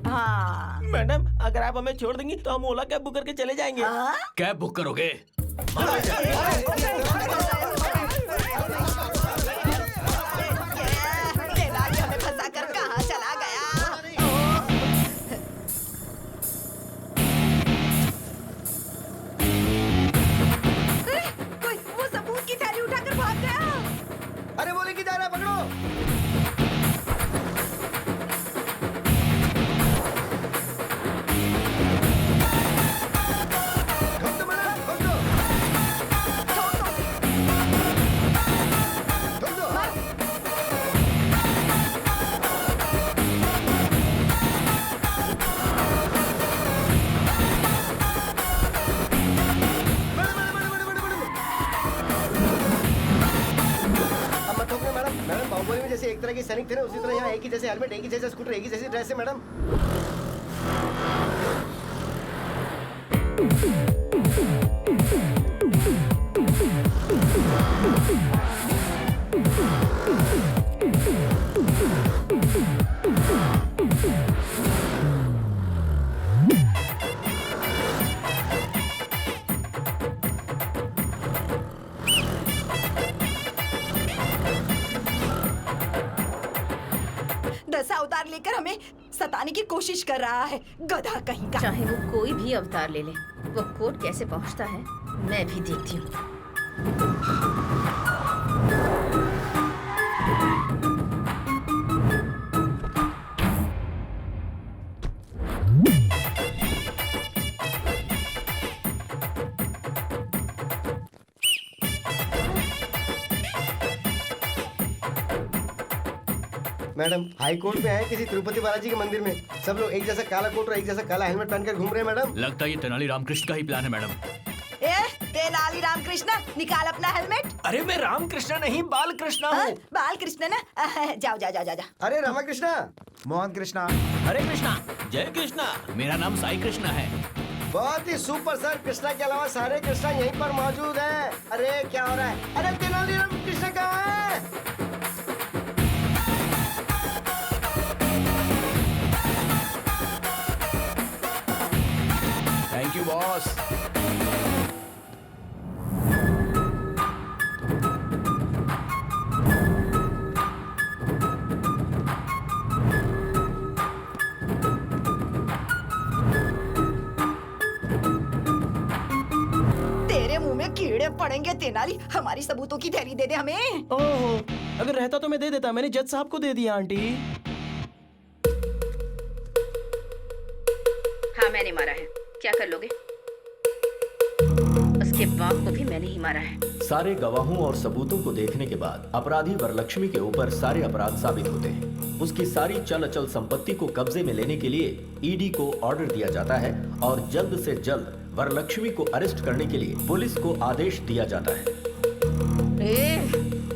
हाँ मैडम, अगर आप हमें छोड़ देंगी तो हम ओला कैब बुक करके चले जाएंगे। कैब बुक करोगे? हमें फंसा कर कहाँ चला गया? कोई वो सबूत की थैली उठाकर भाग गया। अरे वो लेके जा रहा है, पकड़ो। ठोक दो मैडम, ठोक दो। ठोक दो, हाँ। अब मत ठोकना मैडम। मैडम बाहुबली में जैसे एक तरह के सैनिक थे ना, उसी तरह यहाँ एक ही जैसे हेलमेट, एक ही जैसे स्कूटर, एक ही जैसी ड्रेस है मैडम। दशा अवतार लेकर हमें सताने की कोशिश कर रहा है, गधा कहीं का। चाहे वो कोई भी अवतार ले ले, वो कोर्ट कैसे पहुंचता है मैं भी देखती हूँ। मैडम हाई कोर्ट में आए किसी तिरुपति बालाजी के मंदिर में, सब लोग एक जैसा काला कोट और एक जैसा काला हेलमेट पहनकर घूम रहे हैं मैडम। लगता है ये तेनाली रामकृष्ण का ही प्लान है मैडम। ए, तेनाली रामकृष्ण, निकाल अपना हेलमेट। अरे मैं रामकृष्ण नहीं, बालकृष्ण हूँ। बाल कृष्ण ना? जाओ जाओ जाओ जाओ। अरे रामाकृष्णा, मोहन कृष्णा, हरे कृष्णा, जय कृष्णा। मेरा नाम साई कृष्णा है। बहुत ही सुपर सर। कृष्णा के अलावा सारे कृष्णा यहीं पर मौजूद हैं। अरे क्या हो रहा है? अरे तेनालीराम कृष्ण कहाँ है? Thank you boss. तेरे मुंह में कीड़े पड़ेंगे तेनाली। हमारी सबूतों की थैली दे दे हमें। ओहो, अगर रहता तो मैं दे देता, मैंने जज साहब को दे दिया आंटी। हाँ मैंने मारा है, क्या कर लोगे? उसके बाप को भी मैंने ही मारा है। सारे गवाहों और सबूतों को देखने के बाद अपराधी वरलक्ष्मी के ऊपर सारे अपराध साबित होते हैं। उसकी सारी चल अचल संपत्ति को कब्जे में लेने के लिए ईडी को ऑर्डर दिया जाता है और जल्द से जल्द वरलक्ष्मी को अरेस्ट करने के लिए पुलिस को आदेश दिया जाता है।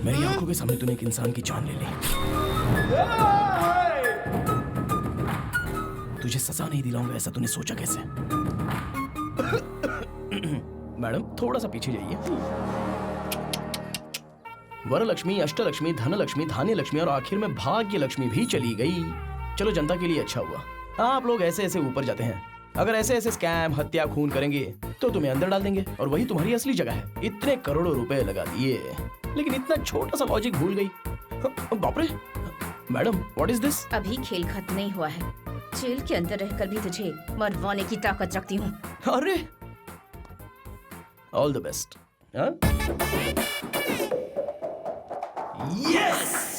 मेरी आंखों के सामने तूने एक इंसान की जान ले ली। तुझे सजा नहीं दिलाऊंगा ऐसा तूने सोचा कैसे? मैडम थोड़ा सा पीछे जाइए। वरलक्ष्मी, अष्टलक्ष्मी, धनलक्ष्मी, धान्य लक्ष्मी और आखिर में भाग्य लक्ष्मी भी चली गई। चलो जनता के लिए अच्छा हुआ। आप लोग ऐसे ऐसे ऊपर जाते हैं। अगर ऐसे ऐसे स्कैम, हत्या, खून करेंगे तो तुम्हें अंदर डाल देंगे और वही तुम्हारी असली जगह है। इतने करोड़ों रुपए लगा दिए लेकिन इतना छोटा सा लॉजिक भूल गई। बाप रे मैडम, व्हाट इज दिस? अभी खेल खत्म नहीं हुआ है। जेल के अंदर रहकर भी तुझे मरवाने की ताकत रखती हूँ। अरे ऑल द बेस्ट। यस